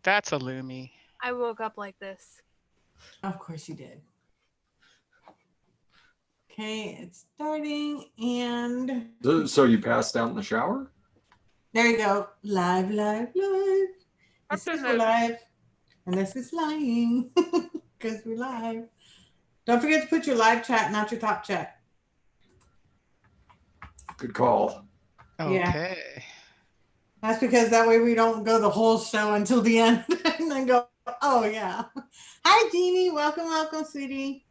That's a Lumi. I woke up like this. Of course you did. Okay, it's starting and So you passed out in the shower? there you go. Live, live, live. This is we're live. And this is lying. Because we're live. Don't forget to put your live chat, not your top chat. Good call. Okay. Yeah. That's because that way we don't go the whole show until the end and then go, oh yeah. Hi Jeannie, welcome, welcome, sweetie.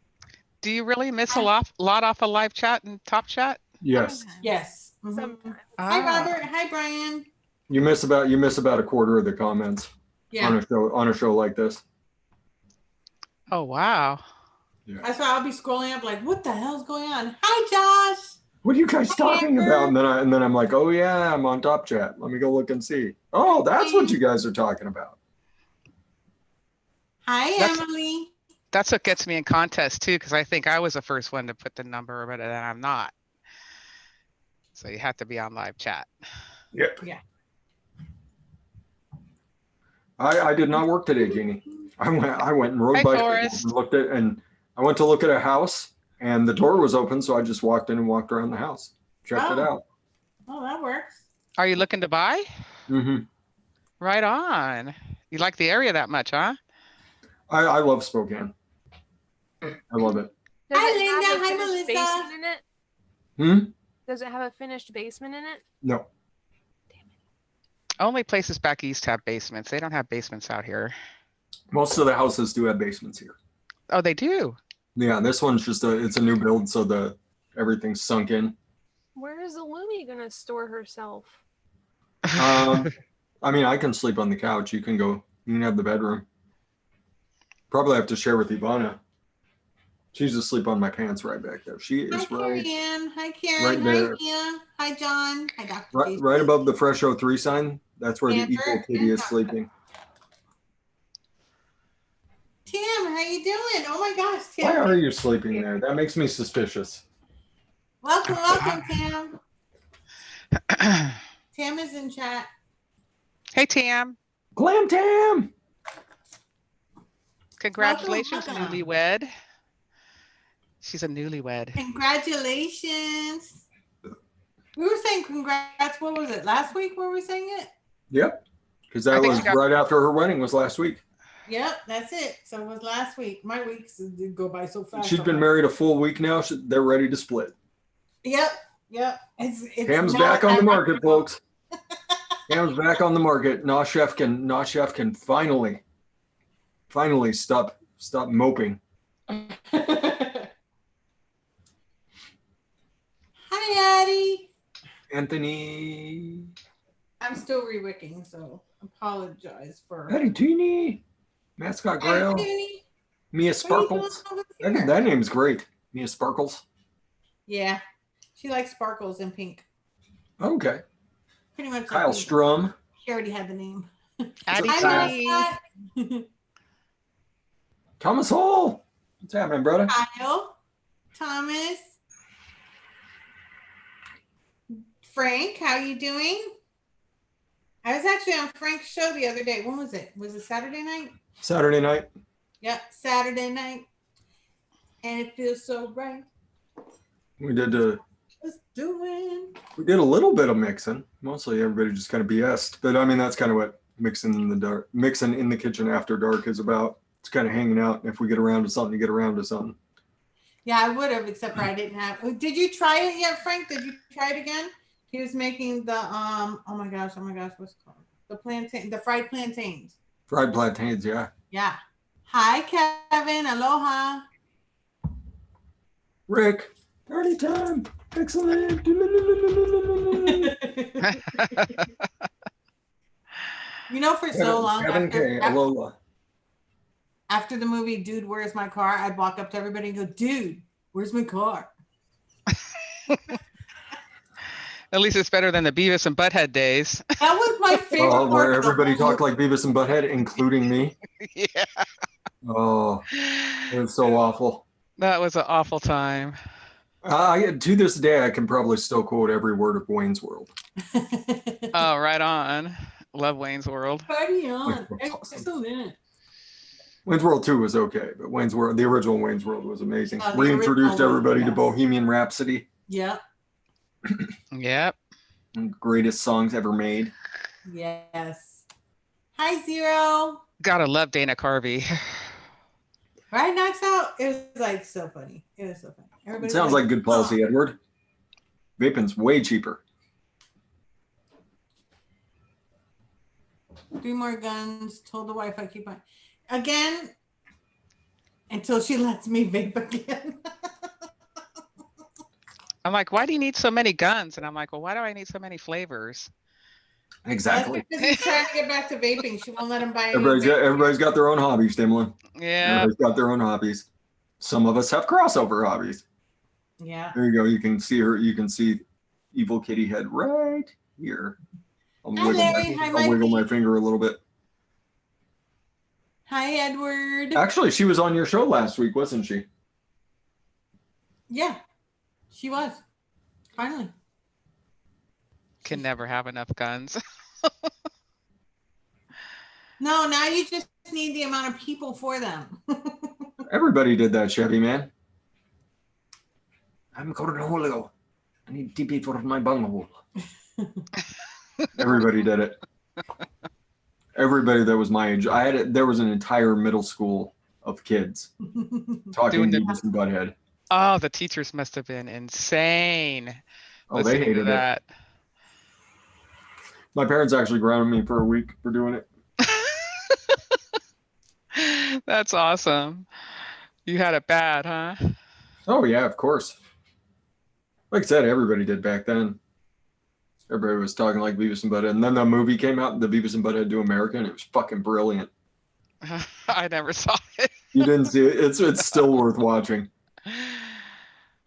Do you really miss a lot off of live chat and top chat? Yes. Sometimes. Yes. Sometimes. Hi Robert. Hi Brian. You miss about a quarter of the comments Yeah. on a show like this. Oh wow. Yeah. That's why I'll be scrolling up like, what the hell's going on? Hi Josh. What are you guys talking about? And then I'm like, oh yeah, I'm on top chat. Let me go look and see. Oh, that's what you guys are talking about. Hi Emily. That's what gets me in contests too, because I think I was the first one to put the number, but then I'm not. So you have to be on live chat. Yep. Yeah. I did not work today, Jeannie. I went and rode Hi, bicycles Forrest. and looked at, and I went to look at a house and the door was open, so I just walked in and walked around the house, checked it out. Oh, that works. Are you looking to buy? Mm-hmm. Right on. You like the area that much, huh? I love Spokane. I love it. Does Hi, it have Linda. a Hi, finished Melissa. basement in it? Hmm? Does it have a finished basement in it? No. Only places back east have basements. They don't have basements out here. Most of the houses do have basements here. Oh, they do? Yeah, this one's just it's a new build, so everything's sunk in. Where is the Lumi gonna store herself? I mean, I can sleep on the couch. You can have the bedroom. Probably have to share with Ivana. She's asleep on my pants right back there. She is Carrie Ann. Hi Karen. right Hi there. Mia. Hi John. Hi Dr. Right above the Fresh 03 sign. That's where the Stanford evil kitty is and sleeping. Tim, how you doing? Oh my gosh, Tim. Why are you sleeping there? That makes me suspicious. Welcome, welcome, Tim. Tim is in chat. Hey, Tam. Glam Tam! Congratulations, Welcome. newlywed. She's a newlywed. Congratulations. We were saying congrats. What was it? Last week were we saying it? Yep. Because I that think was she got- right after her wedding was last week. Yep, that's it. So it was last week. My weeks did go by so fast. She's been married a full week now. They're ready to split. Yep. It's Ham's not back on the that market, much. folks. Ham's back on the market. Nah Chef can finally stop moping. Hi, Addie. Anthony. I'm still re-wicking, so apologize for. Eddie Teeny. Mascot Hey, Grail. Toonie. Mia What are you doing Sparkles. over here? That name's great. Mia Sparkles. Yeah, she likes sparkles and pink. Okay. Pretty much. Kyle like me. Strum. She already had the name. Addie Hi, T. Mascot. Thomas Hall. What's happening, brother? Kyle, Thomas, Frank, how you doing? I was actually on Frank's show the other day. When was it? Was it Saturday night? Saturday night. Yep, Saturday night. And it feels so right. We did Just doing. a little bit of mixing. Mostly everybody just kind of BS'd. But I mean, that's kind of what mixing in the kitchen after dark is about. It's kind of hanging out. If we get around to something, you get around to something. Yeah, I would have, except for I didn't have. Did you try it yet, Frank? Did you try it again? He was making the oh my gosh, what's it called? The fried plantains. Fried plantains, yeah. Yeah. Hi, Kevin. Aloha. Rick, party time. Excellent. You know, for so long Kevin K. Alola. after the movie Dude, Where's My Car? I'd walk up to everybody and go, Dude, where's my car? At least it's better than the Beavis and Butthead days. That was my favorite part. Where of the everybody whole talked like Beavis and Butthead, including me. Yeah. Oh, it was so awful. That was an awful time. To this day, I can probably still quote every word of Wayne's World. movie. Oh, right on. Love Wayne's World. Party on. Wayne's World's awesome. Excellent. Wayne's World 2 was okay, but Wayne's World, the original Wayne's World was amazing. The Reintroduced original one, everybody to yes. Bohemian Rhapsody. Yep. Yep. Greatest songs ever made. Yes. Hi, Zero. Gotta love Dana Carvey. Right, knocks out. It was like so funny. It was so funny. It Everybody sounds was like good policy, "Oh." Edward. Vaping's way cheaper. 3 more guns. Told the wife I keep on again until she lets me vape again. I'm like, why do you need so many guns? And I'm like, well, why do I need so many flavors? Exactly. That's because he's trying to get back to vaping. She won't let him buy any Everybody's got their own hobbies, Dimlin. Yeah. Everybody's got their own hobbies. Some of us have crossover hobbies. Yeah. There you go. You can see her. You can see Evil Kitty head right here. I'll Hi, Larry. Hi, I'll wiggle my Mikey. finger a little bit. Hi, Edward. Actually, she was on your show last week, wasn't she? Yeah, she was. Finally. Can never have enough guns. No, now you just need the amount of people for them. Everybody did that, Chevy man. I'm Cornholio. I need TP for my bunghole. Everybody did it. Everybody that was my age. There was an entire middle school of kids talking Doing the- Beavis and Butthead. Oh, the teachers must have been insane. Oh, they listening to hated it. that. My parents actually grounded me for a week for doing it. That's awesome. You had it bad, huh? Oh yeah, of course. Like I said, everybody did back then. Everybody was talking like Beavis and Butthead. And then the movie came out, the Beavis and Butthead Do America, and it was fucking brilliant. I never saw it. You didn't see it? It's still worth watching.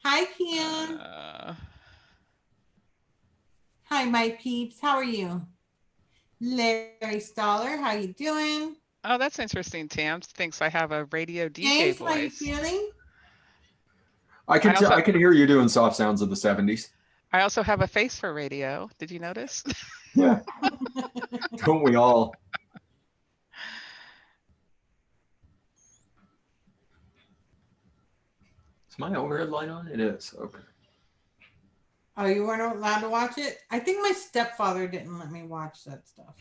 Hi, Kim. Uh, Hi, my peeps. How are you? Larry Stoller, how you doing? oh, that's interesting. Tam thinks I have a radio DJ James, how you voice. feeling? I can I also- I can hear you doing soft sounds of the 70s. I also have a face for radio. Did you notice? Yeah. Don't we all? Is my overhead light on? It is. Okay. Oh, you weren't allowed to watch it? I think my stepfather didn't let me watch that stuff.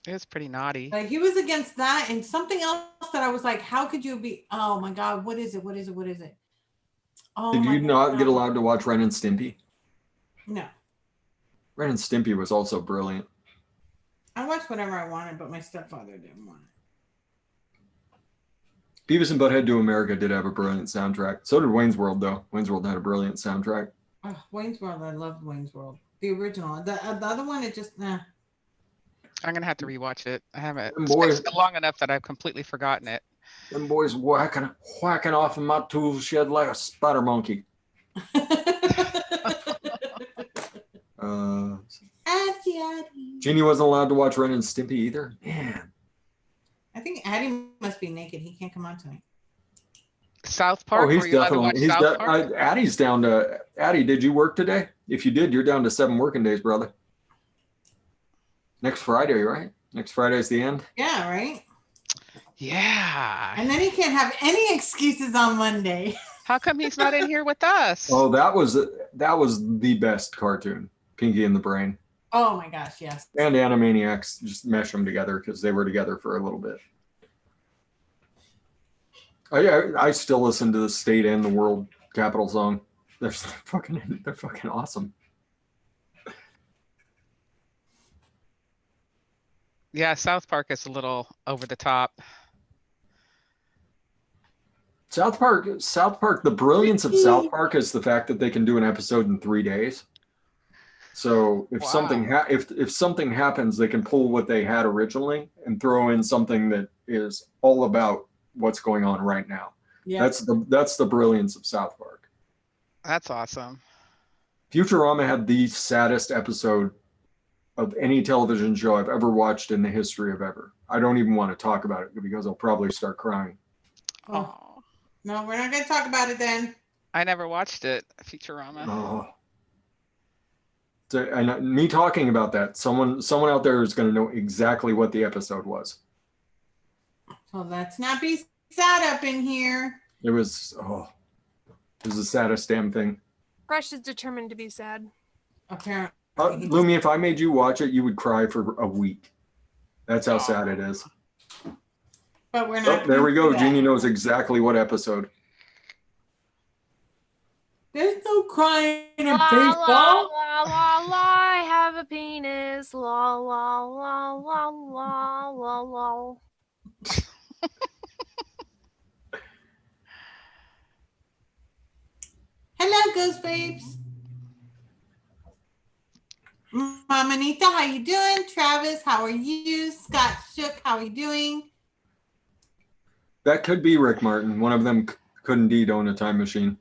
It was pretty naughty. Like he was against that and something else that I was like, how could you be? Oh my God, what is it? What is it? What is it? Oh, Did my you not God. get allowed to watch Ren and Stimpy? No, Ren and Stimpy was also brilliant. I watched whatever I wanted, but my stepfather didn't want it. Beavis and Butthead Do America did have a brilliant soundtrack. So did Wayne's World, though. Wayne's World had a brilliant soundtrack. Oh, Wayne's World, I loved Wayne's World. The original. The other one, it just, nah. I'm gonna have to rewatch it. I haven't. And It's boy- been long enough that I've completely forgotten it. Them boys whacking off in my tool shed like a spider monkey. Addie, Addie. Jeannie wasn't allowed to watch Ren and Stimpy either. Man. I think Addie must be naked. He can't come on tonight. South Park. Oh, he's Were you allowed to watch definitely. South Park? Addie's down to. Addie, did you work today? If you did, you're down to 7 working days, brother. Next Friday, right? Next Friday's the end. Yeah, right? Yeah. And then he can't have any excuses on Monday. How come he's not in here with us? Oh, that was the best cartoon, Pinky and the Brain, Oh my gosh, yes. and Animaniacs. Just mesh them together because they were together for a little bit. I still listen to the state and the world capital song. They're fucking awesome. Yeah, South Park is a little over the top. South Park. The brilliance of South Park is the fact that they can do an episode in 3 days. So if Wow. if something happens, they can pull what they had originally and throw in something that is all about what's going on right now. Yeah. That's the brilliance of South Park. That's awesome. Futurama had the saddest episode of any television show I've ever watched in the history of ever. I don't even want to talk about it because I'll probably start crying. Oh, Oh, no, we're not going to talk about it then. I never watched it. Futurama. Oh. And me talking about that, someone out there is going to know exactly what the episode was. So let's not be sad up in here. It was the saddest damn thing. Crush is determined to be sad. Apparently. Lumi, if I made you watch it, you would cry for a week. That's how sad it is. But we're not. Oh, there we go. do that. Jeannie knows exactly what episode. There's no crying in La la baseball. la la la. I have a penis. La la la la la la la. Hello, Ghost Babes. Mama Nita, how you doing? Travis, how are you? Scott Shook, how are you doing? That could be Rick Martin. One of them could indeed own a time machine.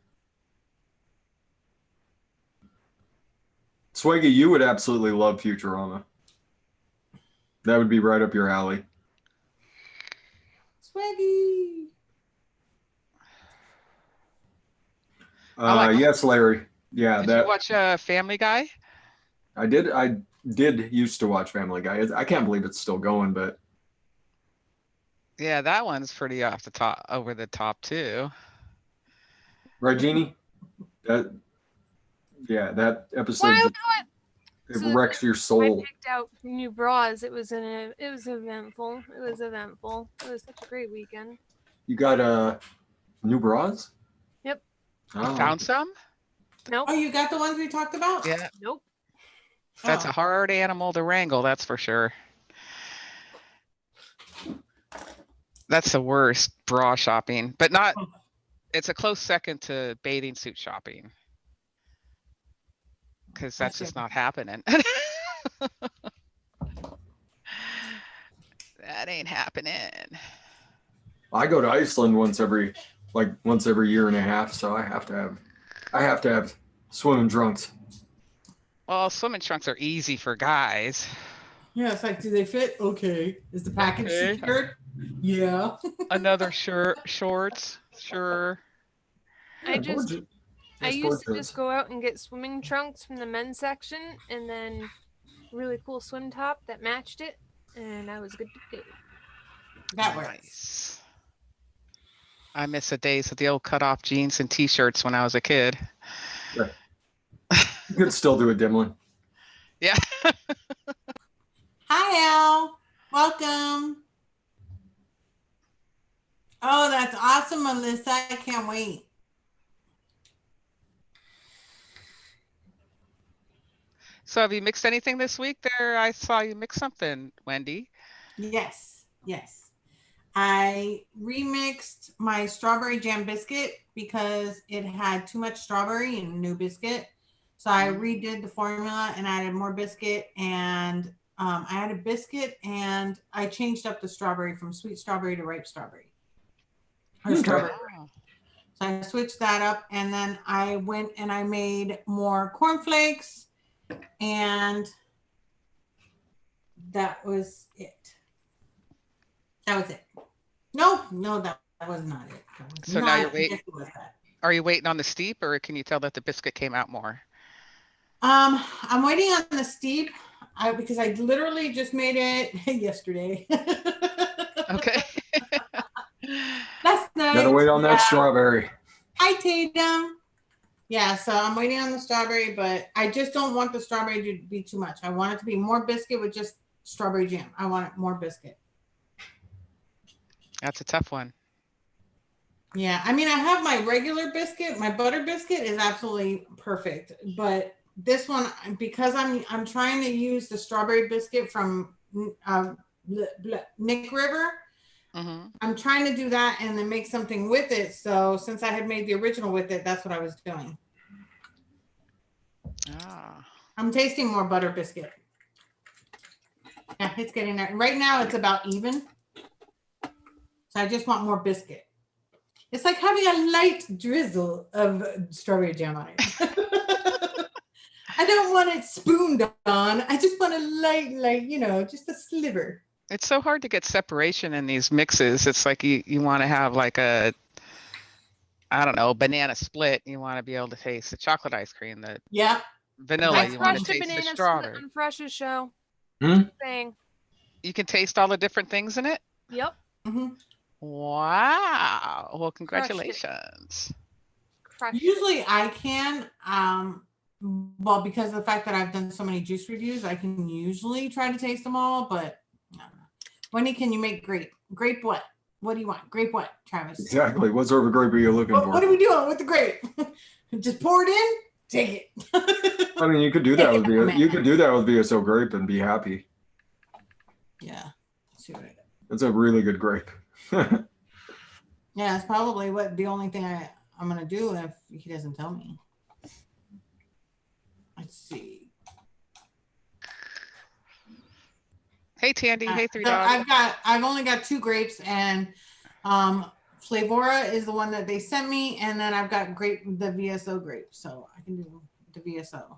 Swaggy, you would absolutely love Futurama. That would be right up your alley. Swaggy. Yes, Larry. Yeah, Did you watch Family Guy? I did used to watch Family Guy. I can't believe it's still going, but Yeah, that one's pretty over the top too. right, Jeannie? That episode Why? it So wrecks your I soul. picked out new bras. It was eventful. It was such a great weekend. You got new bras? Yep. You Oh. found some? Nope. Oh, you got the ones we talked about? Yeah, Nope. that's Oh. a hard animal to wrangle, that's for sure. That's the worst, bra shopping, but not, it's a close second to bathing suit shopping. Cause that's just not happening. That ain't happening. I go to Iceland once every year and a half, so I have to have swimming trunks. Well, swimming trunks are easy for guys. Yeah, it's like, do they fit? Okay. Is the package Okay. secured? Yeah. Another shorts, sure. I used to board just go out and get swimming trunks from the men's section and then really cool swim top that matched it, and I was good to go. That works. Nice. I miss the days of the old cutoff jeans and t-shirts when I was a kid. You could still do it, Dimlin. Yeah. Hi, Al. Welcome. Oh, that's awesome, Melissa. I can't wait. So have you mixed anything this week there? I saw you mix something, Wendy. Yes, yes. I remixed my strawberry jam biscuit because it had too much strawberry in a new biscuit. So I redid the formula and added more biscuit, and I added biscuit, and I changed up the strawberry from sweet strawberry to ripe strawberry. Or strawberry. Wow. So I switched that up, and then I went and I made more cornflakes, and that was it. That was it. No, that was not it. So now you're waiting. Are you waiting on the steep, or can you tell that the biscuit came out more? I'm waiting on the steep because I literally just made it yesterday. Okay. Last night. Gotta wait on that strawberry. Hi, Tatum. Yeah, so I'm waiting on the strawberry, but I just don't want the strawberry to be too much. I want it to be more biscuit with just strawberry jam. I want it more biscuit. That's a tough one. Yeah, I mean, I have my regular biscuit. My butter biscuit is absolutely perfect, but this one, because I'm trying to use the strawberry biscuit from Nick River. Mm-hmm. I'm trying to do that and then make something with it. So since I had made the original with it, that's what I was doing. Ah. I'm tasting more butter biscuit. Yeah, it's getting there. Right now, it's about even. So I just want more biscuit. It's like having a light drizzle of strawberry jam on it. I don't want it spooned on. I just want a light, just a sliver. It's so hard to get separation in these mixes. It's like you want to have like a, I don't know, banana split. You want to be able to taste the chocolate ice cream, the Yeah. vanilla. I You want to crushed a taste the banana split strawberry. on Fresh's show. Hmm? Saying, You can taste all the different things in it. yep, hmm Wow. Well, Crushed it. congratulations. crushed it. Usually I can, well, because of the fact that I've done so many juice reviews, I can usually try to taste them all, but no. Wendy, can you make grape? Grape what? What do you want? Grape what, Travis? Exactly. What sort of grape are you looking for? What are we doing with the grape? Just pour it in? Take it. I mean, you could do that Take with it, man. you could do that with VSO grape and be happy. Yeah. Let's see what I got. It's a really good grape. Yeah, it's probably the only thing I'm gonna do if he doesn't tell me. Let's see. Hey, Tandy. Hey, So $3. I've only got 2 grapes, and Flavora is the one that they sent me, and then I've got the VSO grape, so I can do the VSO.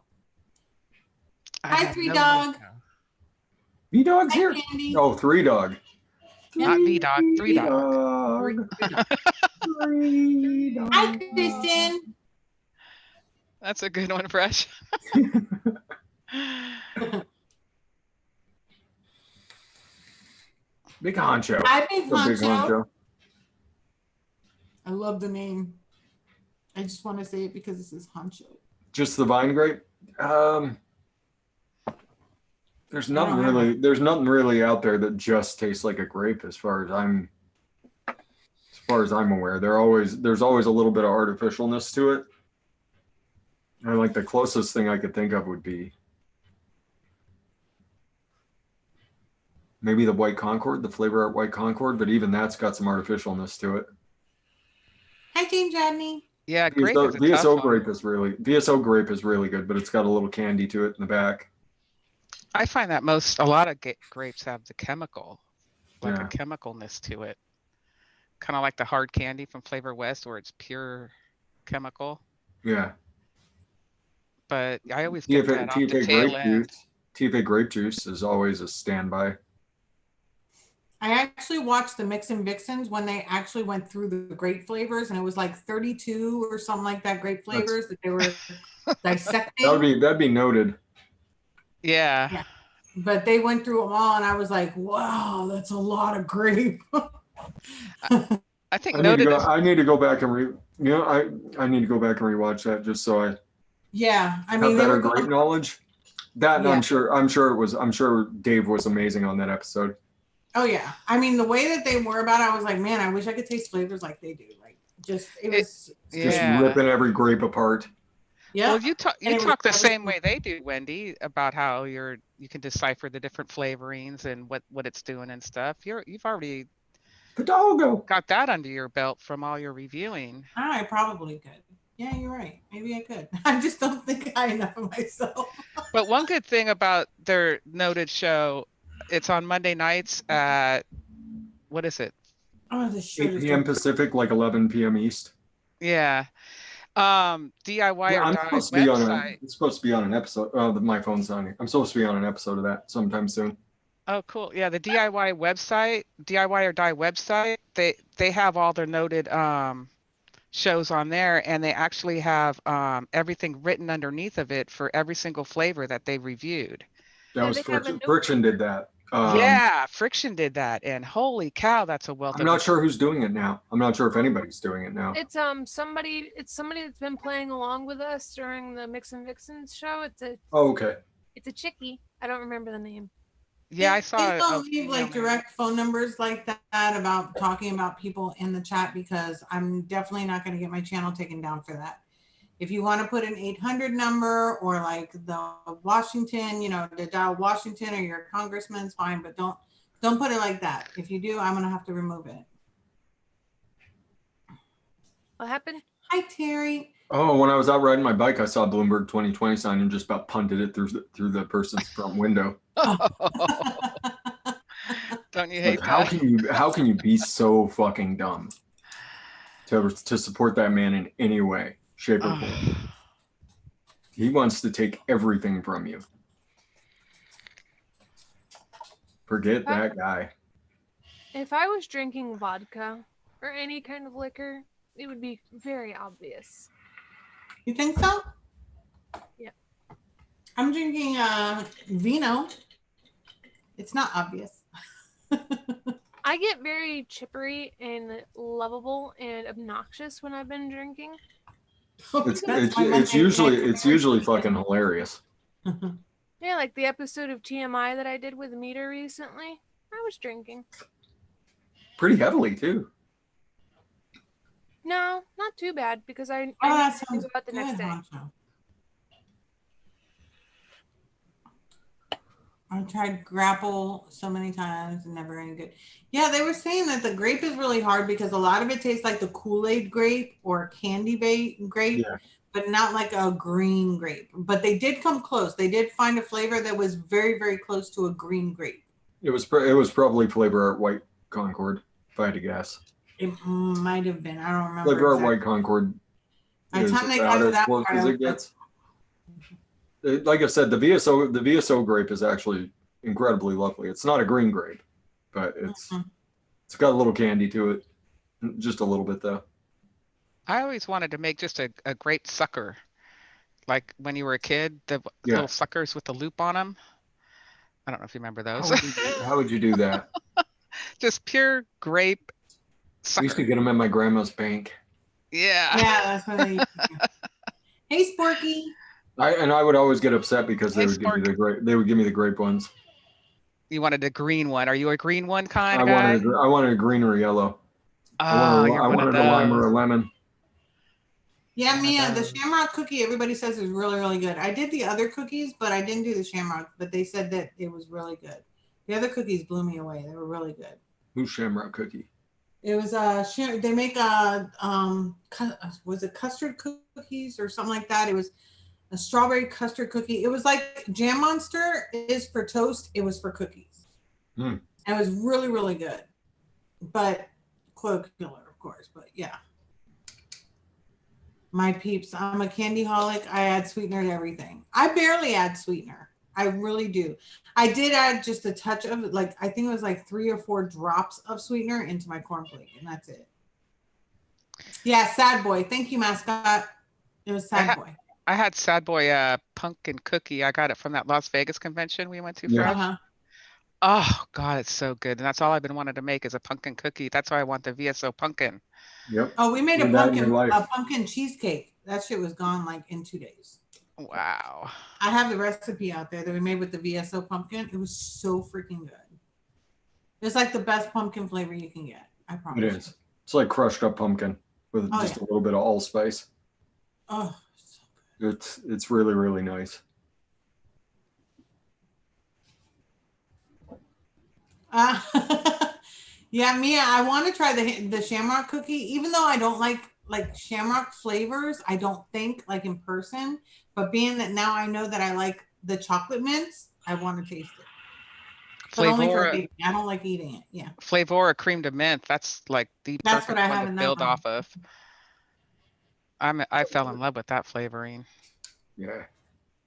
I Hi, have 3 no Dog. idea. V Dog's Hi, here. Candy. Oh, 3 Dog. Not V Dog, 3 Dog. Dog. 3 Dog. 3 Dog. Hi, Kristen. That's a good one, Fresh. Big honcho. Hi, Big It's a big Honcho. honcho. I love the name. I just want to say it because this is Honcho. Just the vine grape. There's nothing don't have really. There's nothing really out there that just tastes like a grape, as far as I'm aware. There's always a little bit of artificialness to it. And like the closest thing I could think of would be maybe the White Concord, the Flavor Art White Concord, but even that's got some artificialness to it. Hi, James Rodney. Yeah, grape is a VSO tough one. VSO grape is really good, but it's got a little candy to it in the back. I find that a lot of grapes have the chemical, like Yeah. a chemicalness to it. Kind of like the hard candy from Flavor West, where it's pure chemical. Yeah. But I always get that off the TFA tail grape end. juice. TFA grape juice is always a standby. I actually watched the Mix and Vixens when they actually went through the grape flavors, and it was like 32 or something like that grape flavors that they were dissecting. That'd be noted. Yeah. But they went through them all, and I was like, "Wow, that's a lot of grape." I think I noted is need to go back and I need to go back and rewatch that just so I Yeah, I have mean, they better were grape going. knowledge. That and Yeah. I'm sure Dave was amazing on that episode. Oh yeah, I mean, the way that they were about it, I was like, man, I wish I could taste flavors like they do. Like, just it was. Just Yeah. ripping every grape apart. Yeah. Well, you talk And it was the everything. same way they do, Wendy, about how you can decipher the different flavorings and what it's doing and stuff. You've already Hidalgo. got that under your belt from all your reviewing. I probably could. Yeah, you're right. Maybe I could. I just don't think I enough of myself. But one good thing about their noted show, it's on Monday nights at, what is it? Oh, the 8 shirt p.m. Pacific, like 11 p.m. East. Yeah. DIY Yeah, or I'm Die supposed to be website. it's supposed to be on an episode. Oh, my phone's on. I'm supposed to be on an episode of that sometime soon. Oh, cool. Yeah, the DIY website, DIY or Die website, they have all their noted shows on there, and they actually have everything written underneath of it for every single flavor that they reviewed. That Yeah, was they have a Friction. notebook. Friction did that. Yeah, Friction did that, and holy cow, that's a wealth I'm of not sure who's doing it now. I'm not sure if anybody's doing it now. It's somebody that's been playing along with us during the Mix and Vixens show. Oh, okay. It's a chickie. I don't remember the name. Yeah, I saw Please it. don't leave like direct phone numbers like that about talking about people in the chat, because I'm definitely not going to get my channel taken down for that. If you want to put an 800 number or like the Washington, to dial Washington or your congressman's fine, but don't put it like that. If you do, I'm going to have to remove it. What happened? Hi, Terry. Oh, when I was out riding my bike, I saw a Bloomberg 2020 sign and just about punted it through the person's front window. Don't you hate Like, that? how can you be so fucking dumb to support that man in any way, shape, or form? He wants to take everything from you. Forget that guy. If I was drinking vodka or any kind of liquor, it would be very obvious. You think so? Yeah. I'm drinking vino. It's not obvious. I get very chippery and lovable and obnoxious when I've been drinking. It's usually fucking hilarious. Yeah, like the episode of TMI that I did with Meter recently. I was drinking. Pretty heavily too. No, not too bad because I Oh, knew that to sounds go out the next good, day. Honcho. I've tried grapple so many times and never any good. Yeah, they were saying that the grape is really hard because a lot of it tastes like the Kool-Aid grape or candy grape, Yeah. but not like a green grape. But they did come close. They did find a flavor that was very, very close to a green grape. It was probably Flavor Art White Concord, if I had to guess. It might have been. I don't remember. Flavor Art Exactly. White Concord By the is time they got about to as that close part, as I it was like, gets. Like I said, the VSO grape is actually incredibly lovely. It's not a green grape, but it's got a little candy to it, just a little bit though. I always wanted to make just a grape sucker. Like when you were a kid, the Yeah. little suckers with the loop on them. I don't know if you remember those. How would you do that? Just pure grape We used to sucker. get them at my grandma's bank. Yeah. yeah, that's what they used to do. Hey, Sporky. I would always get upset because they Hey, would give me Spark. the grape ones. You wanted a green one. Are you a green one kind I of guy? wanted a green or yellow. Oh, you're I one of wanted a lime or those. a lemon. Yeah, One of Mia, the those. shamrock cookie everybody says is really, really good. I did the other cookies, but I didn't do the shamrock, but they said that it was really good. The other cookies blew me away. They were really good. Who's Shamrock Cookie? It was they make was it custard cookies or something like that? It was a strawberry custard cookie. It was like Jam Monster is for toast. It was for cookies. Hmm. And it was really, really good. But quote killer, of course. But yeah. My peeps, I'm a candy holic. I add sweetener to everything. I barely add sweetener. I really do. I did add just a touch of it, like I think it was like 3 or 4 drops of sweetener into my cornflake, and that's it. Yeah, Sad Boy. Thank you, mascot. It was Sad Boy. I had Sad Boy pumpkin cookie. I got it from that Las Vegas convention we went to, Yeah. Fresh. Uh-huh. Oh God, it's so good. And that's all I've been wanting to make is a pumpkin cookie. That's why I want the VSO pumpkin. Yep. Oh, we made Do a that in your life. pumpkin cheesecake. That shit was gone like in 2 days. Wow. I have the recipe out there that we made with the VSO pumpkin. It was so freaking good. It's like the best pumpkin flavor you can get. I promise. It is. It's like crushed up pumpkin with just a little bit of allspice. Oh, so good. It's really, really nice. Yeah, Mia, I want to try the shamrock cookie, even though I don't like shamrock flavors. I don't think like in person, but being that now I know that I like the chocolate mints, I want to taste it. But only for baking. I don't like eating it. Yeah. Flavora cream de mint. That's like the That's perfect what I one have to in build that off of. I fell in love with that flavoring. Yeah.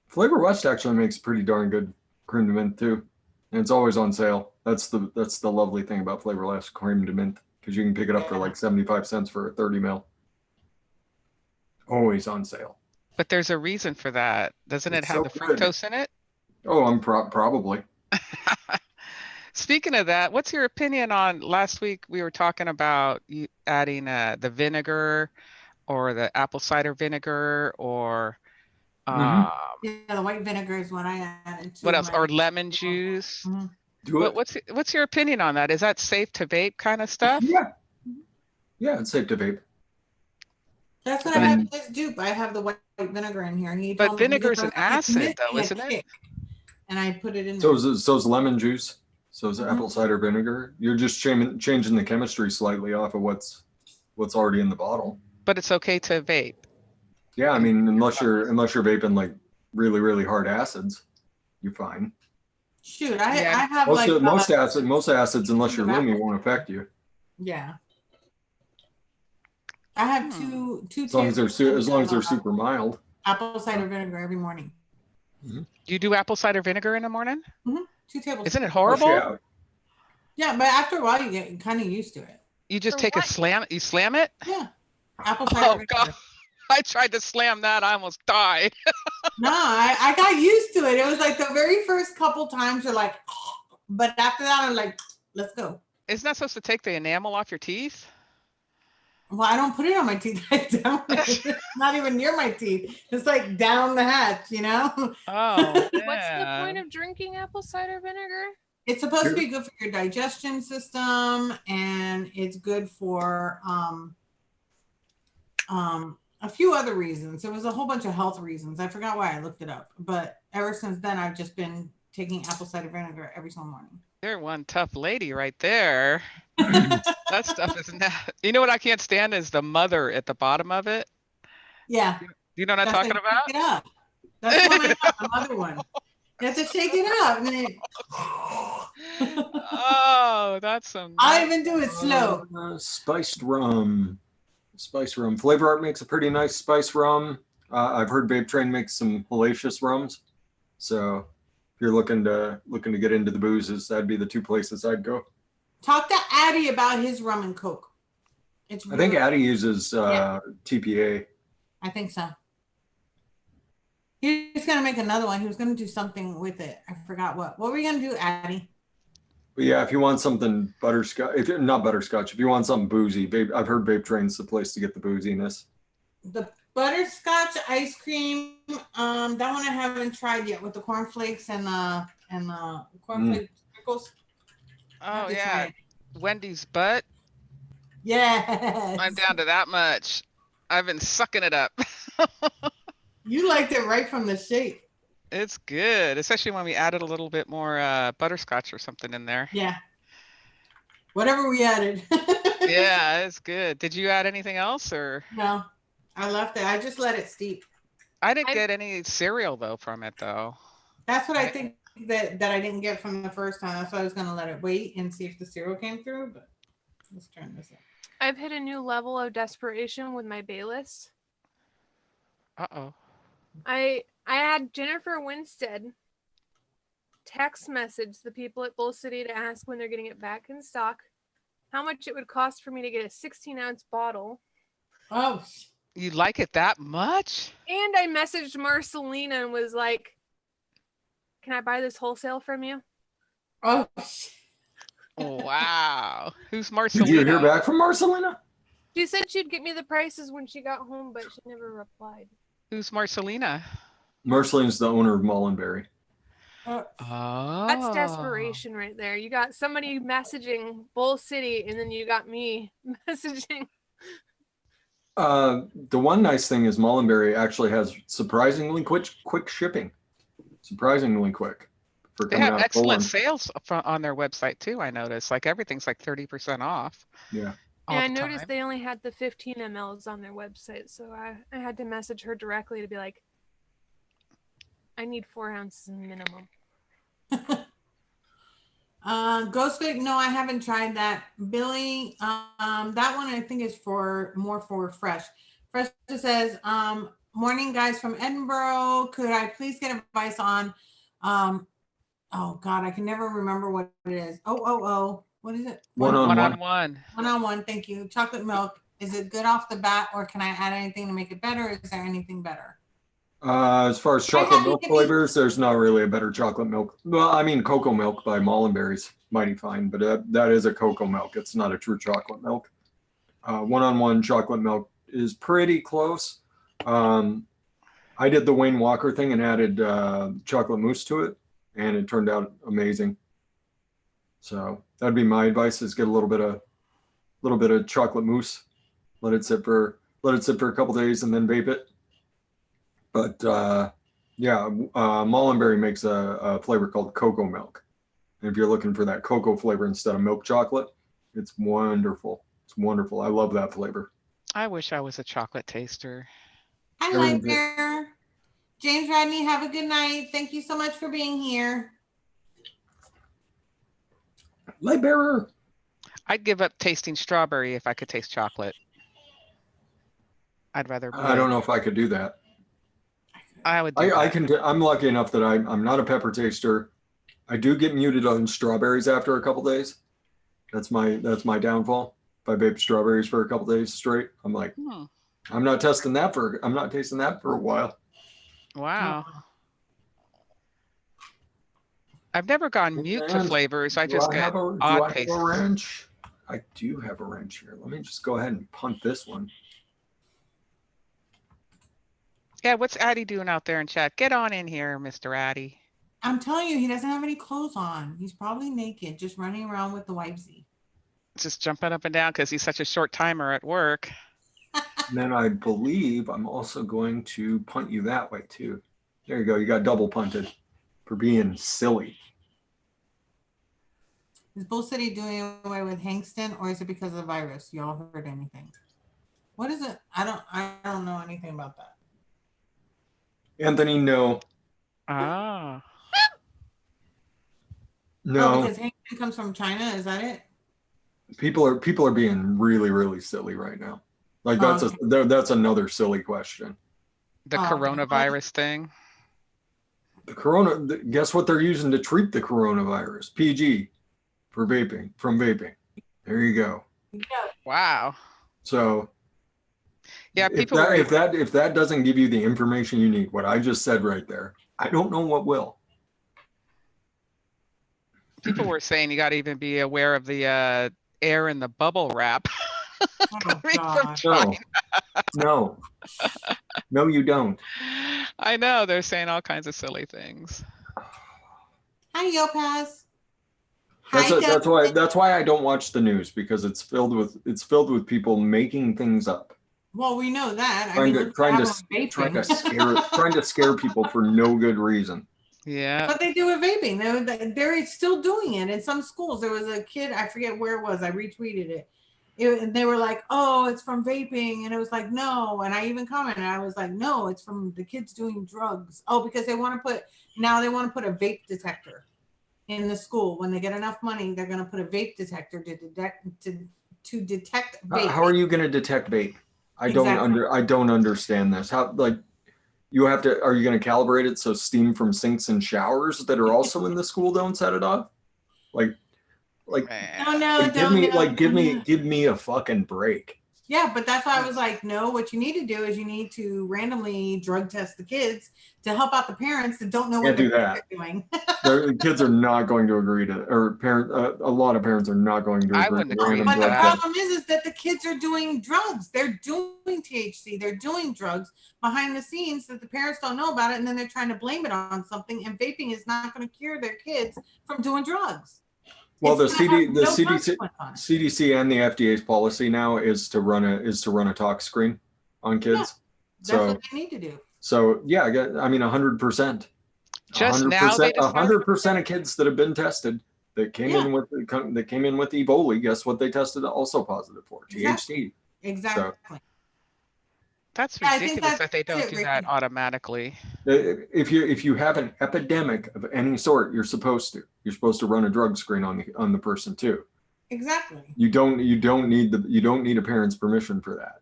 Flavor West actually makes pretty darn good cream de mint too. And it's always on sale. That's the lovely thing about Flavor West cream de mint, because you can pick it up for like 75 cents for a 30 ml. Always on sale. But there's a reason for that. Doesn't it have the fructose in it? Oh, I'm probably. Speaking of that, what's your opinion on last week we were talking about you adding the vinegar or the apple cider vinegar or yeah, the white vinegar is what I added to what else? Or lemon juice. Mm-hmm. Do it. What's your opinion on that? Is that safe to vape kind of stuff? Yeah. Yeah, it's safe to vape. That's what I have in this dupe. I have the white vinegar in here. He but told me vinegar's an acid though, isn't it? And I put it in there. So is lemon juice. So is apple cider vinegar. You're just changing the chemistry slightly off of what's already in the bottle. But it's okay to vape. Yeah, I mean, unless you're vaping like really, really hard acids, you're fine. Shoot, I have most acids, unless you're Lumi, won't affect you. Yeah. I have two as long as they're super mild. Apple cider vinegar every morning. You do apple cider vinegar in the morning? 2 tablespoons. Isn't it horrible? Yeah, but after a while you get kind of used to it. You just take a slam. You slam it? Yeah. Apple cider vinegar. I tried to slam that. I almost died. No, I got used to it. It was like the very first couple times you're like, but after that I'm like, let's go. Isn't that supposed to take the enamel off your teeth? Well, I don't put it on my teeth. It's not even near my teeth. It's like down the hatch, you know? Oh, What's the man. point of drinking apple cider vinegar? It's supposed to be good for your digestion system, and it's good for a few other reasons. It was a whole bunch of health reasons. I forgot why I looked it up, but ever since then, I've just been taking apple cider vinegar every single morning. You're one tough lady right there. That stuff is not. You know what I can't stand is the mother at the bottom of it. Yeah, Do you know what I'm that's talking like, about? shake it up. That's the one I have, the other one. You have to shake it up. And then Oh, that's some. I even do it slow. Spiced rum. Spice rum. Flavor Art makes a pretty nice spice rum. I've heard Vape Train makes some hellacious rums. So if you're looking to get into the boozes, that'd be the two places I'd go. Talk to Addy about his rum and coke. It's I think really- Addy uses TPA. I think so. He's gonna make another one. He was gonna do something with it. I forgot what. What were you gonna do, Addy? But yeah, if you want something butterscotch, if you're not butterscotch, if you want something boozy, I've heard Vape Train's the place to get the booziness. The butterscotch ice cream. That one I haven't tried yet with the cornflakes and the cornflake sprinkles. Oh to try yeah, it. Wendy's butt. Yes. I'm down to that much. I've been sucking it up. You liked it right from the shape. It's good, especially when we added a little bit more butterscotch or something in there. Yeah. Whatever we added. Yeah, it's good. Did you add anything else, or? No, I left it. I just let it steep. I didn't get any cereal though from it though. That's what I think that I didn't get from the first time. That's why I was gonna let it wait and see if the cereal came through. But let's turn this up. I've hit a new level of desperation with my Bay list. Uh-oh. I had Jennifer Winstead text message the people at Bull City to ask when they're getting it back in stock, how much it would cost for me to get a 16-ounce bottle. Oh, You like it that much? And I messaged Marcelina and was like, can I buy this wholesale from you? oh. Wow. Who's Did you hear Marcelina? back from Marcelina? She said she'd get me the prices when she got home, but she never replied. Who's Marcelina? Marcelina's the owner of Mullenberry. Oh. That's desperation right there. You got somebody messaging Bull City, and then you got me messaging. The one nice thing is Mullenberry actually has surprisingly quick shipping. Surprisingly quick. For They coming have out of excellent Poland. sales on their website too, I noticed. Like everything's like 30% off. Yeah. all And I the noticed time. they only had the 15 mLs on their website, so I had to message her directly to be like, I need 4 ounces minimum. Ghost Vape, no, I haven't tried that. Billy, that one I think is more for Fresh. Fresh says, morning guys from Edinburgh. Could I please get advice on oh God, I can never remember what it is. Oh. What is it? One-on-one. One-on-one. One-on-one, thank you. Chocolate milk. Is it good off the bat, or can I add anything to make it better? Is there anything better? As far as chocolate milk flavors, there's not really a better chocolate milk. Well, I mean, cocoa milk by Mullenberry's mighty fine, but that is a cocoa milk. It's not a true chocolate milk. One-on-one chocolate milk is pretty close. I did the Wayne Walker thing and added chocolate mousse to it, and it turned out amazing. So that'd be my advice: is get a little bit of chocolate mousse, let it sit for a couple days, and then vape it. But Mullenberry makes a flavor called cocoa milk. And if you're looking for that cocoa flavor instead of milk chocolate, it's wonderful. It's wonderful. I love that flavor. I wish I was a chocolate taster. Hi, Nightmare. James Rodney, have a good night. Thank you so much for being here. Light bearer. I'd give up tasting strawberry if I could taste chocolate. I'd rather. I don't know if I could do that. I would. Do I that. can. I'm lucky enough that I'm not a pepper taster. I do get muted on strawberries after a couple days. That's my downfall. If I vape strawberries for a couple days straight, I'm like, I'm not tasting that for a while. Wow. I've never gone mute to And flavors. I do just I get have a odd taste. wrench? I do have a wrench here. Let me just go ahead and punt this one. Yeah, what's Addie doing out there in chat? Get on in here, Mr. Addie. I'm telling you, he doesn't have any clothes on. He's probably naked, just running around with the wifey. Just jumping up and down because he's such a short timer at work. And then I believe I'm also going to punt you that way too. There you go. You got double punted for being silly. Is Bull City doing away with Hankston, or is it because of the virus? Y'all heard anything? What is it? I don't know anything about that. Anthony, no. Ah. No. Oh, because Hankston comes from China. Is that it? People are being really, really silly right now. Like Oh, that's another silly question. The Oh, okay. coronavirus thing. Guess what they're using to treat the coronavirus? PG for vaping, from vaping. There you go. Yeah. Wow. So Yeah, if people were that doesn't give you the information you need, what I just said right there, I don't know what will. people were saying you got to even be aware of the air in the bubble wrap. Oh, coming from God. China. No, you don't. I know they're saying all kinds of silly things. Hi, Yopaz. Hi, That's why I don't watch the news, because it's filled with people making things up. Well, we know that. Trying vaping. trying to scare people for no good reason. Yeah. But they do with vaping. They're still doing it in some schools. There was a kid, I forget where it was. I retweeted it. And they were like, "Oh, it's from vaping," and it was like, "No." And I even commented, I was like, "No, it's from the kids doing drugs." Oh, because they want to put a vape detector in the school. When they get enough money, they're going to put a vape detector to detect vape. How are you going to detect vape? I Exactly. don't understand this. How, like, you have to, are you going to calibrate it so steam from sinks and showers that are also in the school don't set it off? Like give me a fucking break. Yeah, but that's why I was like, no, what you need to do is you need to randomly drug test the kids to help out the parents that don't know what they're doing. The kids are not going to agree to, or a lot of parents are not going to agree. I wouldn't agree. But the problem is that the kids are doing drugs. They're doing THC. They're doing drugs behind the scenes that the parents don't know about it, and then they're trying to blame it on something. And vaping is not going to cure their kids from doing drugs. Well, the CDC and the FDA's policy now is to run a tox screen on kids. Yeah, that's what they need to do. So yeah, I mean 100%. Just now, 100% of kids that have been tested that came in with Ebola. Guess what? They tested also positive for THC. Exactly. So, that's ridiculous that they don't do that automatically. If you have an epidemic of any sort, you're supposed to run a drug screen on the person too. Exactly. You don't need a parent's permission for that.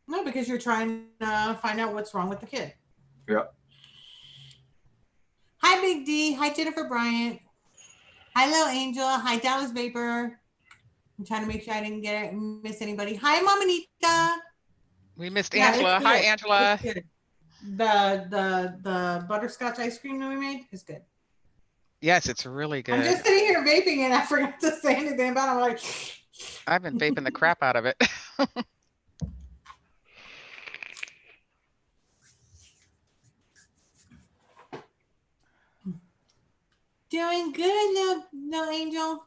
No, because you're trying to find out what's wrong with the kid. Yeah. Hi, Big D. Hi, Jennifer Bryant. Hi, Little Angel. Hi, Dallas Vapor. I'm trying to make sure I didn't miss anybody. Hi, Mamanita. We missed Angela. Hi, Angela. The butterscotch ice cream that we made is good. Yes, it's really good. I'm just sitting here vaping and I forgot to say anything about it. I'm like, I've been vaping the crap out of it. doing good, no Angel.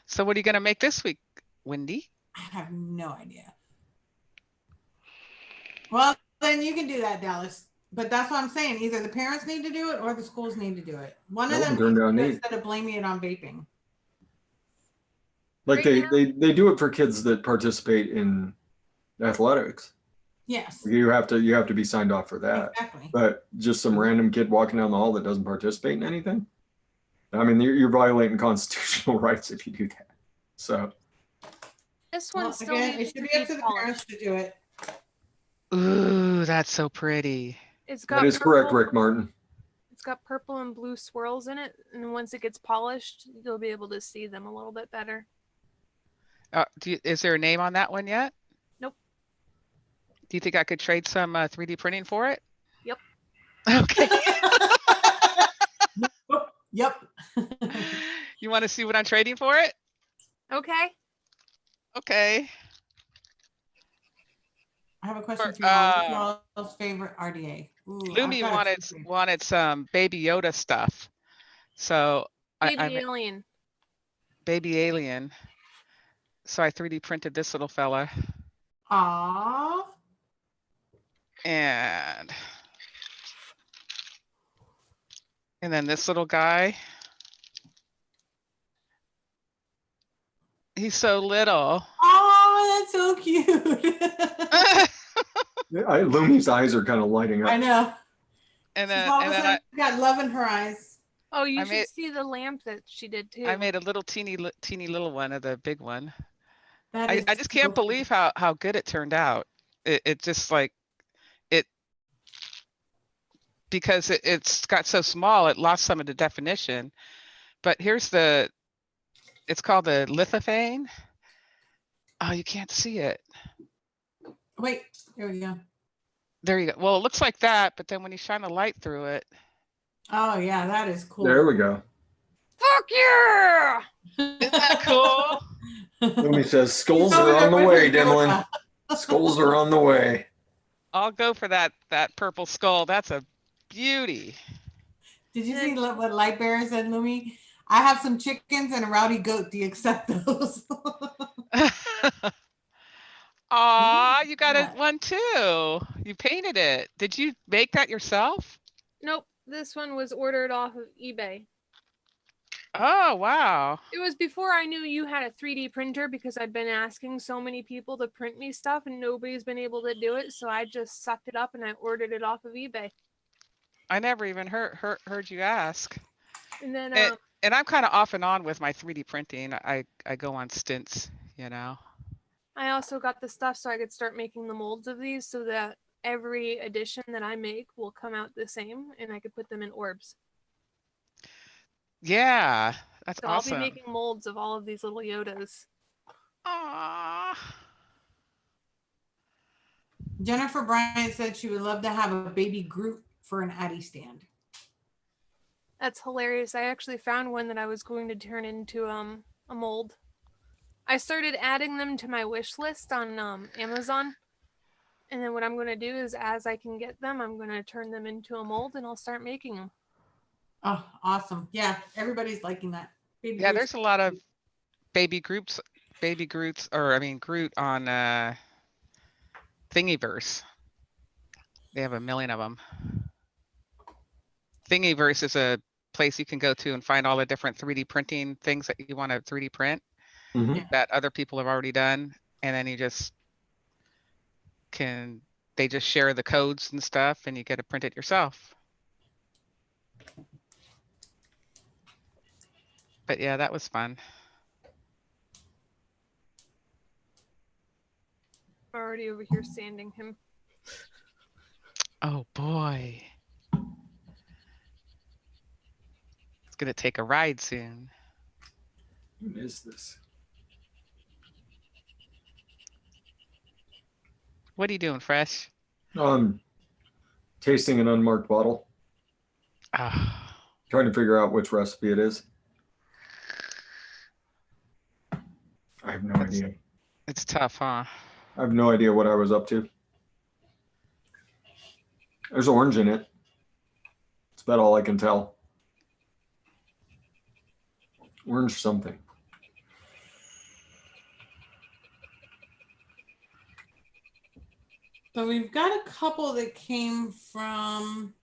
So what are you going to make this week, Wendy? I have no idea. Well, then you can do that, Dallas. But that's what I'm saying. Either the parents need to do it or the schools need to do it. One of them needs to do it instead of blaming it on vaping. Like they do it for kids that participate in athletics. Yes. You have to be signed off for that. Exactly. But just some random kid walking down the hall that doesn't participate in anything. I mean, you're violating constitutional rights if you do that. So this one still it should be up to the parents to do it. Ooh, that's so pretty. That is correct, Rick Martin. It's got purple and blue swirls in it, and once it gets polished, you'll be able to see them a little bit better. Is there a name on that one yet? Do you think I could trade some 3D printing for it? Yep. Okay. Yep. You want to see what I'm trading for it? Okay. Okay. I have a question For, for y'all. What's y'all's favorite RDA? Ooh, I've Lumi got a wanted few. wanted some Baby Yoda stuff, so I Baby alien. Baby Alien. So I 3D printed this little fella, Aw. and then this little guy. He's so little. Oh, that's so cute. Lumi's eyes are kind of lighting I up. know. And She's then all of a sudden got love in her eyes. Oh, you I should made- see the lamp that she did too. I made a little teeny little one of the big one. That I is just so can't cute. believe how good it turned out. It just like it, because it's got so small, it lost some of the definition. But here's it's called the lithophane. Oh, you can't see it. Wait, there we go. There you go. Well, it looks like that, but then when you shine a light through it. Oh yeah, that is cool. There we go. Fuck yeah! Isn't that cool? Lumi says, skulls She's over are there on the with way, her Dimlin. Yoda. Skulls are on the way. I'll go for that purple skull. That's a beauty. Did you see what Light Bearer said, Lumi? I have some chickens and a rowdy goat. Do you accept those? Aw, you got one too. You painted it. Did you make that yourself? Nope. This one was ordered off of eBay. Oh, wow. It was before I knew you had a 3D printer because I'd been asking so many people to print me stuff and nobody's been able to do it. So I just sucked it up and I ordered it off of eBay. I never even heard you ask. And then And I'm kind of off and on with my 3D printing. I go on stints, you know. I also got the stuff so I could start making the molds of these so that every edition that I make will come out the same and I could put them in orbs. Yeah, that's So awesome. I'll be making molds of all of these little Yodas. Aww. Jennifer Bryant said she would love to have a baby Groot for an Addy stand. That's hilarious. I actually found one that I was going to turn into a mold. I started adding them to my wish list on Amazon. And then what I'm going to do is as I can get them, I'm going to turn them into a mold and I'll start making them. Oh, awesome. Yeah, everybody's liking that. Baby Yeah, Groot's there's a lot of baby Groots on Thingiverse. They have a million of them. Thingiverse is a place you can go to and find all the different 3D printing things that you want to 3D print that other people have already done. And then you just they just share the codes and stuff and you get to print it yourself. But yeah, that was fun. I'm already over here sanding him. Oh boy. It's gonna take a ride soon. What is this? What are you doing, Fresh? Tasting an unmarked bottle. Ah, Trying to figure out which recipe it is. I have no idea. it's tough, huh? I have no idea what I was up to. There's orange in it. That's about all I can tell. Orange something. So we've got a couple that came from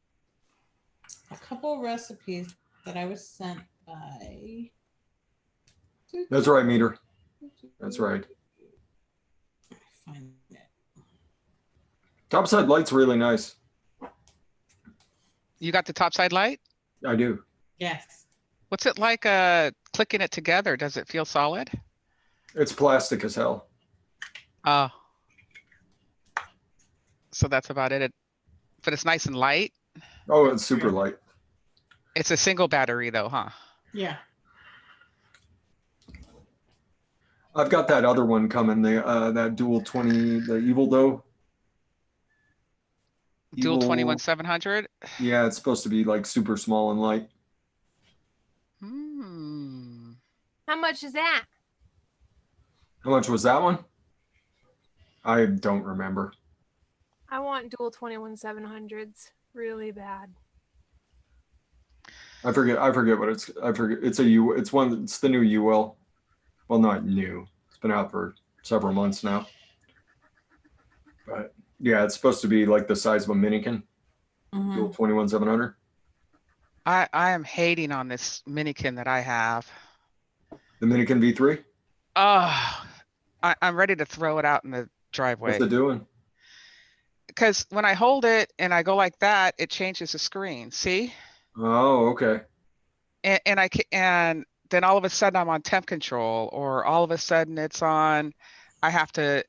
a couple recipes that I was sent by. That's right, Meter. That's right. Find it. Topside light's really nice. You got the topside light? I do. Yes. What's it like clicking it together? Does it feel solid? It's plastic as hell. Oh. So that's about it. But it's nice and light. Oh, it's super light. It's a single battery though, huh? Yeah. I've got that other one coming, that dual 20, the Evil Dough. Dual Evil- 21700. Yeah, it's supposed to be like super small and light. Hmm. How much is that? How much was that one? I don't remember. I want dual 21700s really bad. I forget what it's. I forget. It's a U. It's one. It's the new UL. Well, not new. It's been out for several months now. But yeah, it's supposed to be like the size of a Minikin. Mhm. Dual 21700. I am hating on this Minikin that I have. The Minikin V3. Oh, I'm ready to throw it out in the driveway. What's it doing? Because when I hold it and I go like that, it changes the screen. See? Oh, okay. And then all of a sudden I'm on temp control, or all of a sudden it's on, I have to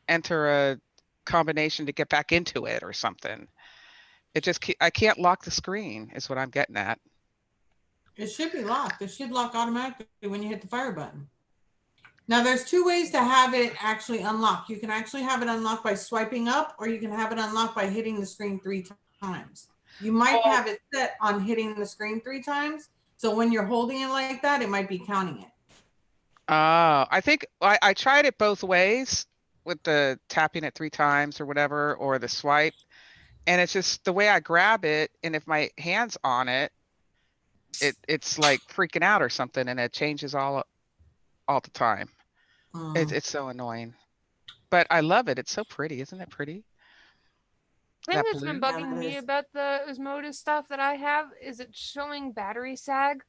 enter a combination to get back into it or something. I can't lock the screen is what I'm getting at. It should be locked. It should lock automatically when you hit the fire button. Now, there's two ways to have it actually unlock. You can actually have it unlocked by swiping up, or you can have it unlocked by hitting the screen 3 times. You might Oh. have it set on hitting the screen 3 times. So when you're holding it like that, it might be counting it. I think I tried it both ways with the tapping it 3 times or whatever, or the swipe. And it's just the way I grab it. And if my hand's on it, it's like freaking out or something, and it changes all the time. It's so annoying, but I love it. It's so pretty. Isn't it pretty? The thing That that's been blue? Yeah, bugging it me is. about the Osmoda stuff that I have is it's showing battery sag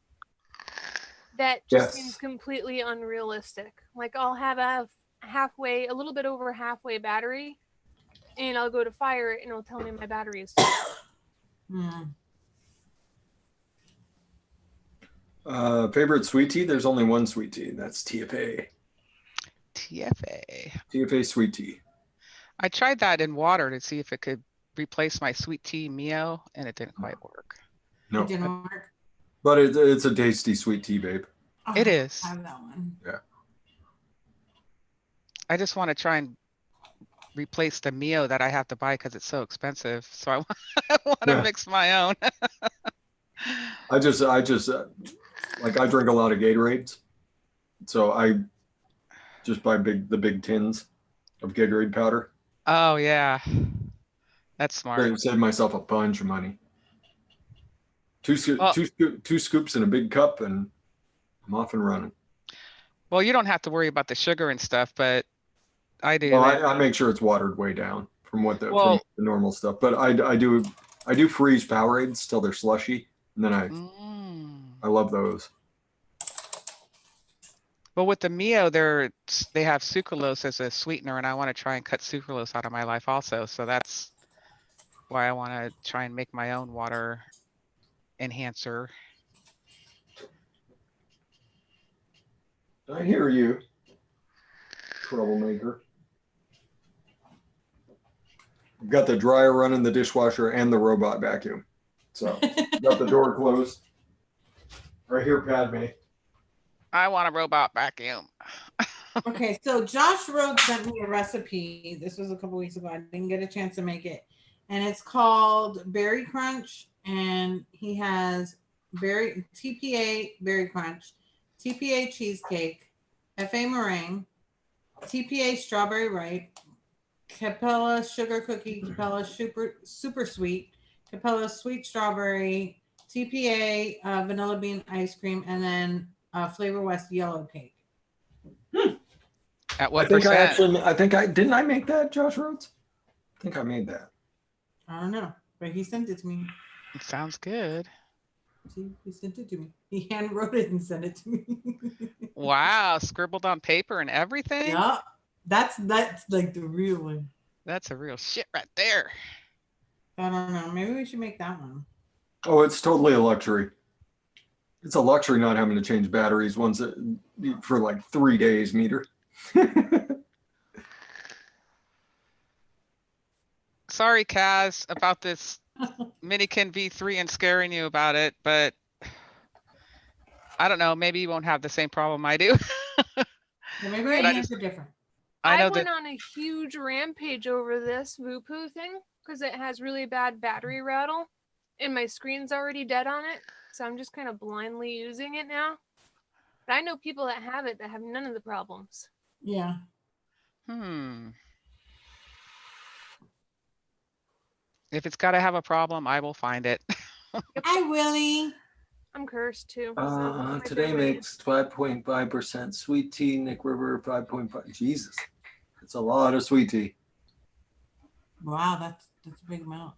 that just seems Yes. completely unrealistic. Like I'll have a little bit over halfway battery, and I'll go to fire it and it'll tell me my battery is full. Favorite sweet tea? There's only one sweet tea. And that's TFA. TFA. TFA sweet tea. I tried that in water to see if it could replace my sweet tea Mio, and it didn't quite work. No, It didn't work. but it's a tasty sweet tea, babe. Oh, It is. I have that one. I just want to try and replace the Mio that I have to buy because it's so expensive. So I want to Yeah. mix my own. I just like I drink a lot of Gatorades, so I just buy the big tins of Gatorade powder. Oh yeah, that's smart. Save myself a bunch of money. Two Well, scoops in a big cup, and I'm off and running. well, you don't have to worry about the sugar and stuff, but I do. Well, And, I make sure it's watered way down from from well, the normal stuff. But I do freeze Powerades till they're slushy, and then I love those. Well, with the Mio, they have sucralose as a sweetener, and I want to try and cut sucralose out of my life also. So that's why I want to try and make my own water enhancer. I hear you, troublemaker. I've got the dryer running, the dishwasher, and the robot vacuum. So got the door closed. Right here, Padme. I want a robot vacuum. Okay, so Josh Rhodes sent me a recipe. This was a couple weeks ago. I didn't get a chance to make it. And it's called Berry Crunch. And he has TPA Berry Crunch, TPA Cheesecake, FA Meringue, TPA Strawberry Ripe, Capella Sugar Cookie, Capella Super Sweet, Capella Sweet Strawberry, TPA Vanilla Bean Ice Cream, and then Flavor West Yellow Cake. At what I think percent? didn't I make that, Josh Rhodes? I think I made that. I don't know, but he sent it to me. It sounds good. See, he sent it to me. He hand wrote it and sent it to me. Wow, scribbled on paper and everything? Yeah, that's like the real one. That's a real shit right there. I don't know. Maybe we should make that one. Oh, it's totally a luxury. It's a luxury not having to change batteries once for like 3 days, meter. Sorry, Kaz, about this Minikin V3 and scaring you about it, but I don't know. Maybe you won't have the same problem I do. Yeah, maybe Right. our hands are different. I know went that. on a huge rampage over this Voopoo thing. because it has really bad battery rattle, and my screen's already dead on it, so I'm just kind of blindly using it now. But I know people that have it that have none of the problems. Yeah. If it's got to have a problem, I will find it. Hi, Willie. I'm cursed too. So Today makes 5.5% sweet tea. Nick River 5.5. Jesus, it's a lot of sweet tea. Wow, that's a big amount.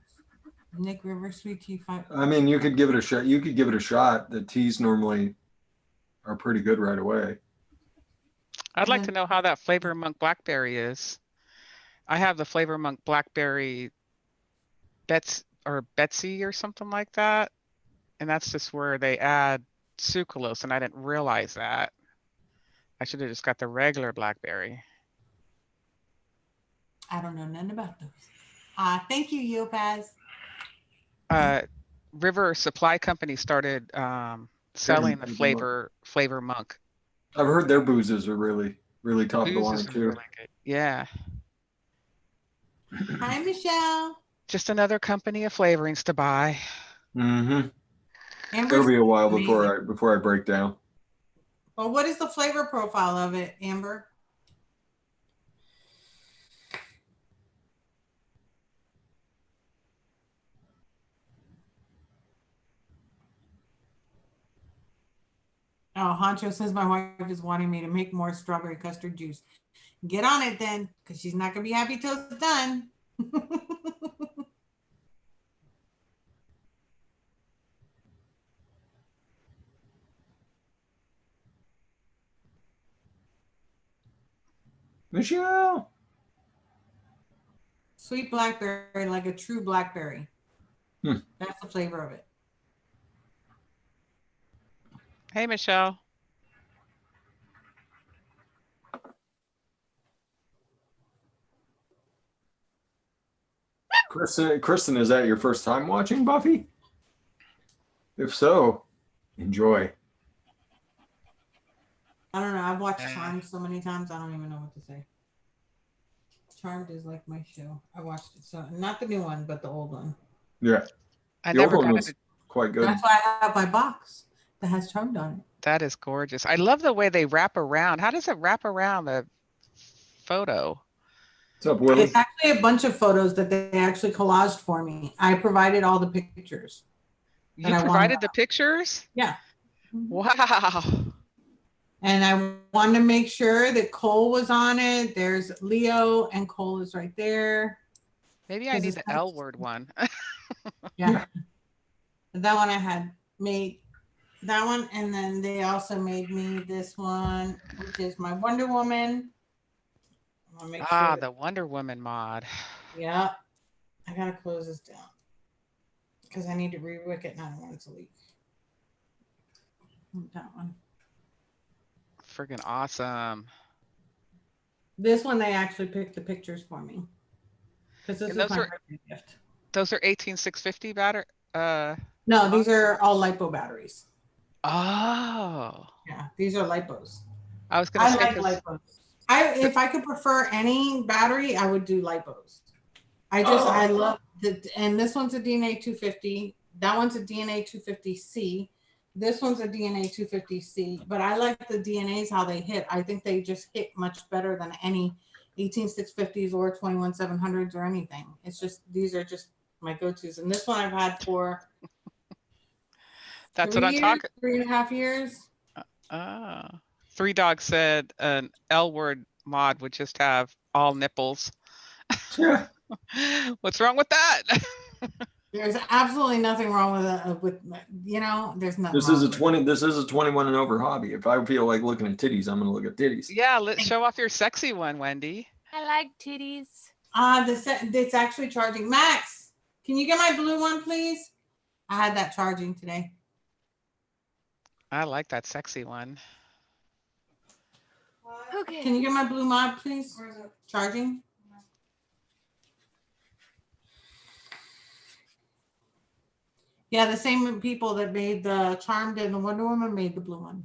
Nick River sweet tea 5. I mean, you could give it a shot. You could give it a shot. The teas normally are pretty good right away. I'd like to know how that Flavor Monk Blackberry is. I have the Flavor Monk Blackberry Betsy or something like that. And that's just where they add sucralose, and I didn't realize that. I should have just got the regular blackberry. I don't know nothing about those. Thank you, Yopaz. River Supply Company started selling the Flavor Monk. I've heard their boozes are really The top of the line booze is too. really good. Yeah. Hi, Michelle. Just another company of flavorings to buy. Mm-hmm. Amber's It'll be a while amazing. before I break down. Well, what is the flavor profile of it, Amber? Oh, Honcho says my wife is wanting me to make more strawberry custard juice. Get on it then, because she's not going to be happy till it's done. Michelle. Sweet blackberry, like a true blackberry. That's the flavor of it. Hey, Michelle. Kristen, is that your first time watching Buffy? If so, enjoy. I don't know. I've watched Charmed so many times, I don't even know what to say. Charmed is like my show. I watched it. So not the new one, but the old one. Yeah. I the never old one got was it. quite good. That's why I have my box that has Charmed on it. That is gorgeous. I love the way they wrap around. How does it wrap around the photo? What's up, Willie? It's actually a bunch of photos that they actually collaged for me. I provided all the pictures. You provided the pictures? Yeah. Wow. And I wanted to make sure that Cole was on it. There's Leo and Cole is right there. Maybe I need the L word one. Yeah. That one I had made. That one. And then they also made me this one, which is my Wonder Woman. The Wonder Woman mod. Yeah. I got to close this down because I need to re-wick it and I don't want it to leak. That one. Friggin' awesome. This one, they actually picked the pictures for me. Because this is my birthday gift. Those are 18650 battery? No, these are all LiPo batteries. Oh. Yeah, these are LiPos. I was gonna say, I like LiPos. If I could prefer any battery, I would do LiPos. I love and this one's a DNA 250. That one's a DNA 250C. This one's a DNA 250C. But I like the DNAs, how they hit. I think they just hit much better than any 18650s or 21700s or anything. It's just, these are just my go-tos. And this one I've had for that's what I'm talking. 3.5 years. Three Dogs said an L word mod would just have all nipples. Yeah. What's wrong with that? There's absolutely nothing wrong with there's nothing. This is a 21 and over hobby. If I feel like looking at titties, I'm gonna look at titties. Yeah, let's show off your sexy one, Wendy. I like titties. It's actually charging. Max, can you get my blue one, please? I had that charging today. I like that sexy one. Okay. Can you get my blue mod, please? Where is it? Charging. Yeah, the same people that made the Charmed and the Wonder Woman made the blue one.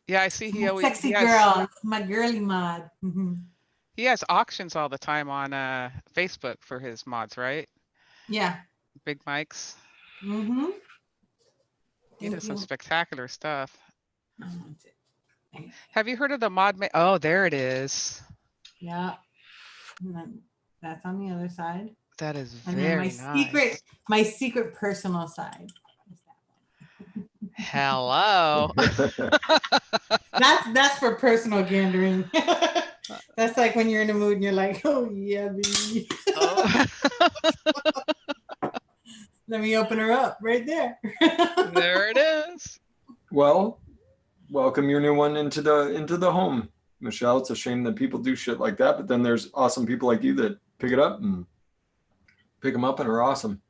Yeah, I see he always sexy girl, my girly mod. He has auctions all the time on Facebook for his mods, right? Yeah. Big mics. Mm-hmm. He Thank does some you. spectacular stuff. I want it. Have you heard of the Oh, there it is. Yeah. And then that's on the other side. That is And then very nice. my secret personal side is that one. Hello. That's for personal gandering. That's like when you're in the mood and you're like, oh yeah, baby. Oh. Let me open her up right there. There it is. Well, welcome your new one into the home, Michelle. It's a shame that people do shit like that, but then there's awesome people like you that pick it up and pick them up and are awesome.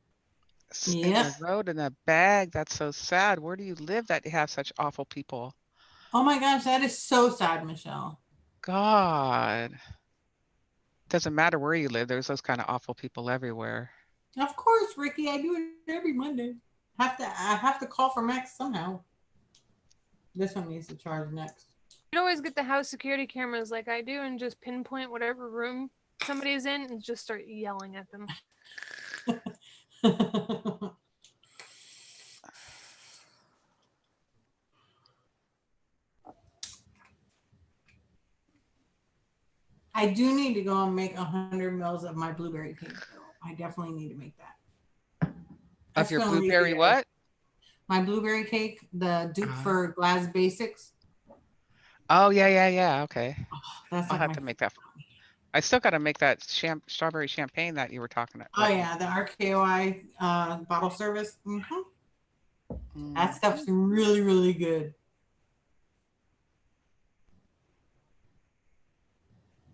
In Yeah. the road in a bag. That's so sad. Where do you live that you have such awful people? Oh my gosh, that is so sad, Michelle. God. Doesn't matter where you live. There's those kind of awful people everywhere. Of course, Ricky, I do it every Monday. I have to call for Max somehow. This one needs to charge next. You'd always get the house security cameras like I do and just pinpoint whatever room somebody's in and just start yelling at them. I do need to go and make 100 mils of my blueberry cake, though. I definitely need to make that. Of your That's gonna blueberry alleviate what? My blueberry cake, the dupe for Glass Basics. Oh, yeah. Okay. Oh, that's I'll like have my to make that. I still got to make that strawberry champagne that you were talking about. Oh yeah, the RKOI bottle service. That stuff's really, really good.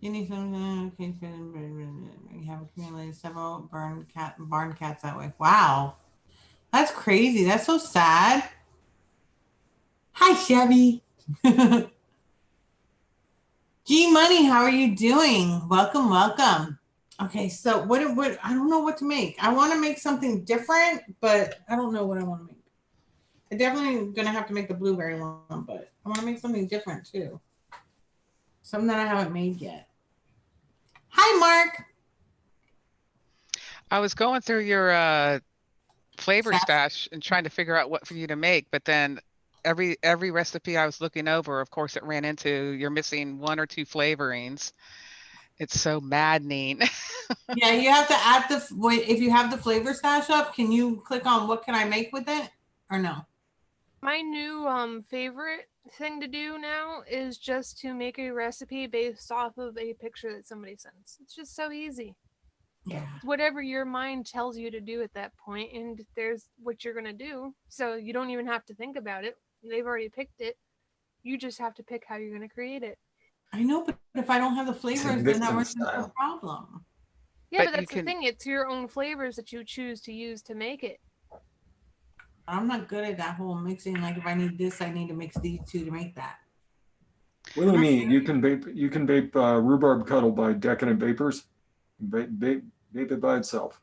You need some. Okay, you have accumulated several barn cats that way. Wow, that's crazy. That's so sad. Hi, Chevy. G Money, how are you doing? Welcome, welcome. Okay, so what I don't know what to make. I want to make something different, but I don't know what I want to make. I definitely gonna have to make the blueberry one, but I want to make something different too. Something that I haven't made yet. Hi, Mark. I was going through your flavor stash and trying to figure out what for you to make, but then every recipe I was looking over, of course, it ran into you're missing one or two flavorings. It's so maddening. Yeah, you have to add if you have the flavor stash up, can you click on what can I make with it or no? My new favorite thing to do now is just to make a recipe based off of a picture that somebody sends. It's just so easy. Yeah. Whatever your mind tells you to do at that point, and there's what you're going to do. So you don't even have to think about it. They've already picked it. You just have to pick how you're going to create it. I know, but if I don't have the flavors, then that was a problem. Yeah, but that's the thing. It's your own flavors that you choose to use to make it. I'm not good at that whole mixing. Like if I need this, I need to mix these two to make that. Willie me, you can vape rhubarb cuddle by Decadent Vapers. Vape it by itself.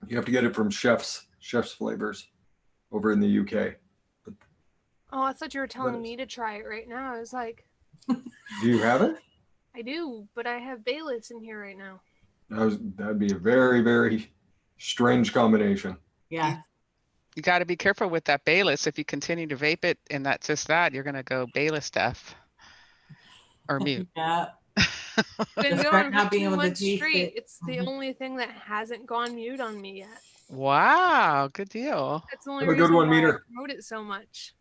You have to get it from Chef's Flavors over in the UK. Oh, I thought you were telling me to try it right now. I was like, do you have it? I do, but I have Bayless in here right now. That'd be a very, very strange combination. Yeah. You got to be careful with that Bayless. If you continue to vape it and that's just that, you're going to go Bayless deaf or mute. Yeah. Been going for 2 months straight. It's the only thing that hasn't gone mute on me yet. Wow, good deal. That's the only reason why I promote it so much.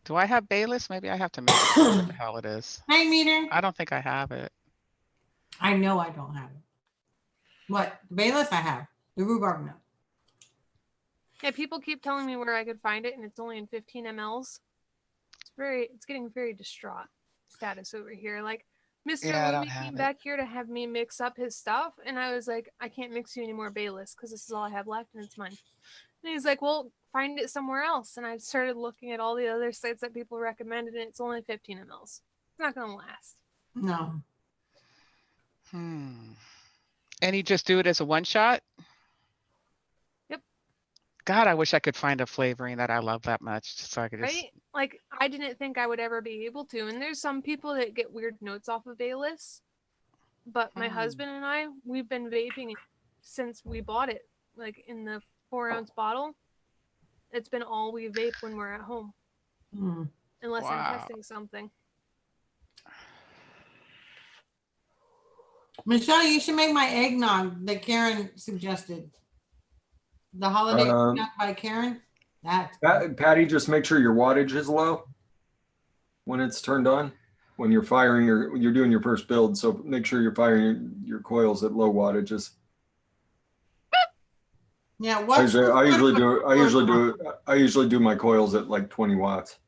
Do I have Bayless? Maybe I have to make it what the hell it is. Hi, Meter. I don't think I have it. I know I don't have it. What? The Bayless I have. The rhubarb no. Yeah, people keep telling me where I could find it, and it's only in 15 mLs. It's getting very distraught status over here. Like, Mr. Lumi came back here to have me mix up his stuff, and I was like, I can't mix you any more Bayless because this is all I have left, and it's mine. And he's like, well, find it somewhere else. And I started looking at all the other sites that people recommended, and it's only 15 mLs. It's not going to last. No. And you just do it as a one shot? Yep. God, I wish I could find a flavoring that I love that much, so I could just. Right? Like, I didn't think I would ever be able to. And there's some people that get weird notes off of A-list. But my husband and I, we've been vaping since we bought it, like in the 4-ounce bottle. It's been all we vape when we're at home, unless I'm Wow. testing something. Michelle, you should make my eggnog that Karen suggested. The holiday eggnog by Karen. Patty, just make sure your wattage is low when it's turned on. When you're firing you're doing your first build, so make sure you're firing your coils at low wattages. Yeah, I usually do my coils at like 20 watts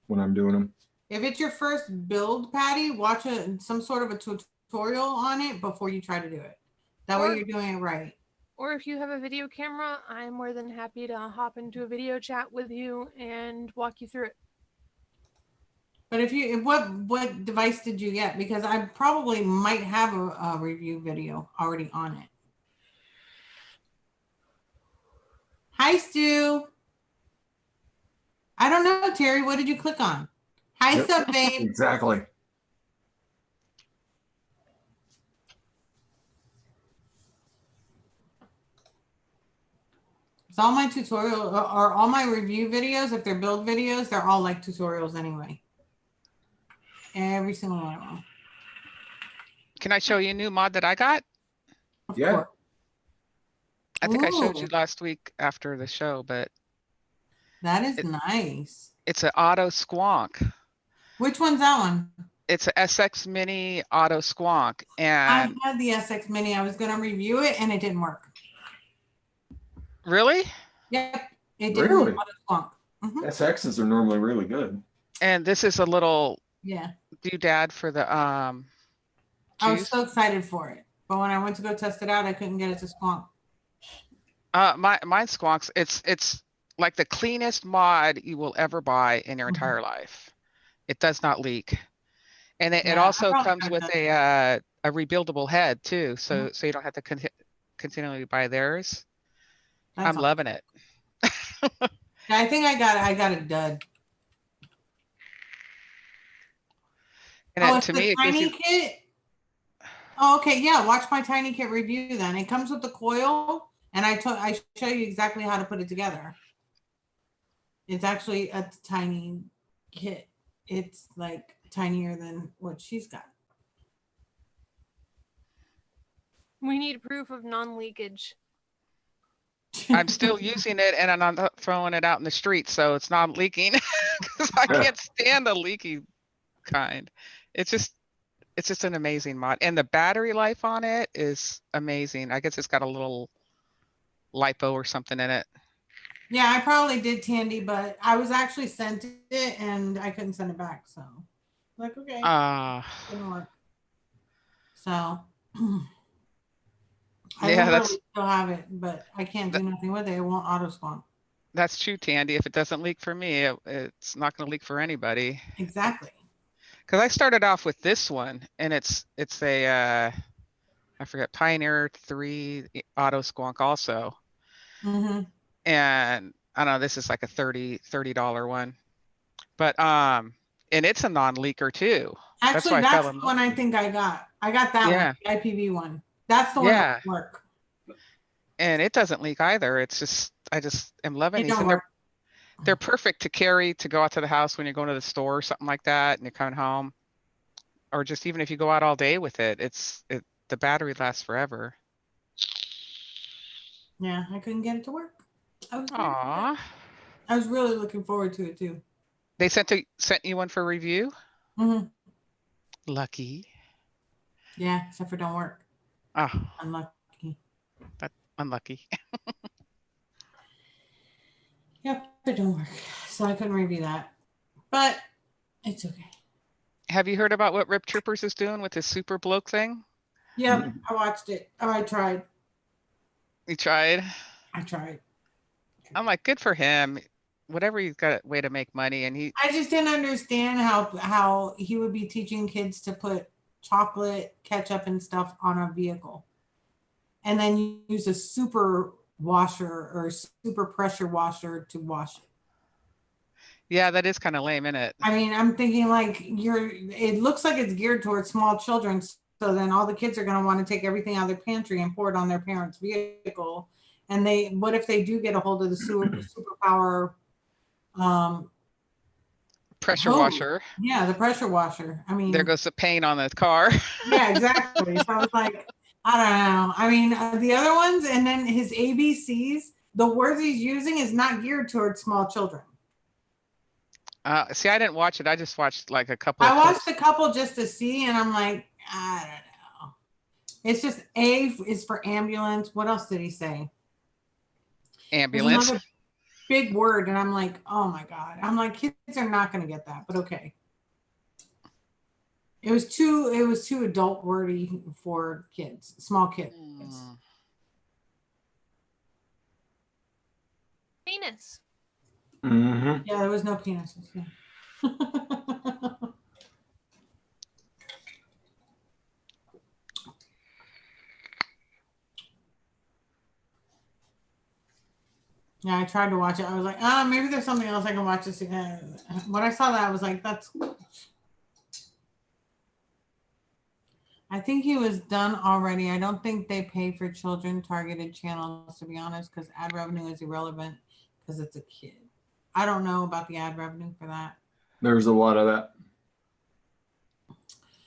when I'm doing them. If it's your first build, Patty, watch some sort of a tutorial on it before you try to do it. That way you're doing it right. Or if you have a video camera, I'm more than happy to hop into a video chat with you and walk you through it. But what device did you get? Because I probably might have a review video already on it. Hi, Stu. I don't know, Terry. What did you click on? Hi, Vape. Exactly. So all my tutorial or all my review videos, if they're build videos, they're all like tutorials anyway. Every single one of them. Can I show you a new mod that I got? Yeah. I think I showed you last week after the show, but that is nice. It's an auto squonk. Which one's that one? It's a SX Mini auto squonk, and I had the SX Mini. I was going to review it, and it didn't work. Really? Yep, it didn't Really? auto squonk. SXs are normally really good. And this is a little Yeah. doodad for the I was juice. so excited for it, but when I went to go test it out, I couldn't get it to squonk. Mine squonks. It's like the cleanest mod you will ever buy in your entire life. It does not leak, and it also comes with a rebuildable head too, so you don't have to continually buy theirs. I'm loving it. I think I got it done. And it's to the me, tiny kit. Oh, okay, yeah. Watch my tiny kit review then. It comes with the coil, and I show you exactly how to put it together. It's actually a tiny kit. It's like tinier than what she's got. We need proof of non-leakage. I'm still using it, and I'm not throwing it out in the street, so it's not leaking because I can't stand the leaky kind. It's just an amazing mod, and the battery life on it is amazing. I guess it's got a little lipo or something in it. Yeah, I probably did, Tandy, but I was actually sent it and I couldn't send it back. So, like, okay, didn't work. So, I still have it, but I can't do nothing with it. It won't auto squonk. That's true, Tandy. If it doesn't leak for me, it's not going to leak for anybody. Exactly. Because I started off with this one, and it's a I forget, Pioneer 3 auto squonk also. And I don't know, this is like a $30 one, but and it's a non-leaker too. Actually, that's the one I think I got. I got that one, the IPV one. That's the one that work. And it doesn't leak either. It's just I just am loving these, and they're perfect to carry to go out to the house when you're going to the store or something like that, and you're coming home, or just even if you go out all day with it. The battery lasts forever. Yeah, I couldn't get it to work. I was really looking forward to it too. They sent you one for review? Lucky. Yeah, except for don't work. Oh. Unlucky. That's unlucky. Yep, it don't work. So I couldn't review that. But it's okay. Have you heard about what Rip Troopers is doing with his super bloke thing? Yep, I watched it. Oh, I tried. You tried? I tried. I'm like, good for him. Whatever, he's got a way to make money, and I just didn't understand how he would be teaching kids to put chocolate, ketchup, and stuff on a vehicle, and then use a super washer or super pressure washer to wash it. Yeah, that is kind of lame, isn't it? I mean, I'm thinking like it looks like it's geared towards small children. So then all the kids are going to want to take everything out of their pantry and pour it on their parents' vehicle. And what if they do get a hold of the superpower Pressure hose? washer. Yeah, the pressure washer. I mean, There goes the paint on the car. yeah, exactly. So I was like, I don't know. I mean, the other ones, and then his ABCs, the words he's using is not geared towards small children. See, I didn't watch it. I just watched like a couple I of watched clips. a couple just to see, and I'm like, I don't know. It's just A is for ambulance. What else did he say? There's Ambulance. another big word, and I'm like, oh my God. I'm like, kids are not going to get that, but okay. It was too adult wordy for kids, small kids. Penis. Mm-hmm. Yeah, there was no penises. Yeah. Yeah, I tried to watch it. I was like, maybe there's something else I can watch this again. When I saw that, I was like, that's. I think he was done already. I don't think they pay for children targeted channels, to be honest, because ad revenue is irrelevant because it's a kid. I don't know about the ad revenue for that. There's a lot of that.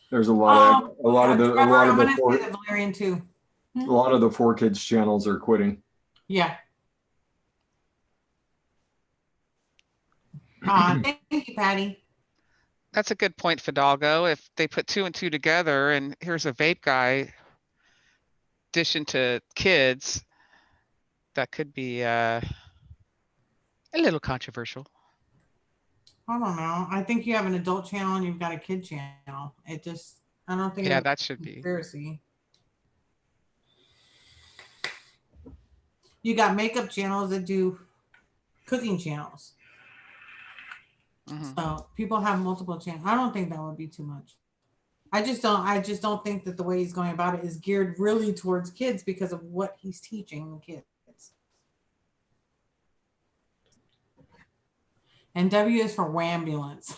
There's a lot of the Valerian too. A lot of the 4Kids channels are quitting. Yeah. Thank you, Patty. That's a good point, Fidalgo. If they put 2 and 2 together, and here's a vape guy dishing to kids, that could be a little controversial. I don't know. I think you have an adult channel and you've got a kid channel. I don't think. Yeah, that should be. Conspiracy. You got makeup channels that do cooking channels. Mm-hmm. So people have multiple channels. I don't think that would be too much. I just don't think that the way he's going about it is geared really towards kids because of what he's teaching the kids. And W is for wambulance.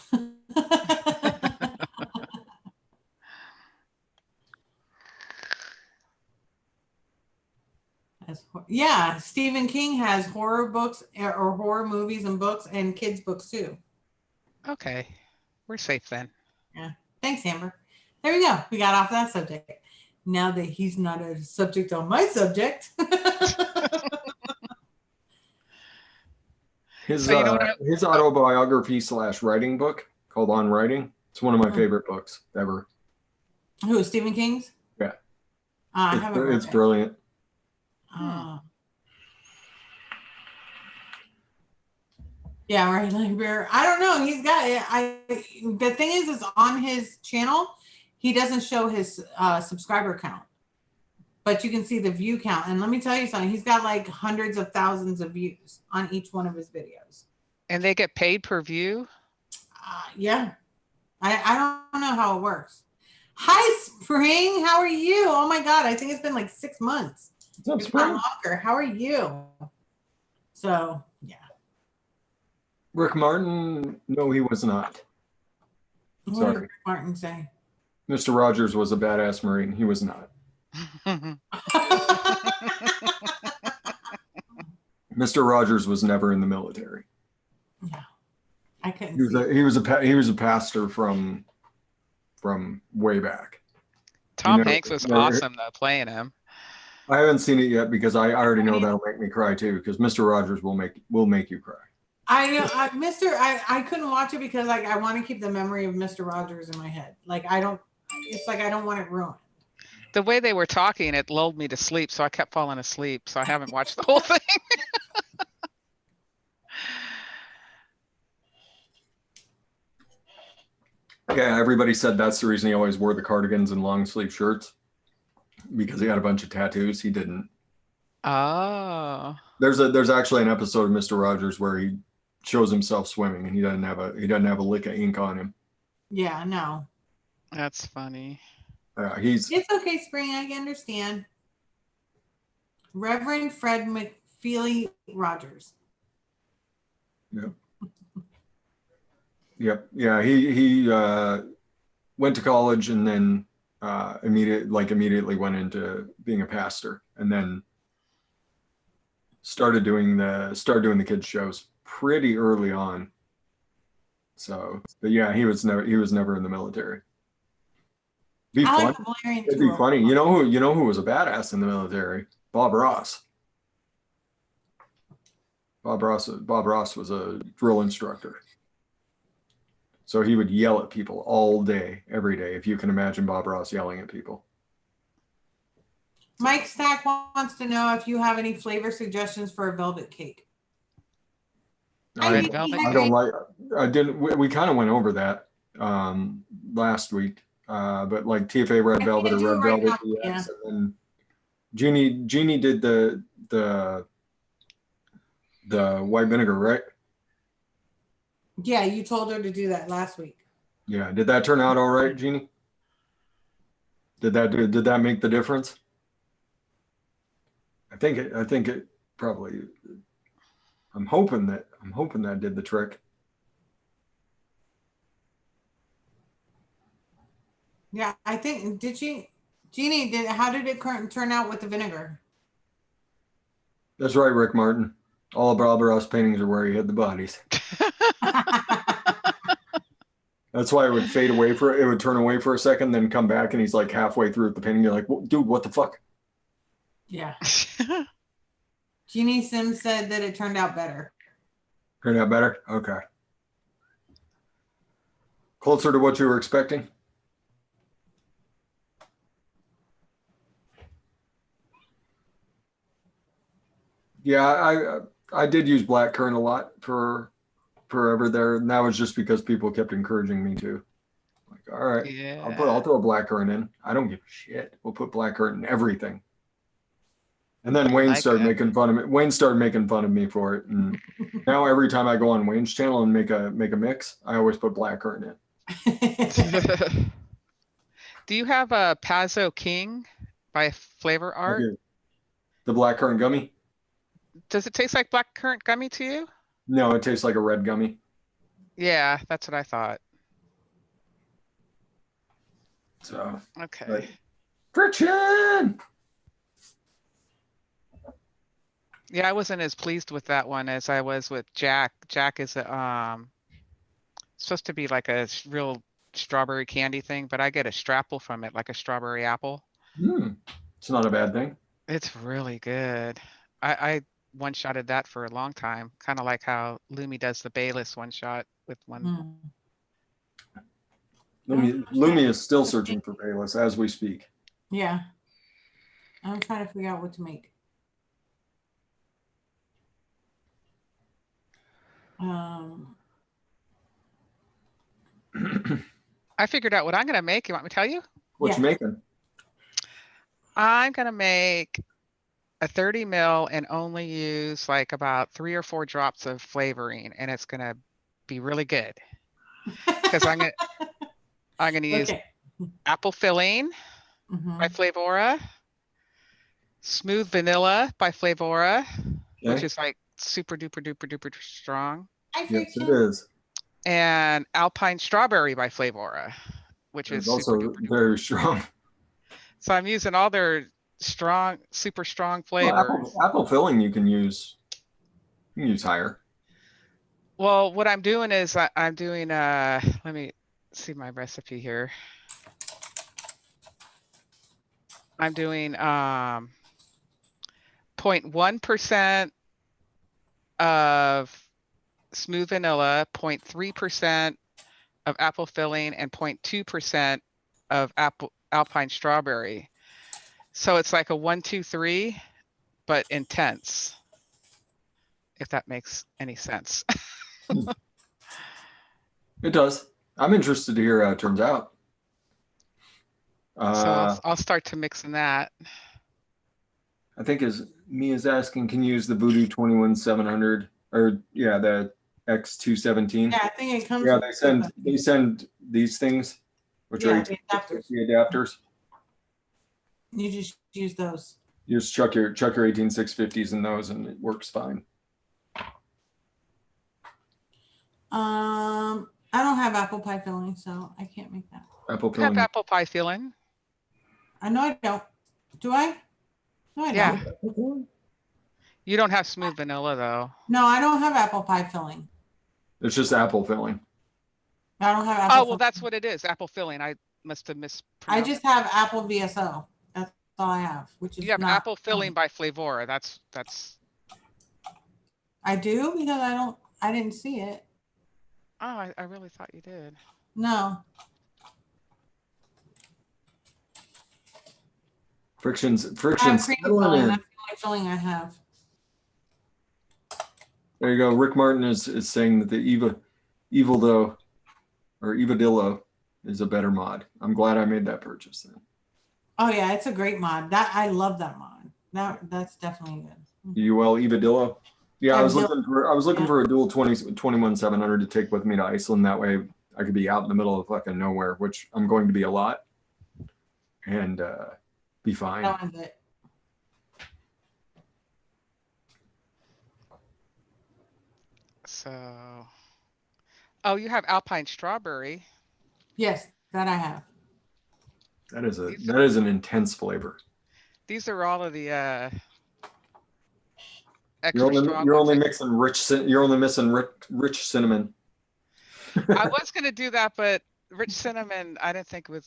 Yeah, Stephen King has horror books or horror movies and books and kids books too. Okay, we're safe then. Yeah, thanks, Amber. There we go. We got off that subject. Now that he's not a subject on my subject. His autobiography / writing book called On Writing. It's one of my favorite books ever. Who, Stephen King's? Yeah. I haven't read it's it. Brilliant. Yeah, right. Like Bear. I don't know. He's got it. The thing is on his channel, he doesn't show his subscriber count, but you can see the view count. And let me tell you something. He's got like hundreds of thousands of views on each one of his videos. And they get paid per view? Yeah. I don't know how it works. Hi, Spring. How are you? Oh my God. I think it's been like 6 months. What's up, Spring? Longer. How are you? So, yeah. Rick Martin? No, he was not. What Sorry. did Rick Martin say? Mr. Rogers was a badass Marine. He was not. Mr. Rogers was never in the military. Yeah, I couldn't. He was a pastor from way back. Tom Hanks was awesome though, playing him. I haven't seen it yet because I already know that'll make me cry too. Because Mr. Rogers will make you cry. I know, I couldn't watch it because like I want to keep the memory of Mr. Rogers in my head. Like I don't. It's like I don't want it ruined. The way they were talking, it lulled me to sleep, so I kept falling asleep. So I haven't watched the whole thing. Yeah, everybody said that's the reason he always wore the cardigans and long sleeve shirts because he had a bunch of tattoos. He didn't. Oh. There's actually an episode of Mr. Rogers where he shows himself swimming and he doesn't have a lick of ink on him. Yeah, no. That's funny. It's okay, Spring. I can understand. Reverend Fred Feely Rogers. Yep. Yep. Yeah. He went to college and then immediately went into being a pastor, and then started doing the kids shows pretty early on. So, but yeah, he was never in the military. Be I fun. like the Valerian It'd be tool. funny. You know who was a badass in the military? Bob Ross. Bob Ross was a drill instructor. So he would yell at people all day, every day, if you can imagine Bob Ross yelling at people. Mike Stack wants to know if you have any flavor suggestions for a velvet cake. I velvet don't like. I didn't. We kind of went over that last week, but like TFA red velvet or red velvet DX, and then Jeannie did the white vinegar, right? Yeah, you told her to do that last week. Yeah. Did that turn out all right, Jeannie? Did that make the difference? I think it probably. I'm hoping that did the trick. Yeah, I think Jeannie how did it turn out with the vinegar? That's right, Rick Martin. All of Bob Ross paintings are where he hid the bodies. That's why it would fade away it would turn away for a second, then come back, and he's like halfway through the painting. You're like, dude, what the fuck? Yeah. Jeannie Sims said that it turned out better. Turned out better? Okay. Closer to what you were expecting? Yeah, I did use blackcurrant a lot for forever there, and that was just because people kept encouraging me to. Like, all right, Yeah. I'll throw blackcurrant in. I don't give a shit. We'll put blackcurrant in everything. And then Wayne started making fun of me. Wayne started making fun of me for it, and now every time I go on Wayne's channel and make a mix, I always put blackcurrant in. Do you have a Pazzo King by Flavor Art? The blackcurrant gummy? Does it taste like blackcurrant gummy to you? No, it tastes like a red gummy. Yeah, that's what I thought. So okay. But, friction. Yeah, I wasn't as pleased with that one as I was with Jack. Jack is supposed to be like a real strawberry candy thing, but I get a strapple from it, like a strawberry apple. It's not a bad thing. It's really good. I one-shotted that for a long time, kind of like how Lumi does the Bayless one-shot with one. Lumi is still searching for Bayless as we speak. Yeah. I'm trying to figure out what to make. I figured out what I'm gonna make. You want me to tell you? What you making? I'm gonna make a 30 ml and only use like about 3 or 4 drops of flavoring, and it's gonna be really good. Because I'm gonna use apple filling by Flavora, smooth vanilla by Flavora, which is like super duper duper duper strong. Yes, it is. And alpine strawberry by Flavora, which is also very strong. So I'm using all their super strong flavors. Well, apple filling you can use higher. Well, what I'm doing is I'm doing let me see my recipe here. I'm doing 0.1% of smooth vanilla, 0.3% of apple filling, and 0.2% of alpine strawberry. So it's like a 1, 2, 3, but intense. If that makes any sense. It does. I'm interested to hear how it turns out. So I'll start to mix in that. I think Mia's asking, can you use the Voodoo 21700 or the X217? Yeah, I think it comes. Yeah, they send these things, which are the adapters. the adapters. You just use those. You just chuck your 18650s in those and it works fine. I don't have apple pie filling, so I can't make that. Apple You have filling. apple pie filling. I know I don't. Do I? No, I Yeah. don't. You don't have smooth vanilla though. No, I don't have apple pie filling. It's just apple filling. I don't have apple. Oh, well, filling. that's what it is. Apple filling. I must have I mispronounced. just have apple VSO. That's all I have, which is You have not apple filling by Flavora. That's. I do because I didn't see it. Oh, I really thought you did. No. Friction's I have cream settling filling. in. That's the only filling I have. There you go. Rick Martin is saying that the Evildillo is a better mod. I'm glad I made that purchase then. Oh yeah, it's a great mod. That I love that mod. That's definitely good. UL Evildillo. Yeah, I was Evildillo. looking for a dual 21700 to take with me to Iceland. That way I could be out in the middle of fucking nowhere, which I'm going to be a lot, and be fine. That one's it. So. Oh, you have Alpine strawberry. Yes, that I have. That is an intense flavor. These are all of the You're extra strong ones. only mixing you're only missing rich cinnamon. I was gonna do that, but rich cinnamon, I didn't think would.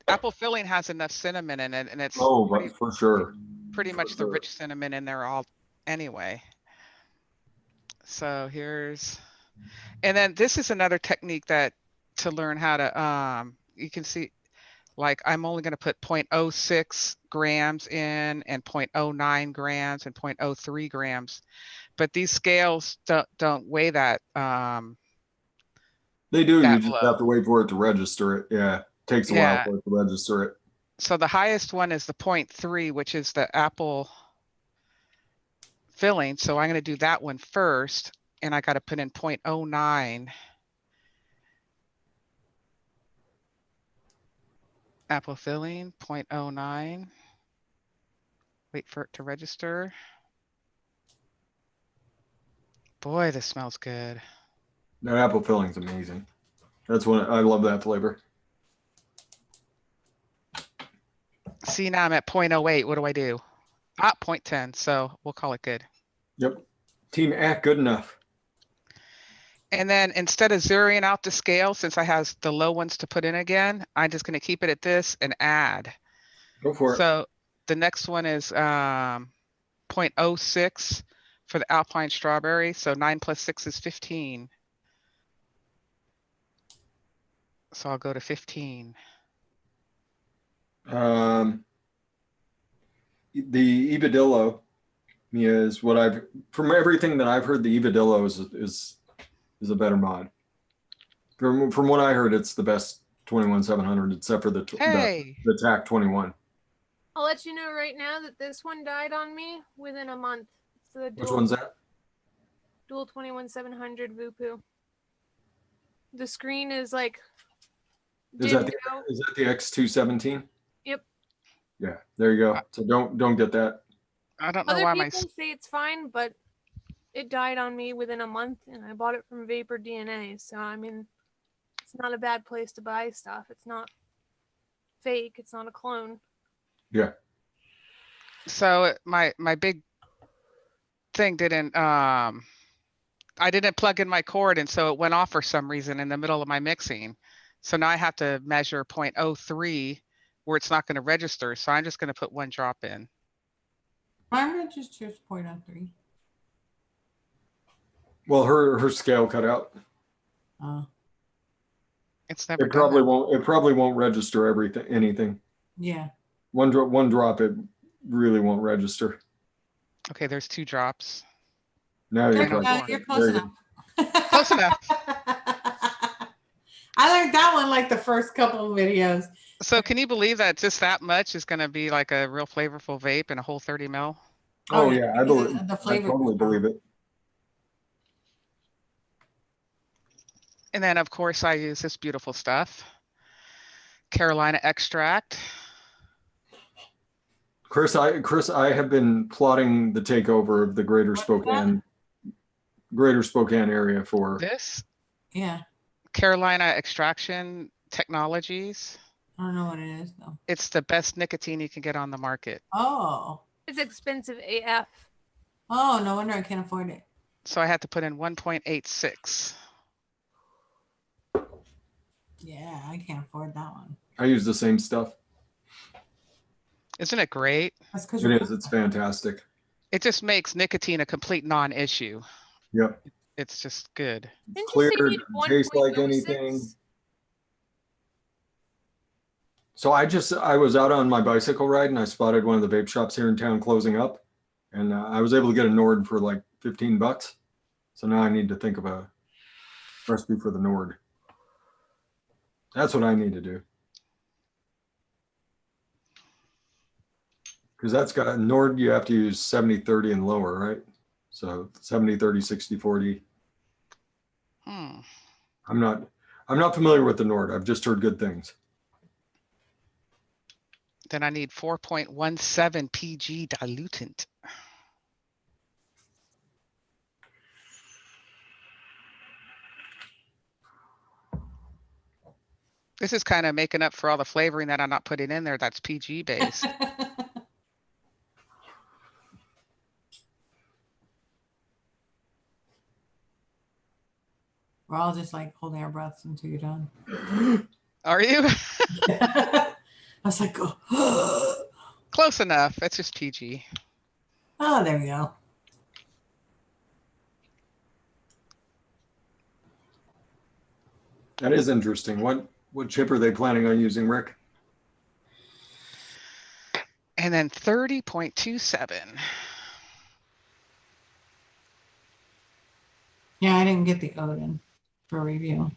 Apple filling has enough cinnamon in it, and it's But for sure. pretty much the rich cinnamon in there all anyway. So and then this is another technique that to learn how to you can see, like I'm only going to put 0.06 grams in and 0.09 grams and 0.03 grams, but these scales don't weigh that They do. that You just low. have to wait for it to register it. Yeah, takes a while for it to register it. So the highest one is the 0.3, which is the apple filling. So I'm going to do that one first, and I got to put in 0.09 apple filling, 0.09. Wait for it to register. Boy, this smells good. That apple filling's amazing. That's what I love, that flavor. See, now I'm at 0.08. What do I do? 0.10. So we'll call it good. Yep. Team Act good enough. And then instead of zeroing out the scale, since I have the low ones to put in again, I'm just going to keep it at this and add. Go for it. So the next one is 0.06 for the Alpine strawberry. So 9 plus 6 is 15. So I'll go to 15. The Evadillo is what from everything that I've heard, the Evadillo is a better mod. From what I heard, it's the best 21700, except for the TAC 21. I'll let you know right now that this one died on me within a month. It's the Which one's that? Dual 21700 Vupu. The screen is like Is that the X217? Yep. Yeah, there you go. So don't get that. I don't know Other why people say it's fine, but it died on me within a month, and I bought it from Vapor DNA. So I mean, it's not a bad place to buy stuff. It's not fake. It's not a clone. Yeah. So my big thing didn't I didn't plug in my cord, and so it went off for some reason in the middle of my mixing. So now I have to measure 0.03 where it's not going to register. So I'm just going to put one drop in. Mine registers 0.03. Well, her scale cut out. It's never. It probably won't. It probably won't register anything. Yeah. One drop. It really won't register. Okay, there's 2 drops. Now you're close enough. Close enough. I learned that one like the first couple of videos. So can you believe that just that much is going to be like a real flavorful vape and a whole 30 mil? Oh yeah, I believe. The flavor. I totally believe it. And then of course I use this beautiful stuff, Carolina extract. Chris, I have been plotting the takeover of the Greater Spokane area for. This Yeah. Carolina Extraction Technologies. I don't know what it is though. It's the best nicotine you can get on the market. Oh. It's expensive AF. Oh, no wonder I can't afford it. So I had to put in 1.86. Yeah, I can't afford that one. I use the same stuff. Isn't it great? That's because It is. It's fantastic. It just makes nicotine a complete non-issue. Yep. It's just good. Didn't Clear, you say you need tastes like 1.06? anything. So I was out on my bicycle ride and I spotted one of the vape shops here in town closing up, and I was able to get a Nord for like $15. So now I need to think of a recipe for the Nord. That's what I need to do. Because that's got a Nord, you have to use 70-30 and lower, right? So 70-30, 60-40. Hmm. I'm not familiar with the Nord. I've just heard good things. Then I need 4.17 PG dilutant. This is kind of making up for all the flavoring that I'm not putting in there that's PG based. We're all just like holding our breaths until you're done. Are you? I was like, oh, Close enough. It's just PG. oh, there we go. That is interesting. What chip are they planning on using, Rick? And then 30.27. Yeah, I didn't get the Odin for review.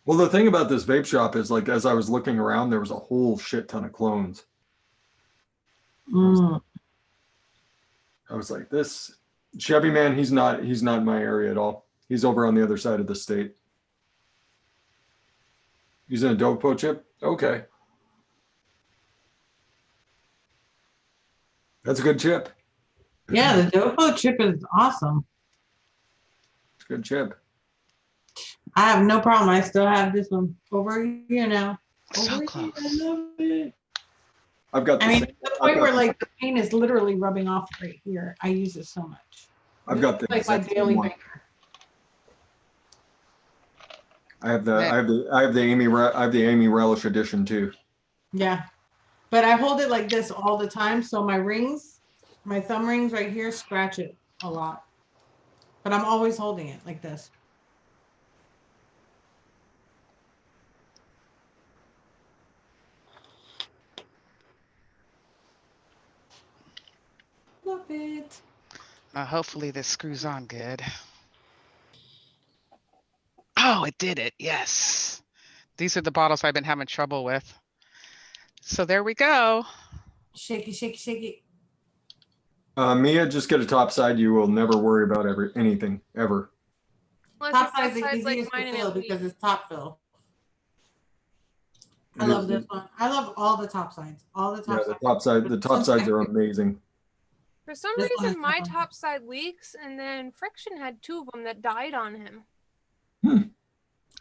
Well, the thing about this vape shop is, like, as I was looking around, there was a whole shit ton of clones. Mm. I was like, this Chevy man, he's not in my area at all. He's over on the other side of the state. Using a Dopo chip? Okay. That's a good chip. Yeah, the Dopo chip is awesome. It's a good chip. I have no problem. I still have this one over here now. So Over close. Here. I love it. I've got the I mean, same, to the point where like the paint is literally rubbing off right here. I use it so much. I've got the It's like my exact daily same one. maker. I have the Amy Relish edition too. Yeah, but I hold it like this all the time, so my rings, my thumb rings right here, scratch it a lot. But I'm always holding it like this. Love it. Hopefully this screws on good. Oh, it did it. Yes. These are the bottles I've been having trouble with. So there we go. Shake it, shake it, shake it. Mia, just get a top side. You will never worry about anything ever. Unless Top your side is the side's like easiest mine to and fill it because leaks. it's top fill. I love this one. I love all the top sides. All the top sides. The top sides are amazing. For some This one reason, is my top on. top side leaks, and then Friction had 2 of them that died on him.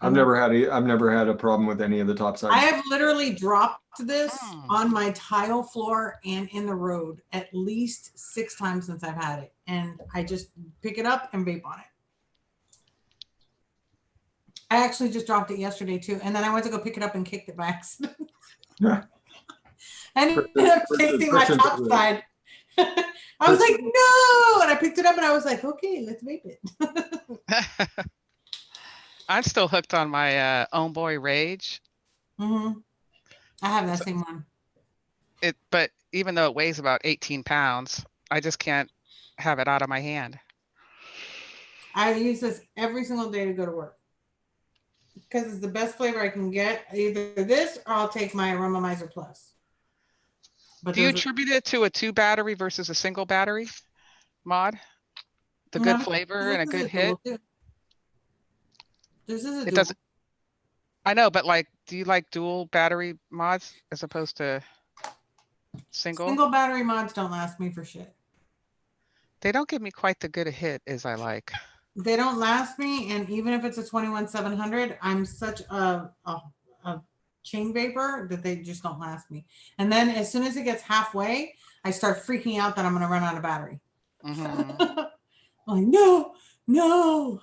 I've never had a problem with any of the top sides. I have literally dropped this Mm. on my tile floor and in the road at least 6 times since I've had it. And I just pick it up and vape on it. I actually just dropped it yesterday too. And then I went to go pick it up and kicked it by accident. Yeah. I ended up chasing my top side. I was like, no. And I picked it up and I was like, okay, let's vape it. I'm still hooked on my Own Boy Rage. Mm-hmm. I have that same one. But even though it weighs about 18 pounds, I just can't have it out of my hand. I use this every single day to go to work because it's the best flavor I can get. Either this or I'll take my Aromomizer Plus. But Do you attribute it to a 2 battery versus a single battery mod? The good flavor and a good hit? This is a It dual. doesn't. I know, but like, do you like dual battery mods as opposed to? Single. Single battery mods don't last me for shit. They don't give me quite the good a hit as I like. They don't last me, and even if it's a 21700, I'm such a chain vapor that they just don't last me. And then as soon as it gets halfway, I start freaking out that I'm going to run out of battery. Mhm. I'm like, no.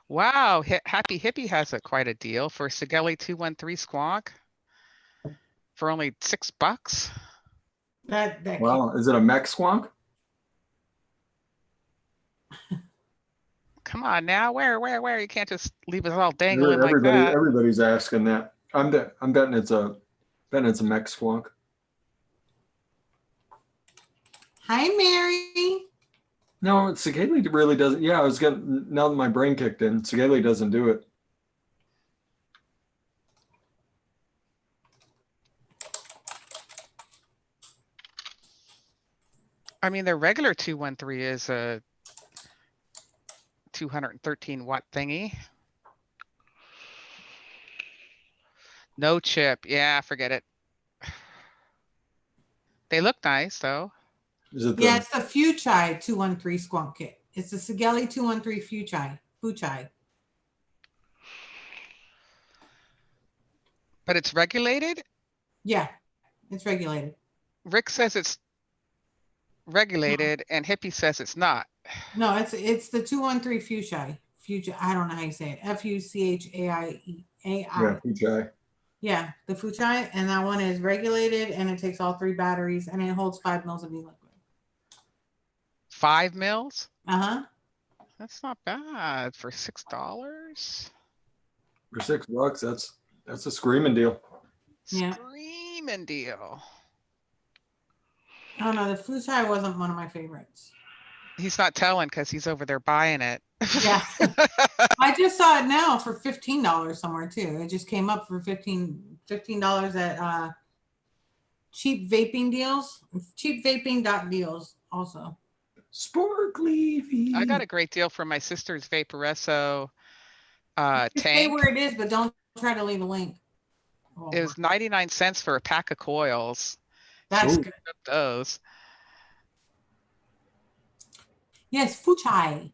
Wow, Happy Hippie has quite a deal for Sigelli 213 Squonk for only $6. that Wow, is it a mech squonk? Come on now, where? You can't just leave us all dangling like Everybody, that. everybody's asking that. I'm betting it's a mech squonk. Hi, Mary. No, Sigaley really doesn't. Yeah, I was getting, now that my brain kicked in, Sigaley doesn't do it. I mean, their regular 213 is a 213 watt thingy. No chip. Yeah, forget it. They look nice though. Is it Yeah, it's the Fuchai 213 Squonk Kit. It's the Sigelli 213 Fuchai. But it's regulated? Yeah, it's regulated. Rick says it's regulated and Hippie says it's not. No, it's the 213 Fuchai. I don't know how you say it. Fuchai. yeah, Fuchai. Yeah, the Fuchai, and that one is regulated, and it takes all 3 batteries, and it holds 5 mils of e-liquid. 5 mils? Uh-huh. That's not bad for $6. For $6, that's a screaming deal. Yeah. Screaming deal. Oh no, the Fuchai wasn't one of my favorites. He's not telling because he's over there buying it. Yeah. I just saw it now for $15 somewhere too. It just came up for $15 at cheap vaping deals. Cheapvaping.deals also. Sparkly. I got a great deal from my sister's Vaporesso Just say tank. where it is, but don't try to leave a link. Oh, It was 99 cents for a pack of coils. She that's scooped up those. yes, Fuchai.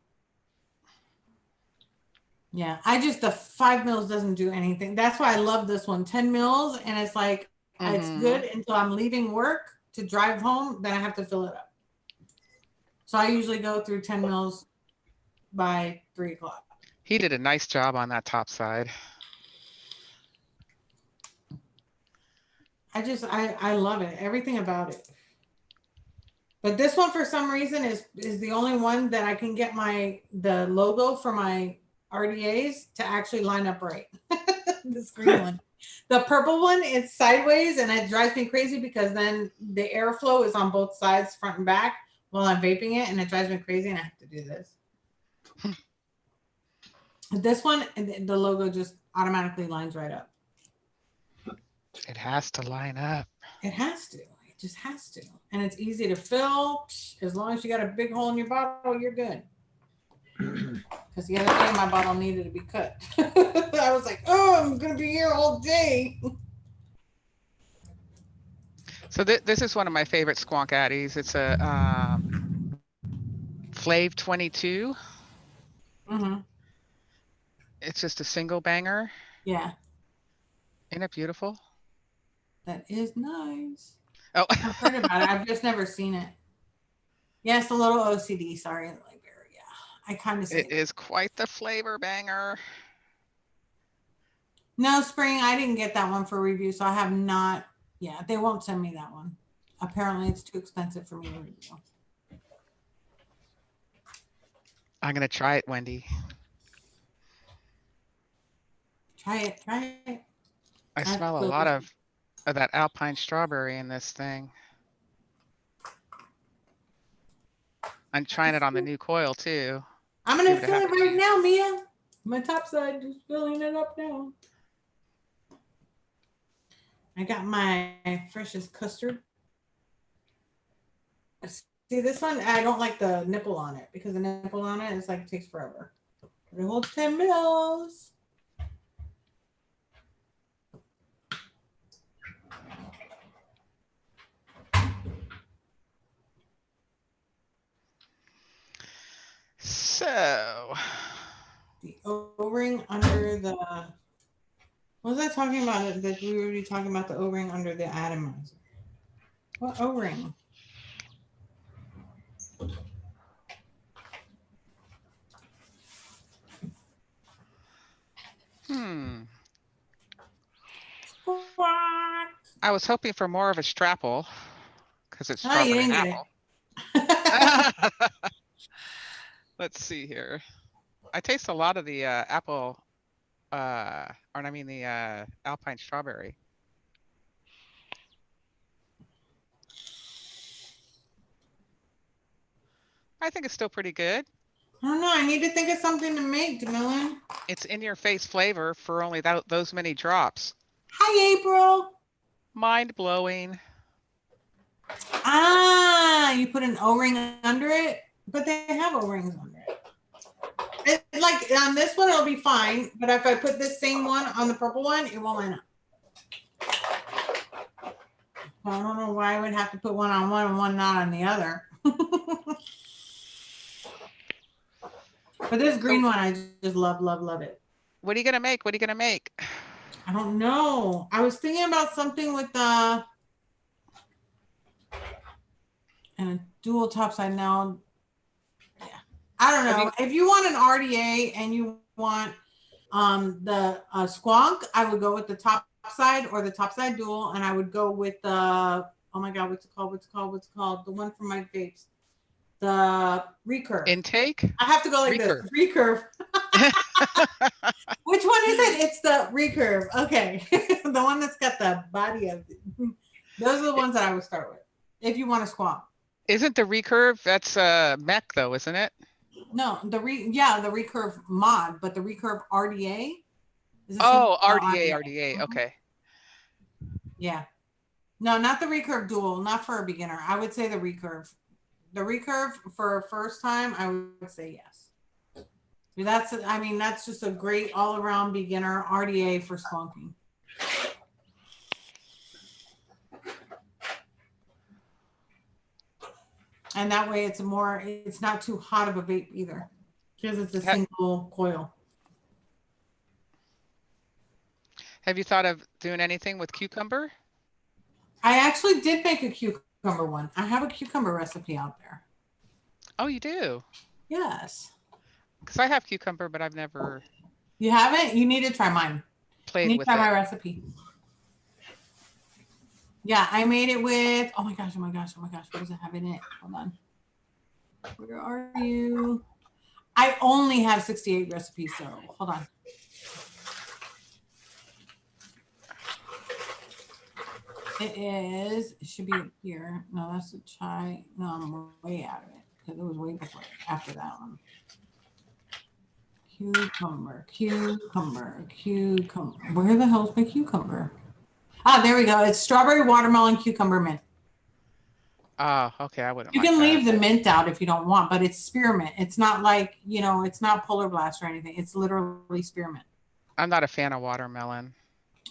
Yeah, the 5 mils doesn't do anything. That's why I love this one. 10 mils, and it's like it's good until I'm leaving work to drive home. Then I have to fill it up. So I usually go through 10 mils by 3 o'clock. He did a nice job on that top side. I love it. Everything about it. But this one for some reason is the only one that I can get the logo for my RDAs to actually line up right. This green one. The purple one is sideways, and it drives me crazy because then the airflow is on both sides, front and back, while I'm vaping it, and it drives me crazy, and I have to do this. This one, the logo just automatically lines right up. It has to line up. It has to. It just has to. And it's easy to fill. As long as you got a big hole in your bottle, you're good. Because the other day my bottle needed to be cut. I was like, oh, I'm going to be here all day. So this is one of my favorite Squonk Addies. It's a Flav 22. Mm-hmm. It's just a single banger. Yeah. Isn't it beautiful? That is nice. Oh, I've heard about it. I've just never seen it. Yeah, it's a little OCD. Sorry. Like, yeah, I kind of see it is quite the flavor banger. No, Spring, I didn't get that one for review, so I have not. Yeah, they won't send me that one. Apparently, it's too expensive for me to review. I'm going to try it, Wendy. Try it. Try it. I smell a lot of that Alpine strawberry in this thing. I'm trying it on the new coil too. I'm going to fill it right now, Mia. My top side, just filling it up now. I got my freshest custard. See, this one, I don't like the nipple on it because the nipple on it is like, it takes forever. But it holds 10 mils. So, The O-ring under the. What was I talking about? That we were talking about the O-ring under the atomizer. What O-ring? Squawk. I was hoping for more of a strapple because it's Oh, you strawberry and didn't get apple. it. Let's see here. I taste a lot of the apple, or I mean the alpine strawberry. I think it's still pretty good. I don't know. I need to think of something to make, Demillion. It's in your face flavor for only those many drops. Hi, April. Mind blowing. Ah, you put an O-ring under it, but they have O-rings under it. Like on this one, it'll be fine, but if I put this same one on the purple one, it won't line up. I don't know why I would have to put one on one and one not on the other. But this green one, I just love, love, love it. What are you gonna make? What are you gonna make? I don't know. I was thinking about something with the and a dual topside now. Yeah, I don't know. If you want an RDA and you want the squonk, I would go with the top side or the top side dual, and I would go with the oh my god, what's it called? The one from my vapes. The recurve. Intake? I have to go like recurve. This. Recurve. Which one is it? It's the recurve. Okay. The one that's got the body of it. Those are the ones that I would start with. If you want to squat. Isn't the recurve, that's mech though, isn't it? No, the recurve mod, but the recurve RDA is RDA. Okay. Yeah. No, not the recurve dual, not for a beginner. I would say the recurve. The recurve for a first time, I would say yes. That's just a great all-around beginner RDA for squonking. And that way it's not too hot of a vape either because it's a single coil. Have you thought of doing anything with cucumber? I actually did make a cucumber one. I have a cucumber recipe out there. Oh, you do? Yes. Because I have cucumber, but I've never. You haven't? You need to try mine. Played you need with to try it. my recipe. Yeah, I made it with. Oh my gosh! What does it have in it? Hold on. Where are you? I only have 68 recipes, so hold on. It should be here. No, that's a chai. No, I'm way out of it because it was way before after that one. Cucumber. Where the hell's my cucumber? Ah, there we go. It's strawberry, watermelon, cucumber, mint. Oh, okay. I wouldn't. You can leave the mint out if you don't want, but it's spearmint. It's not like, it's not Polar Blast or anything. It's literally spearmint. I'm not a fan of watermelon.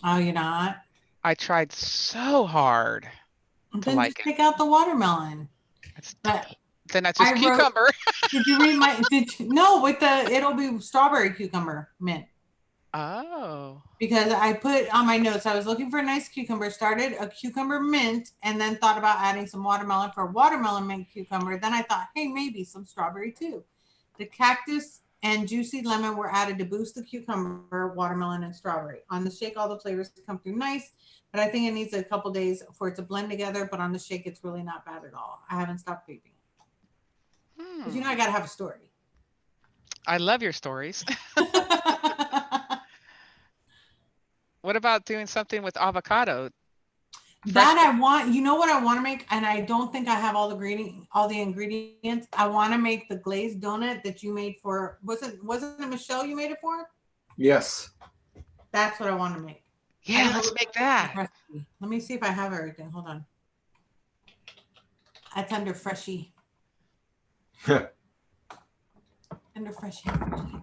Oh, you're not? I tried so hard to then like just take out the watermelon. Then that's just cucumber. Did you read my? No, it'll be strawberry cucumber mint. Oh. Because I put on my notes, I was looking for a nice cucumber, started a cucumber mint, and then thought about adding some watermelon for watermelon mint cucumber. Then I thought, hey, maybe some strawberry too. The cactus and juicy lemon were added to boost the cucumber, watermelon, and strawberry. On the shake, all the flavors come through nice, but I think it needs a couple days for it to blend together. But on the shake, it's really not bad at all. I haven't stopped vaping it. Because I got to have a story. I love your stories. What about doing something with avocado? I want, what I want to make, and I don't think I have all the ingredients. I want to make the glazed donut that you made for, wasn't it Michelle you made it for? Yes. That's what I want to make. Yeah, let's make that. Let me see if I have everything. Hold on. That's under Freshie. Under Freshie.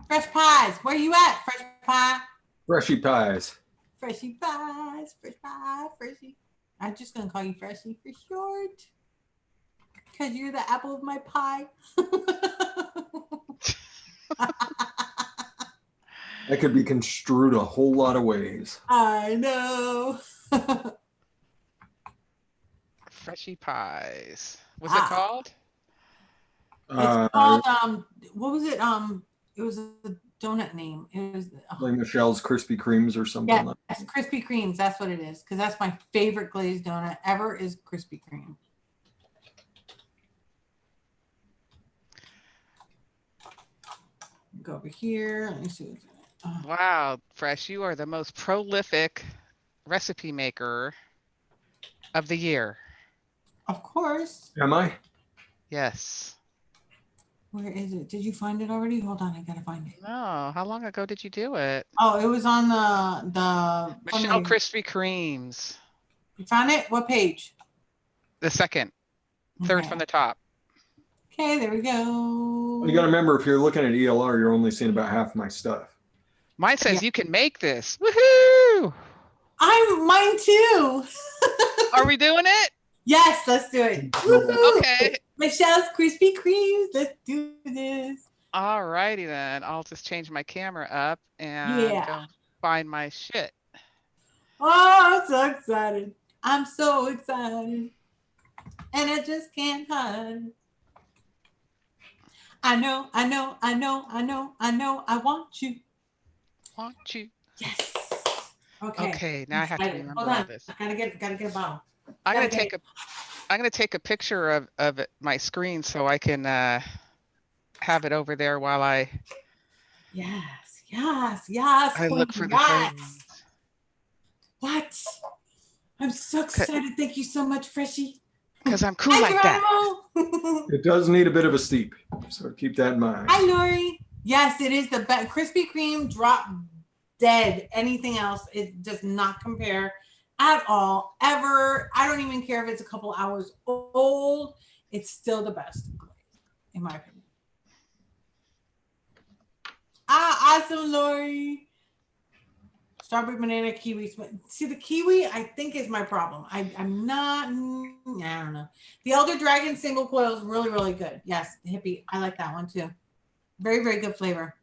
Fresh pies. Where you at, Fresh pie? Freshy pies. Freshie pies. Fresh pie. Freshie. I'm just going to call you Freshie for short. Because you're the apple of my pie. That could be construed a whole lot of ways. I know. Freshy pies. What's it Ah. called? It's called what was it? It was a donut name. It was Like Michelle's Krispy Kremes or something yeah, like yes, Krispy Kremes. That's what it is. Because that's my favorite glazed donut ever is Krispy Kreme. Go over here. Let me see what's in it. Wow, Fresh, you are the most prolific recipe maker of the year. Of course. Am I? Yes. Where is it? Did you find it already? Hold on, I gotta find it. No, how long ago did you do it? Oh, it was on the Michelle fundraiser. Krispy Kremes. You found it? What page? The second, third Okay. from the top. Okay, there we go. You got to remember, if you're looking at ELR, you're only seeing about half my stuff. Mine says Yeah. you can make this. Woohoo! Mine too. Are we doing it? Yes, let's do it. Woohoo! Okay. Michelle's Krispy Kremes. Let's do this. All righty then. I'll just change my camera up and Yeah. go find my shit. Oh, I'm so excited. I'm so excited. And I just can't hide. I know, I want you. Want you? Yes. Okay. Okay, now I have to Excited. remember Hold all on. this. Gotta get a bottle. I'm gonna Gotta get take I'm gonna take a picture of my screen so I can have it over there while I Yes. look for Queen, the photos. What? I'm so excited. Thank you so much, Freshie. Because I'm cool Hi, like that. Geronimo. It does need a bit of a steep, so keep that in mind. Hi, Lori. Yes, it is the best. Krispy Kreme drop dead. Anything else, it does not compare at all, ever. I don't even care if it's a couple hours old. It's still the best, in my opinion. Awesome, Lori. Strawberry, banana, kiwi. See, the kiwi, I think, is my problem. I'm not, I don't know. The Elder Dragon single coil is really, really good. Yes, the hippie. I like that one too. Very, very good flavor.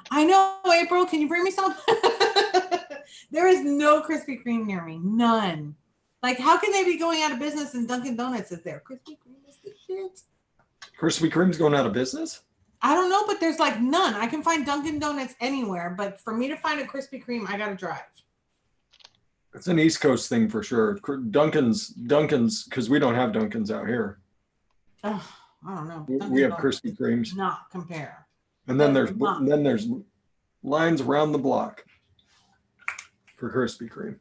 I know, April. Can you bring me some? There is no Krispy Kreme near me. None. Like, how can they be going out of business and Dunkin' Donuts is there? Krispy Kreme is the shit. Krispy Kreme's going out of business? I don't know, but there's like none. I can find Dunkin' Donuts anywhere, but for me to find a Krispy Kreme, I gotta drive. It's an East Coast thing for sure. Dunkin's, because we don't have Dunkin's out here. Oh, I don't know. We have Donuts Krispy Kremes, not compare. and then there's lines around the block for Krispy Kreme.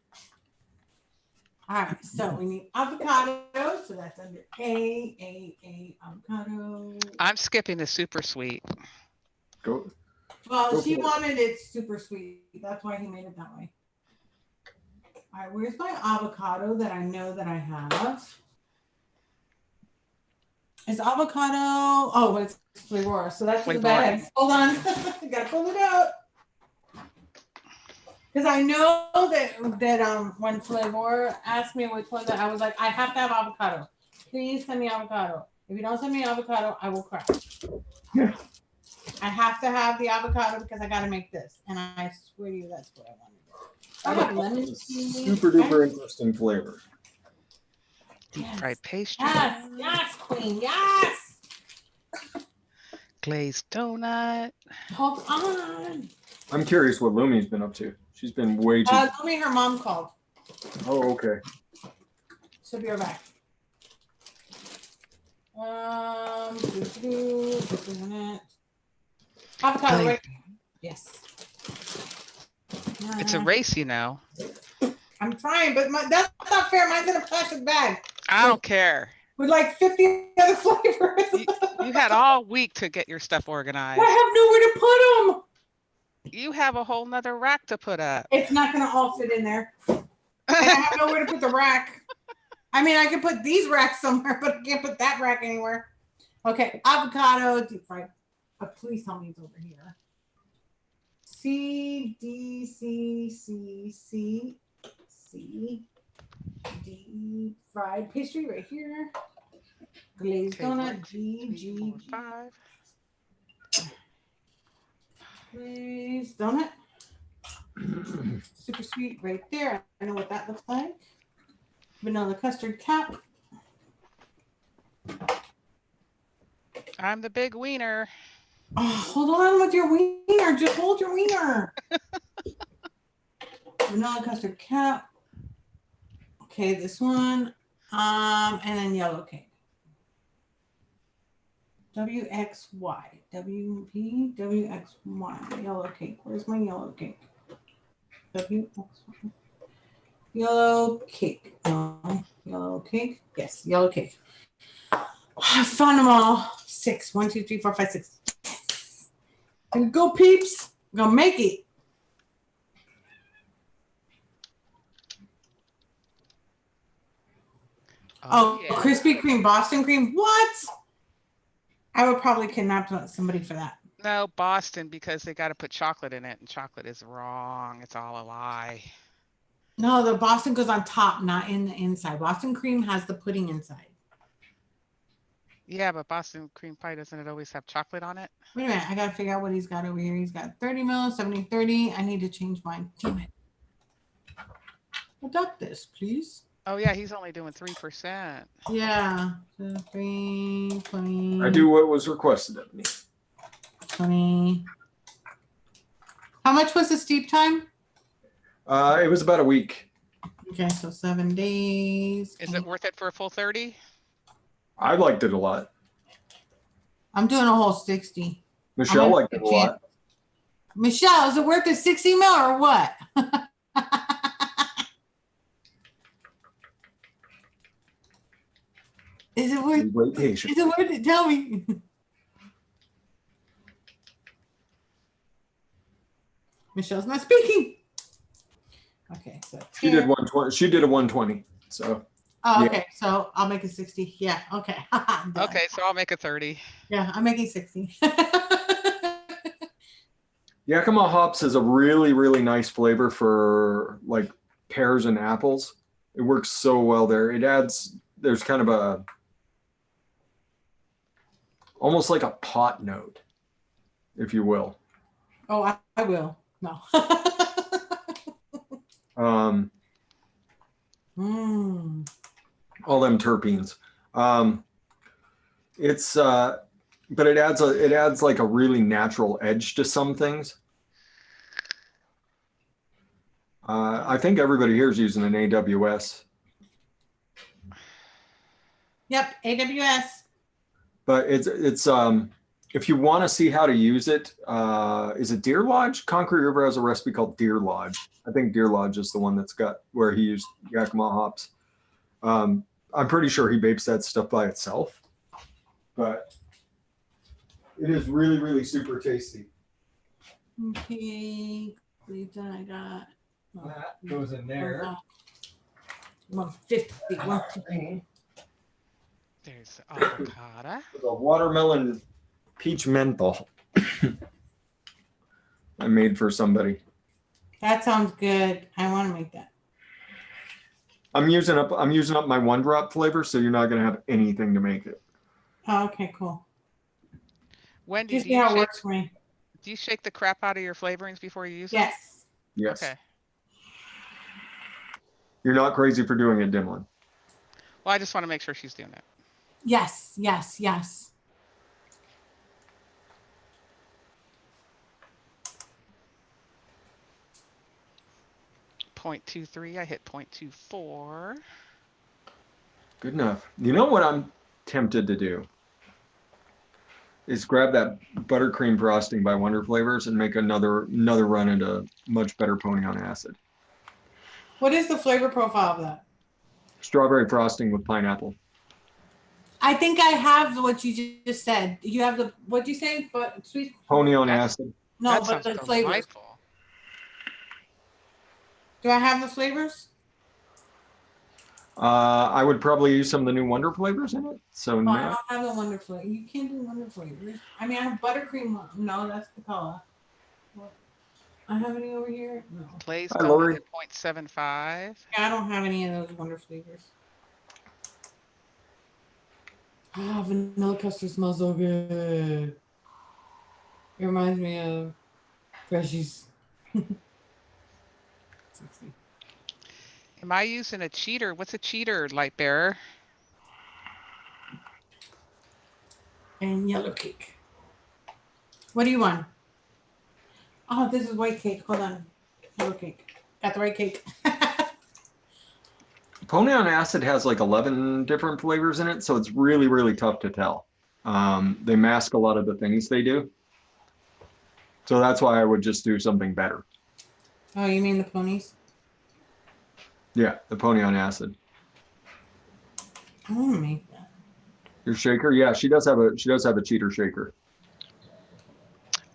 All right, so we need avocado, so that's under A avocado. I'm skipping the super sweet. Go. Well, Go she for it. wanted it super sweet. That's why he made it that way. All right, where's my avocado that I know that I have? Is avocado? Oh, it's flavor. So that's in the Flavor. bag. Hold on, I gotta pull it out. Because I know that when Flavor asked me which one that I was like, I have to have avocado. Please send me avocado. If you don't send me avocado, I will cry. Yeah. I have to have the avocado because I got to make this, and I swear to you, that's what I wanted. I have lemon tea. Super duper interesting flavor. Deep Yes. fried pastry. Yes, queen, yes. Glazed donut. Hold on. I'm curious what Lumi's been up to. She's been way too. Tell me her mom called. Oh, okay. She'll be right back. This isn't it. Avocado, right? Yes. It's a race, you know. I'm trying, but that's not fair. Mine's in a plastic bag I don't care. with like 50 other flavors. You had all week to get your stuff organized. I have nowhere to put them. You have a whole nother rack to put up. It's not going to all fit in there. And I have nowhere to put the rack. I mean, I can put these racks somewhere, but I can't put that rack anywhere. Okay, avocado, deep fried. Please tell me it's over here. C, D, C, C, C, C, D, fried pastry right here. Glazed Okay, donut, 1, 2, G, 3, G, 4, G. 5. Please, donut. Super sweet right there. I know what that looks like. Vanilla custard cap. I'm the big wiener. Oh, hold on with your wiener. Just hold your wiener. Vanilla custard cap. Okay, this one. And then yellow cake. WXY. WP, WXY. Yellow cake. Where's my yellow cake? WXY. Yellow cake. Yellow cake. Yes, yellow cake. I found them all. 6. 1, 2, 3, 4, 5, 6. Yes. And go, peeps. I'm gonna make it. Oh, yeah. Krispy Kreme Boston cream. What? I would probably kidnap somebody for that. No, Boston, because they got to put chocolate in it, and chocolate is wrong. It's all a lie. No, the Boston goes on top, not in the inside. Boston cream has the pudding inside. Yeah, but Boston cream pie, doesn't it always have chocolate on it? Wait a minute. I got to figure out what he's got over here. He's got 30 mil, 70, 30. I need to change mine. Damn it. Adopt this, please. Oh, yeah, he's only doing 3%. Yeah. So 3, 20. I do what was requested of me. 20. How much was the steep time? It was about a week. Okay, so 7 days. Is it worth it for a full 30? I liked it a lot. I'm doing a whole 60. Michelle liked it a lot. Michelle, is it worth the 60 mil or what? Is it worth? Wait patient. Is it worth it? Tell me. Michelle's not speaking. Okay, so She did 120. She did a 120. So. Oh, Yeah. okay. So I'll make it 60. Yeah. Okay. I'm done. Okay, so I'll make it 30. Yeah, I'm making 60. Yakima hops is a really, really nice flavor for like pears and apples. It works so well there. It adds, there's kind of a, almost like a pot note, if you will. Oh, I will. No. All them terpenes. It's, but it adds like a really natural edge to some things. I think everybody here is using an AWS. Yep, AWS. But it's if you want to see how to use it, is it Deer Lodge? Concrete River has a recipe called Deer Lodge. I think Deer Lodge is the one that's got where he used Yakima hops. I'm pretty sure he vapes that stuff by itself, but it is really, really super tasty. Okay, I got. That goes in there. 150. 150. There's avocado. The watermelon peach menthol I made for somebody. That sounds good. I want to make that. I'm using up my 1-drop flavor, so you're not gonna have anything to make it. Oh, okay, cool. Wendy, Just see how it works for me. do you shake the crap out of your flavorings before you use them? Yes. Yes. Okay. You're not crazy for doing it, Dimlin. Well, I just want to make sure she's doing it. Yes. Yes. Yes. .23. I hit .24. Good enough. You know what I'm tempted to do? Is grab that buttercream frosting by Wonder Flavors and make another run into much better pony on acid. What is the flavor profile of that? Strawberry frosting with pineapple. I think I have what you just said. You have the what'd you say? But sweet Pony on That's- acid. no, That but sounds the flavors. delightful. Do I have the flavors? I would probably use some of the new Wonder Flavors in it. So Oh, I no. don't have the Wonder flavor. You can't do Wonder flavors. I mean, I have buttercream. No, that's Capella. I have any over here? No. Glaze Hi, Lori. donut at .75. Yeah, I don't have any of those Wonder flavors. Ah, vanilla custard smells so good. It reminds me of Freshies. 60. Am I using a cheater? What's a cheater, light bearer? And yellow cake. What do you want? Oh, this is white cake. Hold on. Yellow cake. Got the right cake. Pony on acid has like 11 different flavors in it, so it's really, really tough to tell. They mask a lot of the things they do. So that's why I would just do something better. Oh, you mean the ponies? Yeah, the pony on acid. I want to make that. Your shaker? Yeah, she does have a cheater shaker.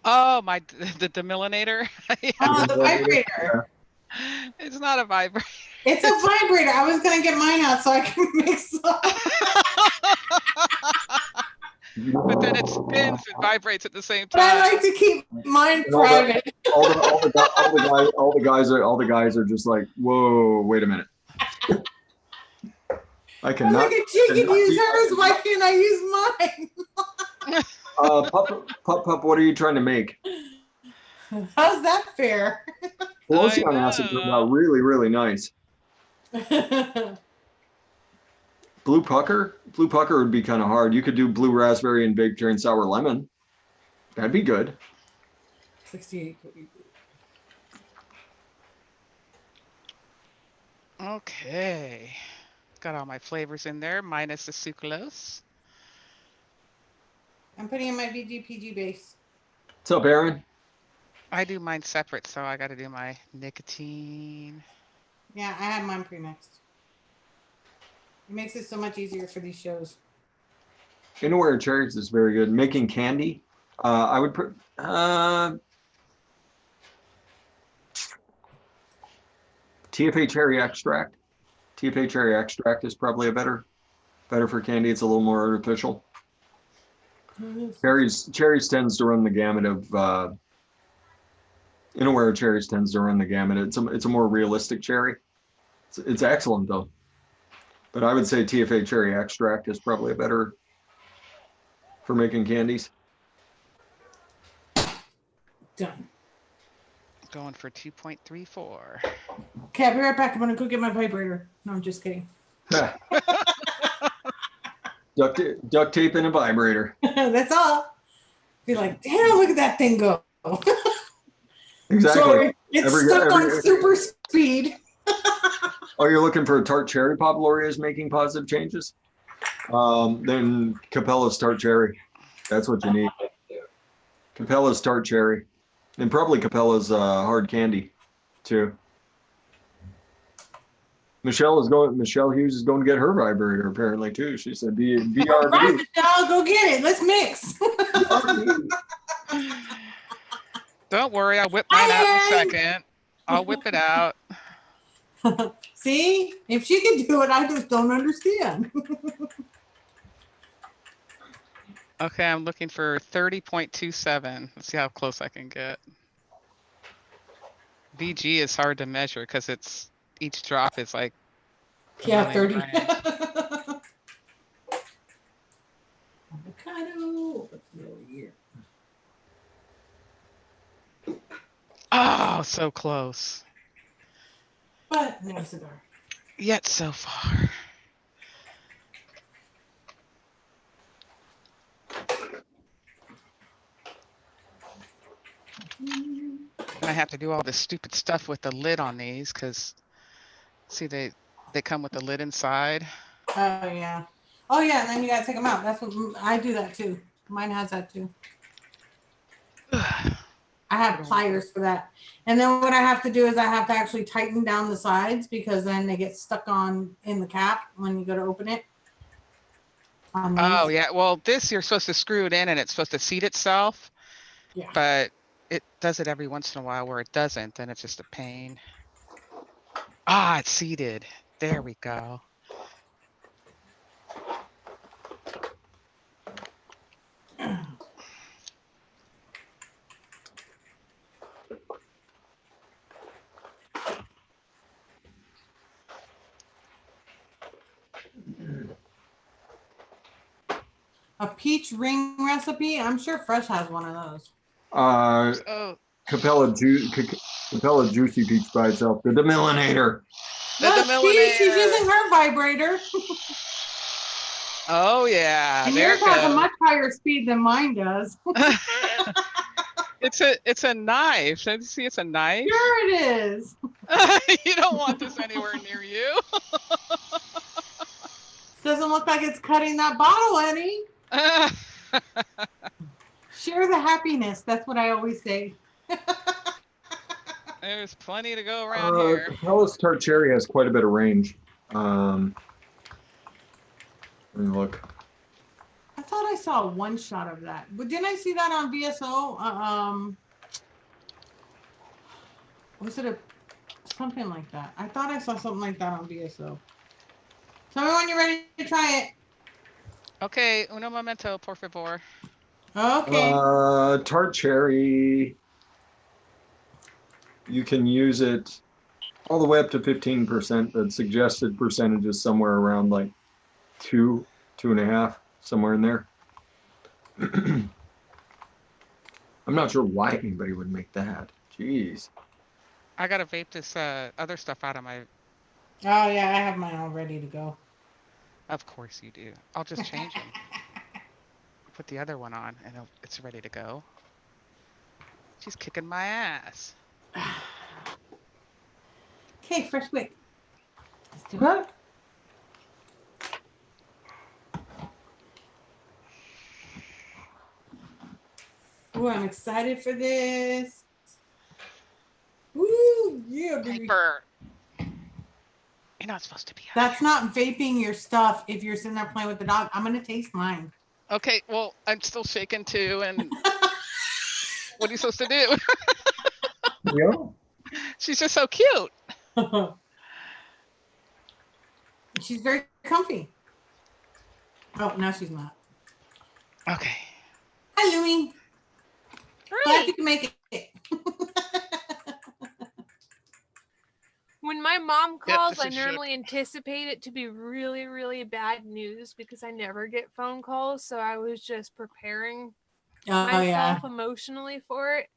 Oh, the demilinator. Yeah. Oh, the vibrator. It's not a vibrator. It's a vibrator. I was going to get mine out so I can mix up. But then it spins and vibrates at the same But I time. like to keep mine private. All the guys are just like, whoa, wait a minute. I I was cannot. like, if she can use hers, why can't I use mine? Pup, what are you trying to make? How's that fair? Pelosi on acid turned out really, really nice. Blue pucker would be kind of hard. You could do blue raspberry and baked and sour lemon. That'd be good. 68. Okay. Got all my flavors in there, minus the sucralose. I'm putting in my VGPG base. What's up, Aaron? I do mine separate, so I got to do my nicotine. Yeah, I have mine pre-mixed. It makes it so much easier for these shows. Innerwear cherries is very good. Making candy, I would put TFA cherry extract. TFA cherry extract is probably better for candy. It's a little more artificial. Cherries tends to run the gamut of Innerwear cherries tends to run the gamut. It's a more realistic cherry. It's excellent though. But I would say TFA cherry extract is probably better for making candies. Done. Going for 2.34. Okay, I'll be right back. I'm gonna go get my vibrator. No, I'm just kidding. Duct tape and a vibrator. That's all. Be like, damn, look at that thing go. Exactly. Sorry, it's stuck on super speed. Oh, you're looking for a tart cherry pop? Lori is making positive changes. Then Capella's tart cherry. That's what you need. Capella's tart cherry, and probably Capella's hard candy, too. Michelle Hughes is going to get her vibrator apparently too. She said, "BRB." Right, Michelle, go get it. Let's mix. Don't worry, I'll whip mine out in a second. I'll whip it out. See, if she can do it, I just don't understand. Okay, I'm looking for 30.27. Let's see how close I can get. VG is hard to measure because each drop is like Yeah, 30. grams. Avocado. Oh, so close. But no cigar. Yet so far. And I have to do all this stupid stuff with the lid on these because, see, they come with the lid inside. Oh yeah. Oh yeah, and then you gotta take them out. That's what I do that too. Mine has that too. I have pliers for that. And then what I have to do is I have to actually tighten down the sides because then they get stuck on in the cap when you go to open it. Oh yeah, well this you're supposed to screw it in and it's supposed to seat itself. Yeah. But it does it every once in a while where it doesn't, then it's just a pain. Ah, it's seated. There we go. A peach ring recipe. I'm sure Fresh has one of those. Oh, Capella Juicy Peach by itself. The Demillinator. The Look, see, she's Demillinator. using her vibrator. Oh yeah, And there yours it has a goes. much higher speed than mine does. It's a knife. Don't you see it's a knife? Sure it is. You don't want this anywhere near you. Doesn't look like it's cutting that bottle any. Share the happiness. That's what I always say. There's plenty to go around here. Capella's Tart Cherry has quite a bit of range. Let me look. I thought I saw one shot of that, but didn't I see that on VSO? Was it something like that? I thought I saw something like that on VSO. Tell me when you're ready to try it. Okay, uno momento, por favor. Okay. Tart Cherry. You can use it all the way up to 15%. The suggested percentage is somewhere around like 2.5, somewhere in there. I'm not sure why anybody would make that. Jeez. I gotta vape this other stuff out of my. Oh yeah, I have mine all ready to go. Of course you do. I'll just change them. Put the other one on, and it's ready to go. She's kicking my ass. Okay, fresh wick. Let's do it. Oh, I'm excited for this. Woo, yeah, baby. Paper. You're not supposed to be. That's not vaping your stuff if you're sitting there playing with the dog. I'm gonna taste mine. Okay, well, I'm still shaking too, and what are you supposed to do? Yeah. She's just so cute. She's very comfy. Oh, now she's not. Okay. Hi, Louie. Glad you can make it. When my mom Yep, calls, this I is normally anticipate it to be really, really bad news because I never get phone calls. So I was just preparing myself emotionally for it.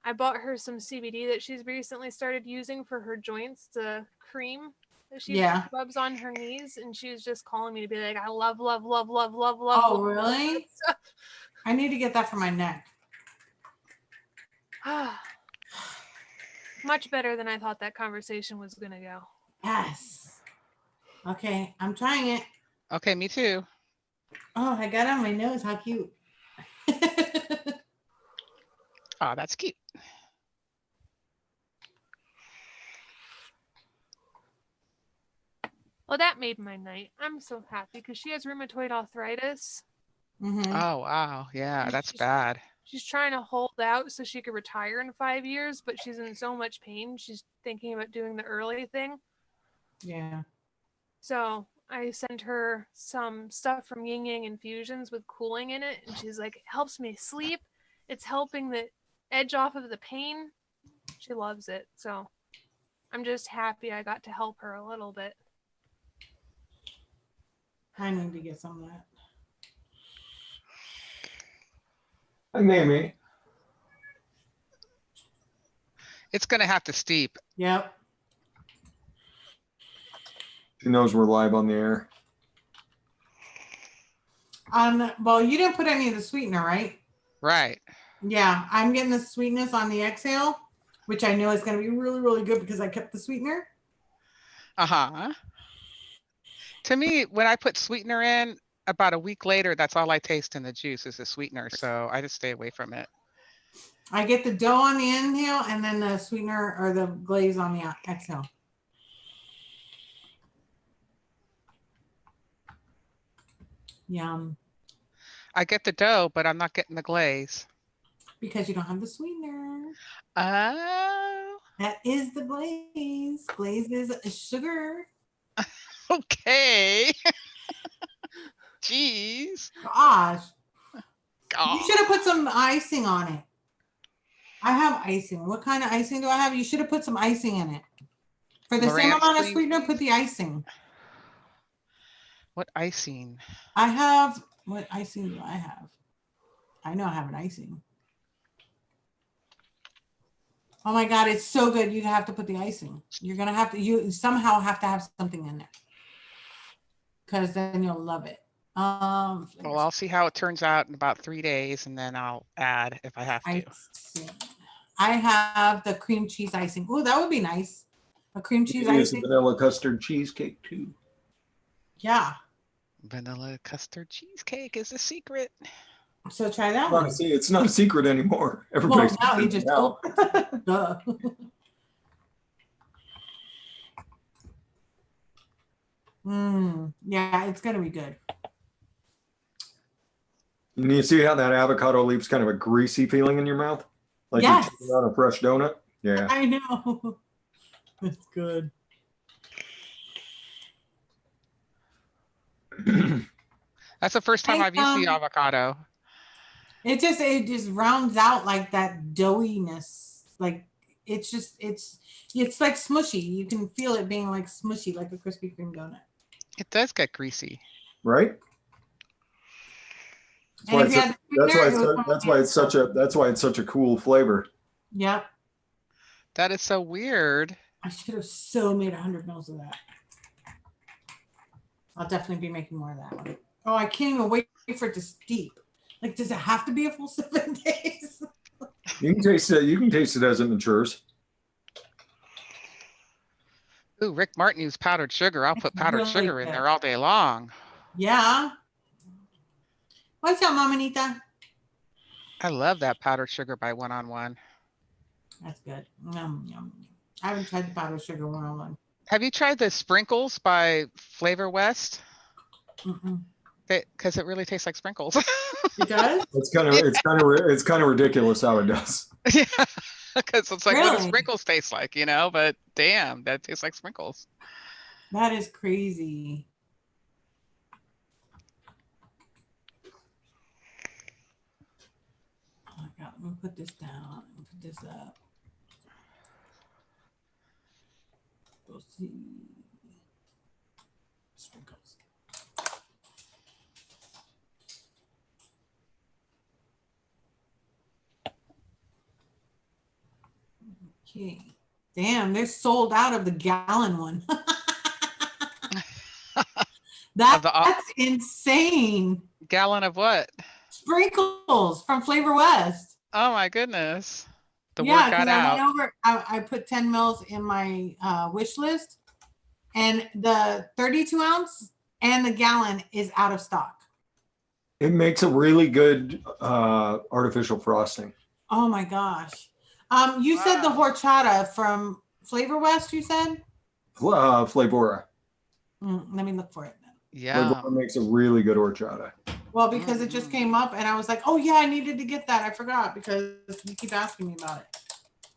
I bought her some CBD that she's recently started using for her joints, the cream that she rubs on her knees, and she was just calling me to be like, I love, love, love, love, love, love. Oh, love really? I need to get that for my neck. Much better than I thought that conversation was going to go. Yes. Okay, I'm trying it. Okay, me too. Oh, I got it on my nose. How cute. Oh, that's cute. Well, that made my night. I'm so happy because she has rheumatoid arthritis. Mm-hmm. Oh, wow. Yeah, that's bad. She's trying to hold out so she could retire in 5 years, but she's in so much pain. She's thinking about doing the early thing. Yeah. So I sent her some stuff from Yin Yang Infusions with cooling in it. And she's like, it helps me sleep. It's helping the edge off of the pain. She loves it. So I'm just happy I got to help her a little bit. I need to get some of that. Hi, Mamie. It's going to have to steep. Yep. She knows we're live on the air. Well, you didn't put any of the sweetener, right? Right. Yeah, I'm getting the sweetness on the exhale, which I know is going to be really, really good because I kept the sweetener. Uh-huh. To me, when I put sweetener in, about a week later, that's all I taste in the juice is the sweetener. So I just stay away from it. I get the dough on the inhale and then the sweetener or the glaze on the exhale. Yum. I get the dough, but I'm not getting the glaze. Because you don't have the sweetener. Oh. That is the glaze. Glaze is sugar. Okay. Jeez. Gosh. God. You should have put some icing on it. I have icing. What kind of icing do I have? You should have put some icing in it. For the same amount of sweetener, put the icing. What icing? I have, what icing do I have? I know I have an icing. Oh my God, it's so good. You have to put the icing. You're gonna have to. You somehow have to have something in there, because then you'll love it. Well, I'll see how it turns out in about 3 days, and then I'll add if I have to. Icing. I have the cream cheese icing. Oh, that would be nice. A cream cheese It's icing. vanilla custard cheesecake too. Yeah. Vanilla custard cheesecake is a secret. So try that Well, one. see, it's not a secret anymore. Well, Everybody's now he just now. Duh. Yeah, it's gonna be good. And you see how that avocado leaves kind of a greasy feeling in your mouth? Like Yes. you're chewing on a fresh donut? Yeah. I know. It's good. That's the first time I've used the avocado. It just rounds out like that doughiness. Like it's like smushy. You can feel it being like smushy, like a Krispy Kreme donut. It does get greasy. Right? That's why it's such a cool flavor. Yep. That is so weird. I should have so made 100 mils of that. I'll definitely be making more of that one. Oh, I can't even wait for it to steep. Like, does it have to be a full 7 days? You can taste it. You can taste it as it matures. Ooh, Rick Martin used powdered sugar. I'll put powdered really sugar in good. there all day long. Yeah. What's up, Mamanita? I love that powdered sugar by One on One. That's good. Yum, yum. I haven't tried the powdered sugar one-on-one. Have you tried the sprinkles by Flavor West? Because it really tastes like sprinkles. It does? It's kind of ridiculous how it does. Yeah, because it's like, what do Really? sprinkles taste like, you know? But damn, that tastes like sprinkles. That is crazy. Oh my God, let me put this down and put this up. We'll see. Sprinkles. Okay. Damn, they're sold out of the gallon one. That's insane. Gallon of what? Sprinkles from Flavor West. Oh my goodness. The Yeah, word got because I out. went over, I put 10 mils in my wish list, and the 32 ounce and the gallon is out of stock. It makes a really good artificial frosting. Oh my gosh. You said the horchata from Flavor West, you said? Flavora. Let me look for it then. Yeah. Flavora makes a really good horchata. Well, because it just came up and I was like, oh yeah, I needed to get that. I forgot because you keep asking me about it.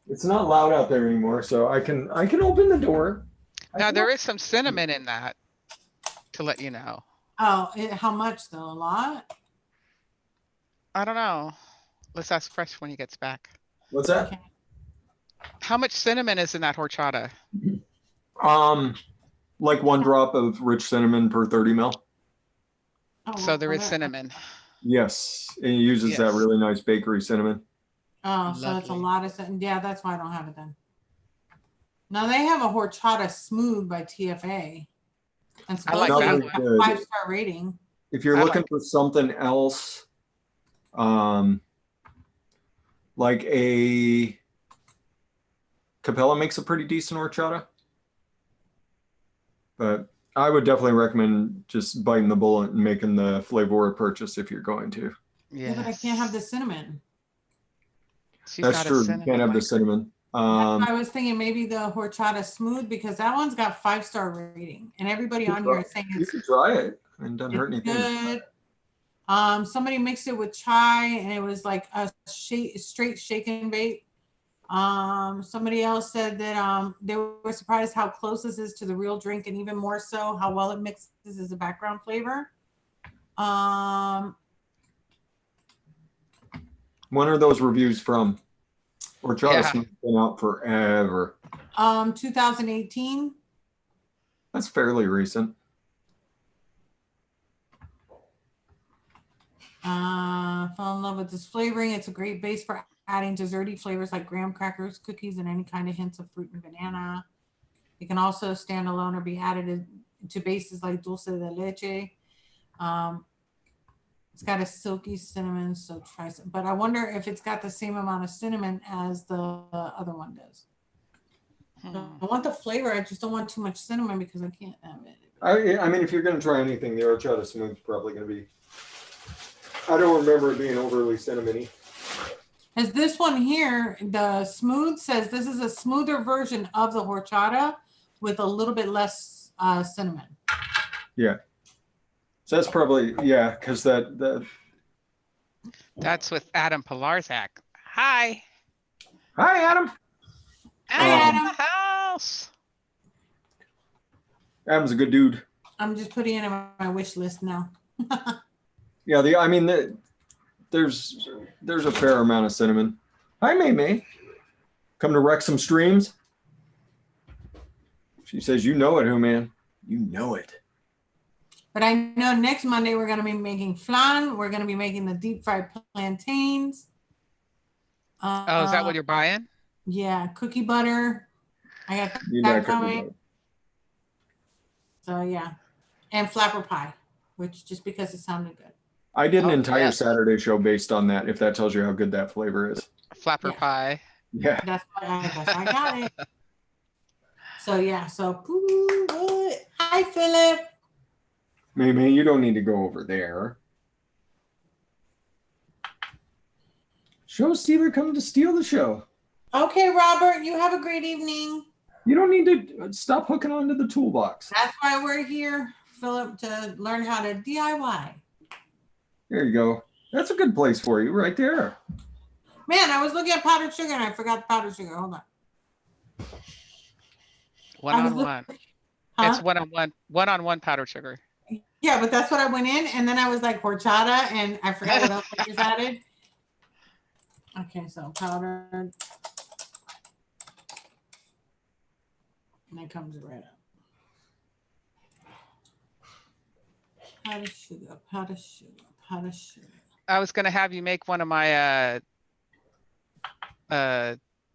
It's not loud out there anymore, so I can open the door. Now there is some cinnamon in that, to let you know. Oh, how much though? A lot? I don't know. Let's ask Fresh when he gets back. What's that? Okay. How much cinnamon is in that horchata? Like 1 drop of rich cinnamon per 30 ml. Oh, So there is well, cinnamon. Yes, and it uses that Yes. really nice bakery cinnamon. Oh, so that's a Lovely. lot of, yeah, that's why I don't have it then. Now they have a horchata smooth by TFA. And I like supposedly that it's got one. 5-star rating. If you're I looking like for something else, like a Capella makes a pretty decent horchata, but I would definitely recommend just biting the bullet and making the Flavora purchase if you're going to. Yeah, but I can't have the cinnamon. She's That's not a true. You cinnamon can't have the liker. cinnamon. That's why I was thinking maybe the horchata smooth, because that one's got 5-star rating and everybody on here is saying You it's can try it. It doesn't hurt anything. good. Somebody mixed it with chai and it was like a straight shaken vape. Somebody else said that they were surprised how close this is to the real drink, and even more so how well it mixes as a background flavor. When are those reviews from? Horchata Yeah. Smooth's been out forever. 2018. That's fairly recent. Fell in love with this flavoring. It's a great base for adding desserty flavors like graham crackers, cookies, and any kind of hints of fruit and banana. It can also stand alone or be added to bases like dulce de leche. It's got a silky cinnamon, so try some. But I wonder if it's got the same amount of cinnamon as the other one does. I want the flavor. I just don't want too much cinnamon because I can't have it. I mean, if you're going to try anything, the horchata smooth is probably going to be. I don't remember it being overly cinnamony. As this one here, the smooth says this is a smoother version of the horchata with a little bit less cinnamon. Yeah. So that's probably, yeah, because That's with Adam Pilarzak. Hi. Hi, Adam. Adam in the house. Adam's a good dude. I'm just putting it in my wish list now. Yeah, there's a fair amount of cinnamon. Hi, May May. Come to wreck some streams. She says, "You know it, who man? You know it." But I know next Monday we're going to be making flan. We're going to be making the deep fried plantains. Oh, is that what you're buying? Yeah, cookie butter. I got that coming. So yeah, and flapper pie, which just because it sounded good. I did an entire yes. Saturday show based on that. If that tells you how good that flavor is. Flapper pie. Yeah. That's why I got it. So yeah, so good. Hi, Philip. May, you don't need to go over there. Show stealer come to steal the show. Okay, Robert, you have a great evening. You don't need to stop hooking onto the toolbox. That's why we're here, Philip, to learn how to DIY. There you go. That's a good place for you right there. Man, I was looking at powdered sugar and I forgot the powdered sugar. Hold on. One-on-one. Huh? It's one-on-one powdered sugar. Yeah, but that's what I went in, and then I was like horchata, and I forgot what else I just added. Okay, so powdered, and it comes right up. Powdered sugar, powdered sugar, powdered sugar. I was gonna have you make one of my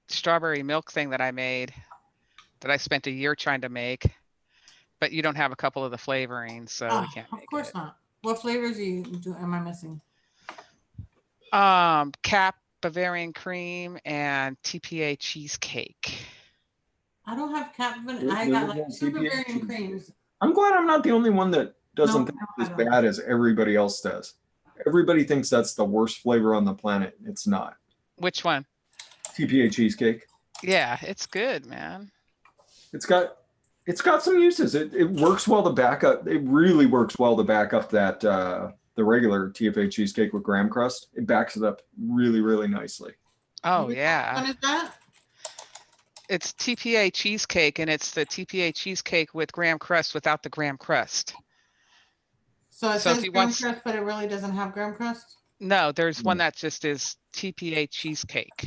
strawberry milk thing that I made, that I spent a year trying to make. But you don't have a couple of the flavorings, so we can't make it. Of course not. What flavors am I missing? Cap Bavarian cream and TPA cheesecake. I don't have cap. I got like two Bavarian creams. I'm glad I'm not the only one that doesn't think No, it's as bad as everybody else does. Everybody thinks that's the worst flavor on the planet. It's not. Which one? TPA cheesecake. Yeah, it's good, man. It's got some uses. It works well to back up. It really works well to back up that the regular TFA cheesecake with graham crust. It backs it up really, really nicely. Oh Which yeah. one is that? It's TPA cheesecake, and it's the TPA cheesecake with graham crust without the graham crust. So it So if says you graham want- crust, but it really doesn't have graham crust? No, there's one that just is TPA cheesecake.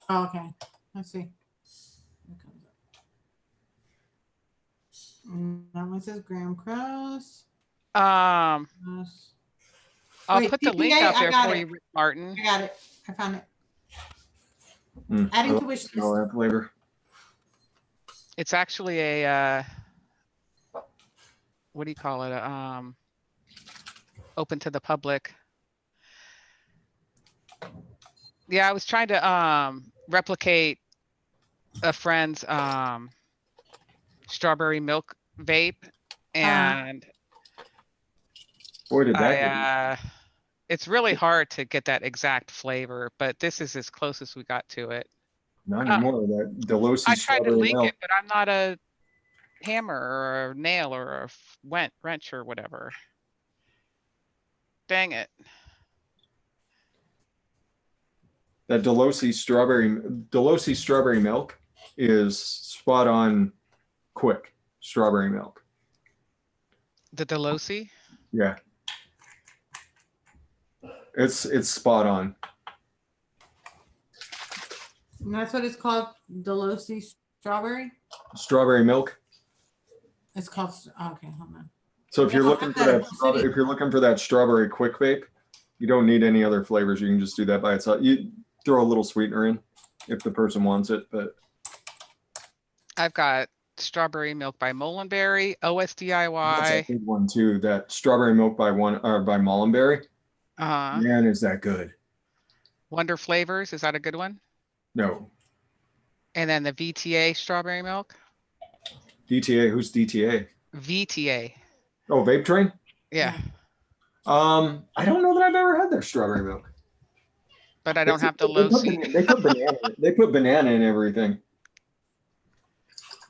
Oh, okay. Let's see. That one says graham crust. I'll Wait, put the link TPA, out I there got for it. you, Martin. I got it. I found it. I Adding love to wish all list. that flavor. It's actually a what do you call it? Open to the public. Yeah, I was trying to replicate a friend's strawberry milk vape, and Boy, did that it's really hard to get that exact flavor, but this is as close as we got to it. not anymore. That Delosi I tried to strawberry link milk. it, but I'm not a hammer or a nail or a wrench or whatever. Dang it. That Delosi strawberry milk is spot on quick strawberry milk. The Delosi? Yeah. It's spot on. And that's what it's called, Delosi strawberry? Strawberry milk. It's called, okay, hold on. So if you're Yeah, looking for I've got that, it. City. if you're looking for that strawberry quick vape, you don't need any other flavors. You can just do that by itself. throw a little sweetener in if the person wants it. But I've got strawberry milk by Molenberry, that's a OSDIY. big one too. That strawberry milk by Mullenberry. Man, is that good? Wonder Flavors, is that a good one? No. And then the VTA strawberry milk. DTA, who's DTA? VTA. Oh, Vape Train? Yeah. I don't know that I've ever had their strawberry milk. But I don't have the They low put C. They put banana. They put banana in everything.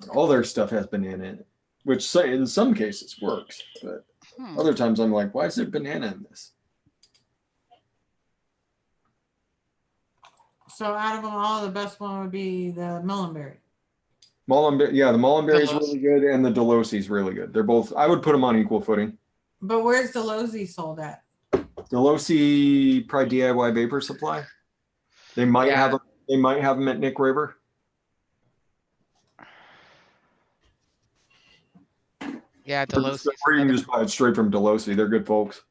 All their stuff has banana in it, which in some cases works, but other times I'm like, why is there banana in this? So out of them all, the best one would be the Mullenberry. Mullenberry, yeah, the Mullenberry is Delos. really good, and the Delosi is really good. They're both. I would put them on equal footing. But where's the Lozy sold at? Delosi probably DIY vapor supply. They might have them. They might have them at Nick Raver. Yeah, Delos. Or you can just buy it straight from Delosi. They're good folks.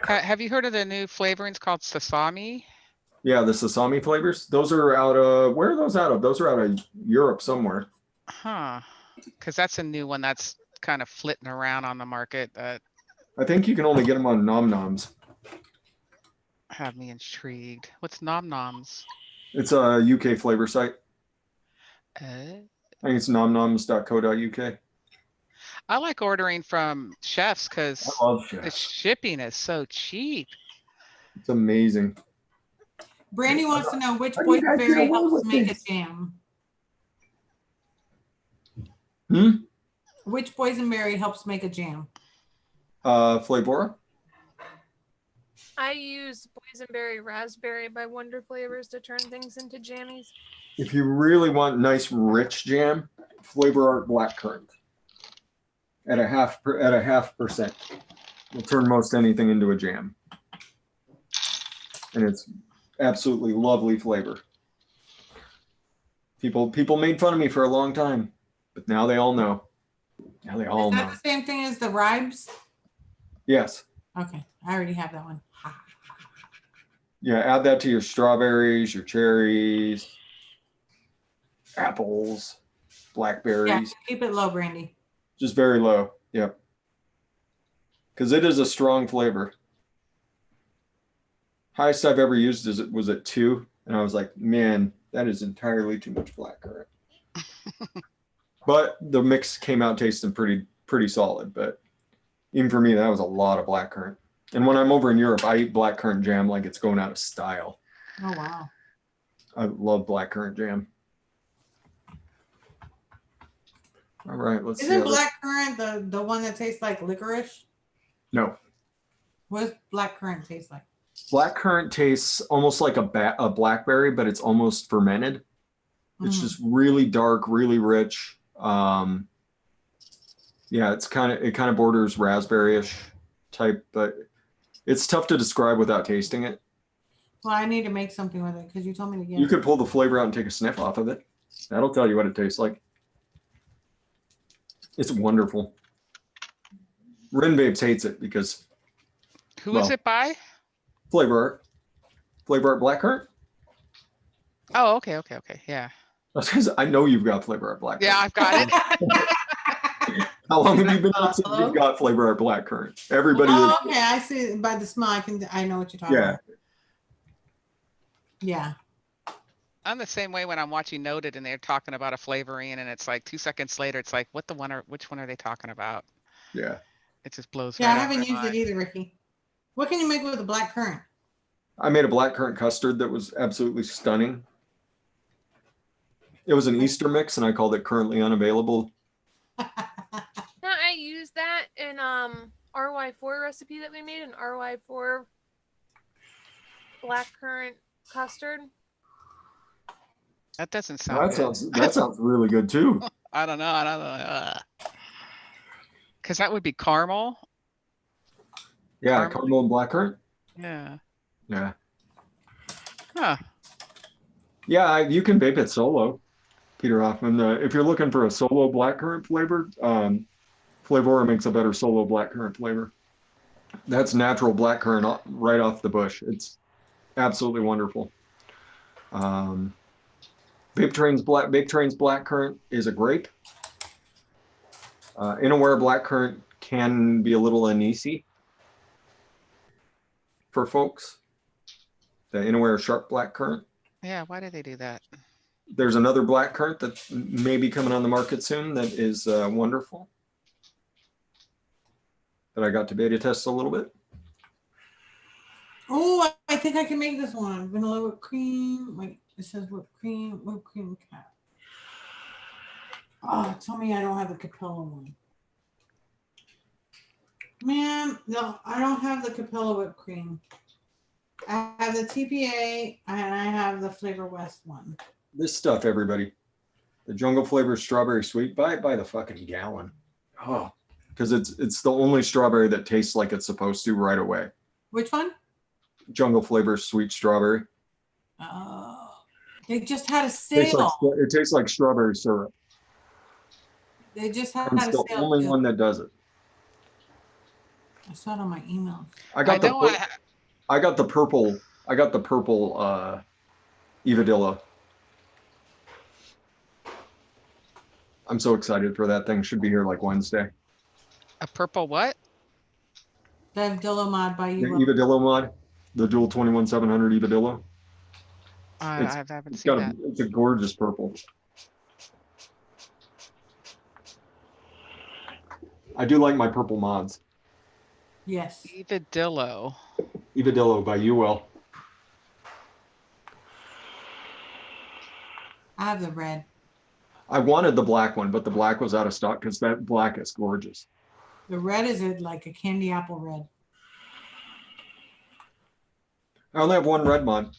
Have you heard of the new flavorings called sesame? Yeah, the sesame flavors. Those are out of, where are those out of? Those are out of Europe somewhere. Huh. Because that's a new one that's kind of flitting around on the market that I think you can only get them on Nom Noms. have me intrigued. What's Nom Noms? It's a UK flavor site. Uh, I think it's nomnoms.co.uk. I like ordering from chefs I because love the chefs. shipping is so cheap. It's amazing. Brandy wants to know which How do you guys get boysenberry away helps with make this? a jam. Hmm? Which boysenberry helps make a jam? Flavora? I use boysenberry raspberry by Wonder Flavors to turn things into jammies. If you really want nice rich jam, Flavor Art Blackcurrant at a half percent will turn most anything into a jam, and it's absolutely lovely flavor. People made fun of me for a long time, but now they all know. Now they all Is that know. the same thing as the ribes? Yes. Okay, I already have that one. Yeah. Add that to your strawberries, your cherries, apples, blackberries. Yeah, keep it low, Brandy. Just very low. Yep. Because it is a strong flavor. Highest I've ever used was at 2, and I was like, man, that is entirely too much blackcurrant. But the mix came out tasting pretty solid. But even for me, that was a lot of blackcurrant. And when I'm over in Europe, I eat blackcurrant jam like it's going out of style. Oh wow. I love blackcurrant jam. All right, let's see. Isn't blackcurrant the one that tastes like licorice? No. What does blackcurrant taste like? Blackcurrant tastes almost like a blackberry, but it's almost fermented. It's just really dark, really rich. Yeah, it kind of borders raspberry-ish type, but it's tough to describe without tasting it. Well, I need to make something with it because you told me to get You it. could pull the flavor out and take a sniff off of it. That'll tell you what it tastes like. It's wonderful. Ren Babes hates it because Who is it by? Flavor Art Blackcurrant. Oh, okay. Yeah. I know you've got Flavor Art Blackcurrant. Yeah, I've got it. How long have you been listening? You've got Flavor Art Blackcurrant. Everybody. Oh, okay, I see by the smell. I know what you're talking about. Yeah. I'm the same way when I'm watching Noted and they're talking about a flavoring and it's like 2 seconds later, it's like, which one are they talking about? Yeah. It just blows. Yeah, I right haven't over my used it mind. either, Ricky. What can you make with a black currant? I made a blackcurrant custard that was absolutely stunning. It was an Easter mix, and I called it currently unavailable. No, I used that in RY4 recipe that we made, an RY4 blackcurrant custard. That doesn't sound good. That sounds really good too. I don't know. Because that would be caramel. Yeah, Caramel? caramel and blackcurrant. Yeah. Yeah. Huh. Yeah, you can vape it solo, Peter Hoffman. If you're looking for a solo blackcurrant flavor, Flavora makes a better solo blackcurrant flavor. That's natural blackcurrant right off the bush. It's absolutely wonderful. Vape Train's black currant is a grape. Inaware black currant can be a little uneasy for folks. The Inaware sharp black currant. Yeah, why did they do that? There's another black currant that may be coming on the market soon that is wonderful. That I got to beta test a little bit. Oh, I think I can make this one. Vanilla whipped cream. Wait, it says whipped cream cap. Oh, tell me I don't have the Capella one. Man, no, I don't have the Capella whipped cream. I have the TPA and I have the Flavor West one. This stuff, everybody. The jungle flavor strawberry sweet. Buy it by the fucking gallon. Oh, because it's the only strawberry that tastes like it's supposed to right away. Which one? Jungle flavor sweet strawberry. Oh, they just had a Tastes sale. it tastes like strawberry syrup. They just had It's a the sale. only too. one that does it. I saw it on my email. I got the know I got the purple Evadillo. I'm so excited for that thing. Should be here like Wednesday. a purple what? The Evadillo mod by The you. Evadillo mod, the dual 21700 Evadillo. I haven't It's seen got that. it's a gorgeous purple. I do like my purple mods. Yes. Evadillo. Evadillo by UL. I have the red. I wanted the black one, but the black was out of stock because that black is gorgeous. The red is like a candy apple red. I only have one red mod.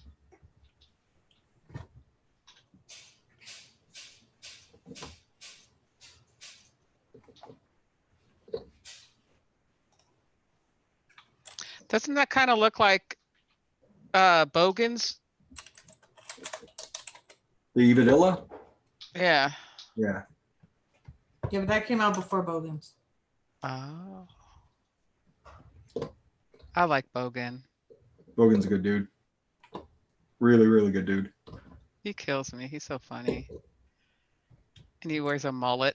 Doesn't that kind of look like Bogan's? The Evadillo? Yeah. Yeah. Yeah, but that came out before Bogan's. Oh. I like Bogan. Bogan's a good dude. Really, really good dude. He kills me. He's so funny. And he wears a mullet.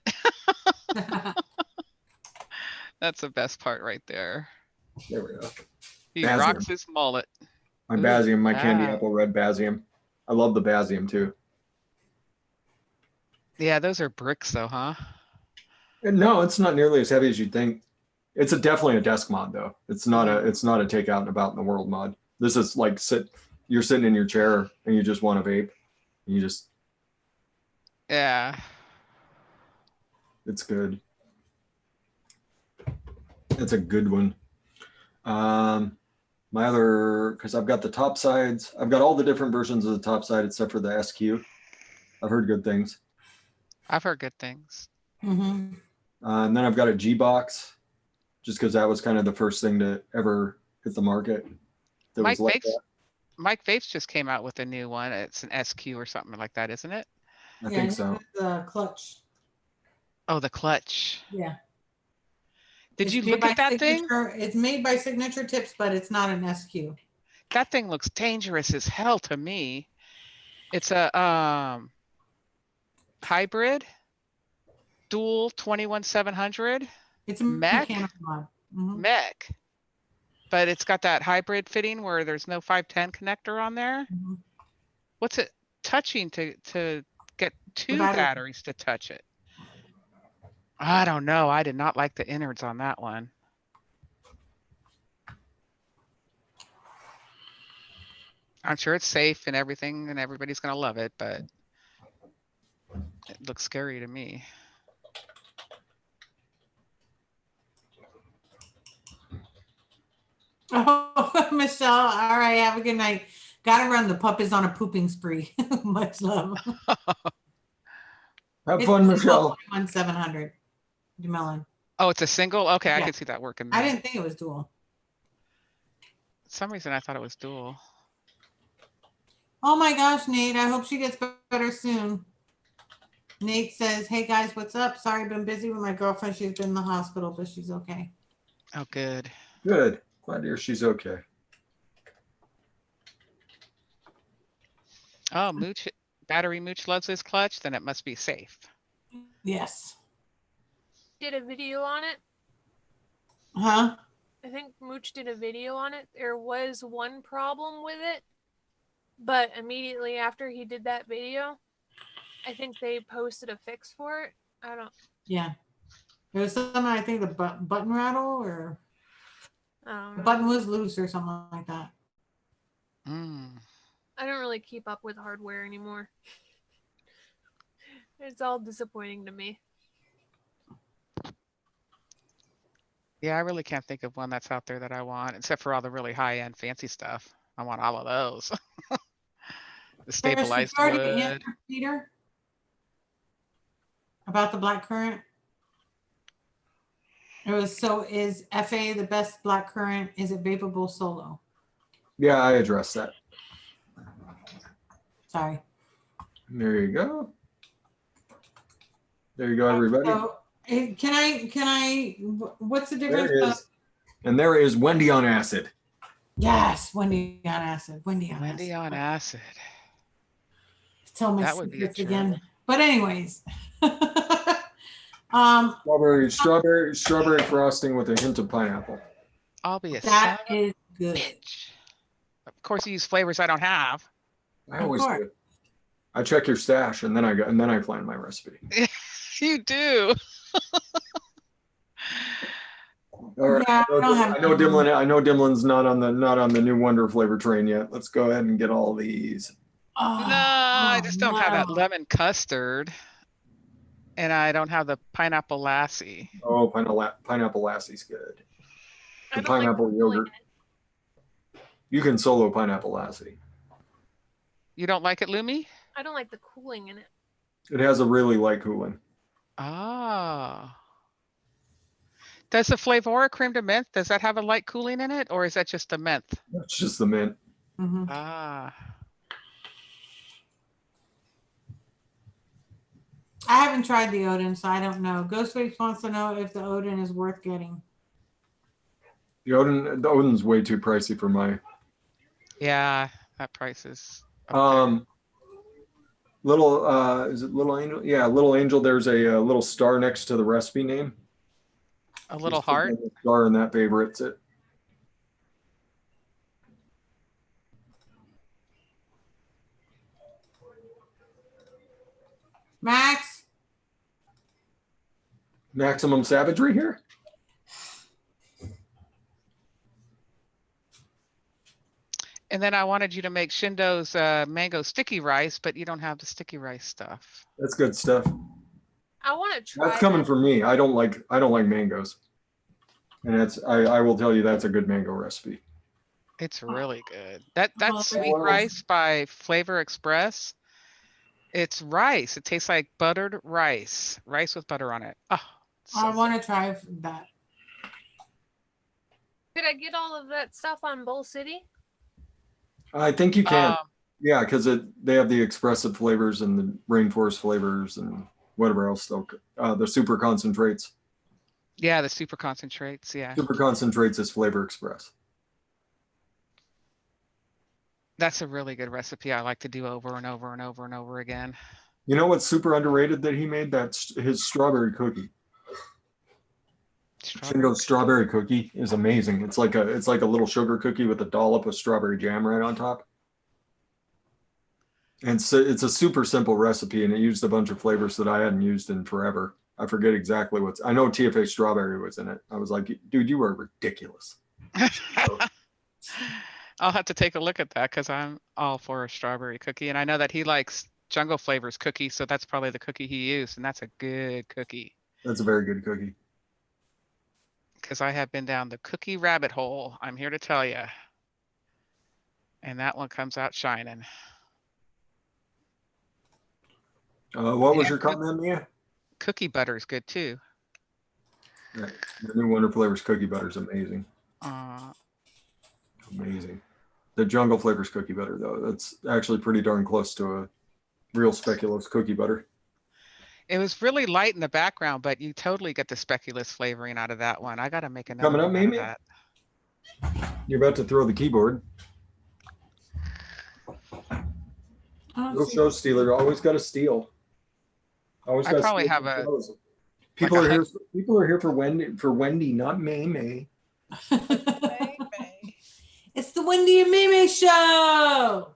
That's the best part right there. There we go. He Bazium. rocks his mullet. My Ooh, Bazium, my candy wow. apple red Bazium. I love the Bazium too. Yeah, those are bricks though, huh? And no, it's not nearly as heavy as you'd think. It's definitely a desk mod though. It's not a take out and about in the world mod. This is like you're sitting in your chair and you just want to vape. You just Yeah. it's good. It's a good one. My other, because I've got the top sides. I've got all the different versions of the top side except for the SQ. I've heard good things. I've heard good things. Mm-hmm. And then I've got a G box, just because that was kind of the first thing to ever hit the market. That Mike was like Vapes, that. Mike Vapes just came out with a new one. It's an SQ or something like that, isn't it? I think so. The clutch. Oh, the clutch. Yeah. Did It's you made look at by that thing? Signature- It's made by Signature Tips, but it's not an SQ. That thing looks dangerous as hell to me. It's a hybrid dual 21700 It's a Mech? mechanical mod. Mhm. mech. But it's got that hybrid fitting where there's no 510 connector on there. Mhm. What's it touching to get two battery. batteries to touch it? I don't know. I did not like the innards on that one. I'm sure it's safe and everything and everybody's gonna love it, but it looks scary to me. Oh, Michelle. All right. Have a good night. Gotta run. The pup is on a pooping spree. Much love. Have fun, Michelle. 700. Melon. Oh, it's a single? Okay, I Yeah. can see that working I there. didn't think it was dual. For some reason I thought it was dual. Oh my gosh, Nate. I hope she gets better soon. Nate says, hey guys, what's up? Sorry, been busy with my girlfriend. She's been in the hospital, but she's okay. Oh, good. Good. Glad to hear she's okay. Oh, Mooch, battery Mooch loves his clutch, then it must be safe. Yes. Did a video on it. Huh? I think Mooch did a video on it. There was one problem with it, but immediately after he did that video, I think they posted a fix for it. I don't Yeah. There was something, I think the button rattle or the know. button was loose or something like that. Mm. I don't really keep up with hardware anymore. It's all disappointing to me. Yeah, I really can't think of one that's out there that I want, except for all the really high-end fancy stuff. I want all of those. The Chris, did you stabilized already wood. answer Peter about the black currant? It was, so is FA the best black currant? Is it vapable solo? Yeah, I addressed that. Sorry. There you go. There you go, everybody. So, can I, what's the difference? There is. And there is Wendy on acid. Yes, Wendy on acid. Wendy on Wendy acid. on acid. Tell my That would be a secrets trip. again. But anyways. Strawberry frosting with a hint of pineapple. I'll be a That son is good. bitch. Of course, you use flavors I don't have. I Of always course. do. I check your stash and then I plan my recipe. You do. All right. Yeah, I don't have I know Dimlin's not on the new Wonder flavor train yet. Let's go ahead and get all these. Oh, No, I just don't have that no. lemon custard. And I don't have the pineapple lassie. Oh, pineapple lassie's good. I The don't like pineapple the yogurt. You can solo pineapple lassie. You don't like it, Lumi? I don't like the cooling in it. It has a really light cooling. Ah. Does the Flavora cream de menthe, does that have a light cooling in it, or is that just the menthe? That's just the mint. Mhm. Ah. I haven't tried the Odin, so I don't know. Ghostface wants to know if the Odin is worth getting. The Odin's way too pricey for my. Yeah, that price is up there. Is it Little Angel? Yeah, Little Angel. There's a little star next to the recipe name. A little Just click heart. on the star in that favorites it. Max, Maximum savagery here. And then I wanted you to make Shindo's mango sticky rice, but you don't have the sticky rice stuff. That's good stuff. I want to try. That's coming that. from me. I don't like mangoes. And I will tell you that's a good mango recipe. It's really good. That Well, sweet well- rice by Flavor Express. It's rice. It tastes like buttered rice. Rice with butter on it. Oh, I so want to try that. Could I get all of that stuff on Bowl City? I think you good. can. Yeah, because they have the expressive flavors and the rainforest flavors and whatever else the super concentrates. Yeah, the super concentrates. Yeah. Super concentrates is Flavor Express. That's a really good recipe I like to do over and over and over and over again. You know what's super underrated that he made? That's his strawberry cookie. Shindo's strawberry cookie is amazing. It's like a little sugar cookie with a dollop of strawberry jam right on top. And so it's a super simple recipe, and it used a bunch of flavors that I hadn't used in forever. I forget exactly I know TFA strawberry was in it. I was like, dude, you are ridiculous. I'll have to take a look at that because I'm all for a strawberry cookie. And I know that he likes Jungle Flavors cookie, so that's probably the cookie he used. And that's a good cookie. That's a very good cookie. Because I have been down the cookie rabbit hole, I'm here to tell you. And that one comes out shining. What was Yeah, your comment, Mia? Cookie butter is good too. Right. The new Wonder Flavors cookie butter is amazing. Uh, Amazing. The Jungle Flavors cookie butter, though, that's actually pretty darn close to a real speculoos cookie butter. It was really light in the background, but you totally get the speculoos flavoring out of that one. I got to make another Coming up, one out of Mimi? that. You're about to throw the keyboard. Oh, Little see. show stealer, always got to steal. Always I got to probably steal have from a shows. like People a are here. hun- People are here for Wendy, not May May. It's the Wendy and Mimi show.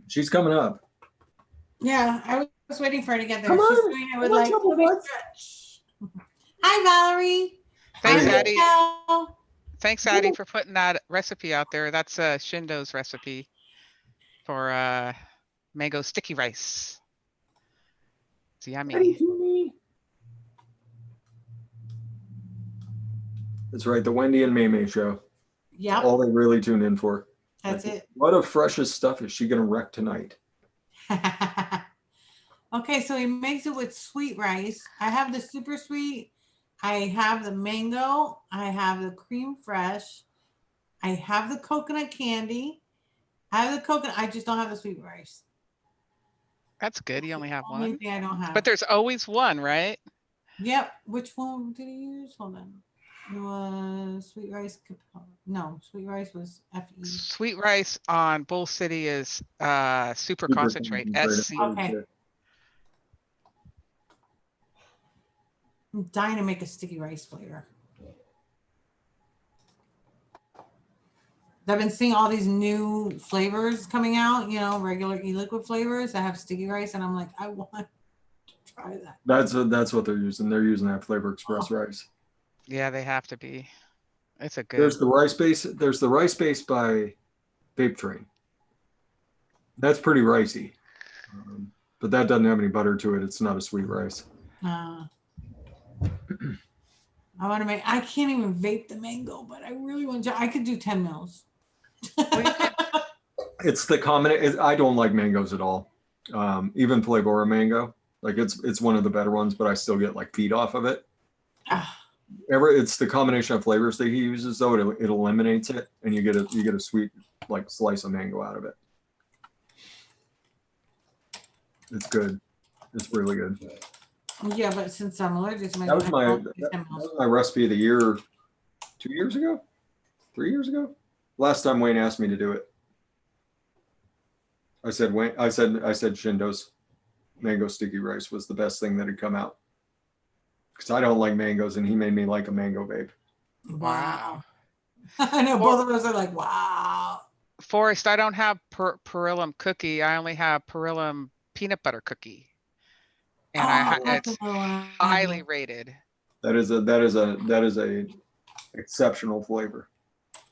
She's coming up. Yeah, I was waiting for her to get there. Come She's on. doing it with Come on, like, Trouble let me Butts. stretch. Hi, Valerie. Thanks, Hi, Addie. Michelle. Thanks, Addie, for putting that recipe out there. That's Shindo's recipe for mango sticky rice. It's yummy. That's right, the Wendy and May May show. Yep, All they really tune in for. that's Like, it. what of freshest stuff is she gonna wreck tonight? Okay, so he makes it with sweet rice. I have the super sweet. I have the mango. I have the cream fresh. I have the coconut candy. I have the coconut. I just don't have the sweet rice. That's good. You only have Only one. thing I don't have. But there's always one, right? Yep. Which one did he use? Hold on. It was sweet rice. No, sweet rice was FE. Sweet rice on Bull City is super concentrate, SC. Okay. I'm dying to make a sticky rice flavor. I've been seeing all these new flavors coming out, you know, regular e-liquid flavors that have sticky rice, and I'm like, I want to try that. That's what they're using. They're using that Flavor Express rice. Yeah, they have to be. It's a good. There's the rice base. There's the rice base by Vape Train. That's pretty ricey, but that doesn't have any butter to it. It's not a sweet rice. I want to make. I can't even vape the mango, but I really want to. I could do 10 mils. It's the common. I don't like mangoes at all. Even Flavora mango, like it's one of the better ones, but I still get like feed off of it. It's the combination of flavors that he uses, though. It eliminates it, and you get a sweet like slice of mango out of it. It's good. It's really good. Yeah, but since I'm allergic to That was mango, that was my recipe of the year 2 years ago, 3 years ago. Last time Wayne asked me to do it. I said Shindo's mango sticky rice was the best thing that had come out. Because I don't like mangoes, and he made me like a mango vape. Wow. I know both of us are like, wow. Forrest, I don't have Perillum cookie. I only have Perillum peanut butter cookie. And it's highly rated. That is a exceptional flavor.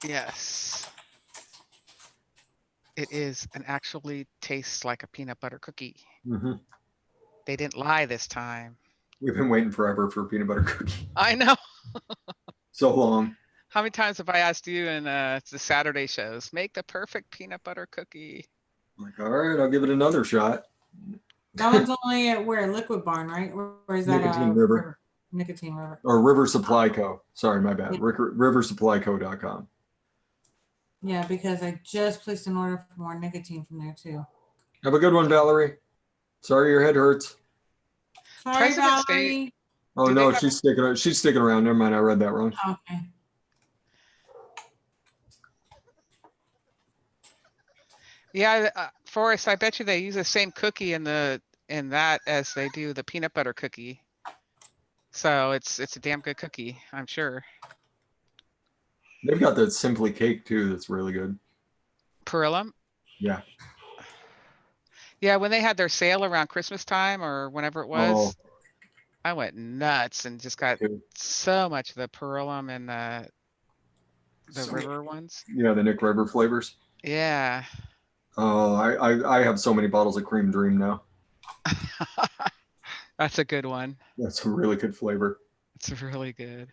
Yes. It is, and actually tastes like a peanut butter cookie. Mm-hmm. They didn't lie this time. We've been waiting forever for a peanut butter cookie. I know. So long. How many times have I asked you in the Saturday shows, make the perfect peanut butter cookie? I'm like, all right, I'll give it another shot. That one's only at where? Liquid Barn, right? Or is that Nicotine River? Nicotine River. Or River Supply Co. Sorry, my bad. Riversupplyco.com. Yeah, because I just placed an order for more nicotine from there too. Have a good one, Valerie. Sorry your head hurts. Sorry, President's Day- Valerie. Oh Do no, they have she's sticking around. Never mind, I read that wrong. Okay. Yeah, Forrest, I bet you they use the same cookie in that as they do the peanut butter cookie. So it's a damn good cookie, I'm sure. They've got that Simply Cake too. That's really good. Perillum? Yeah. Yeah, when they had their sale around Christmas time or whenever it was, Oh, I went nuts and just got okay. so much of the Perillum and the So- river ones. Yeah, the Nick River flavors. Yeah. Oh, I have so many bottles of Cream Dream now. That's a good one. That's a really good flavor. It's really good.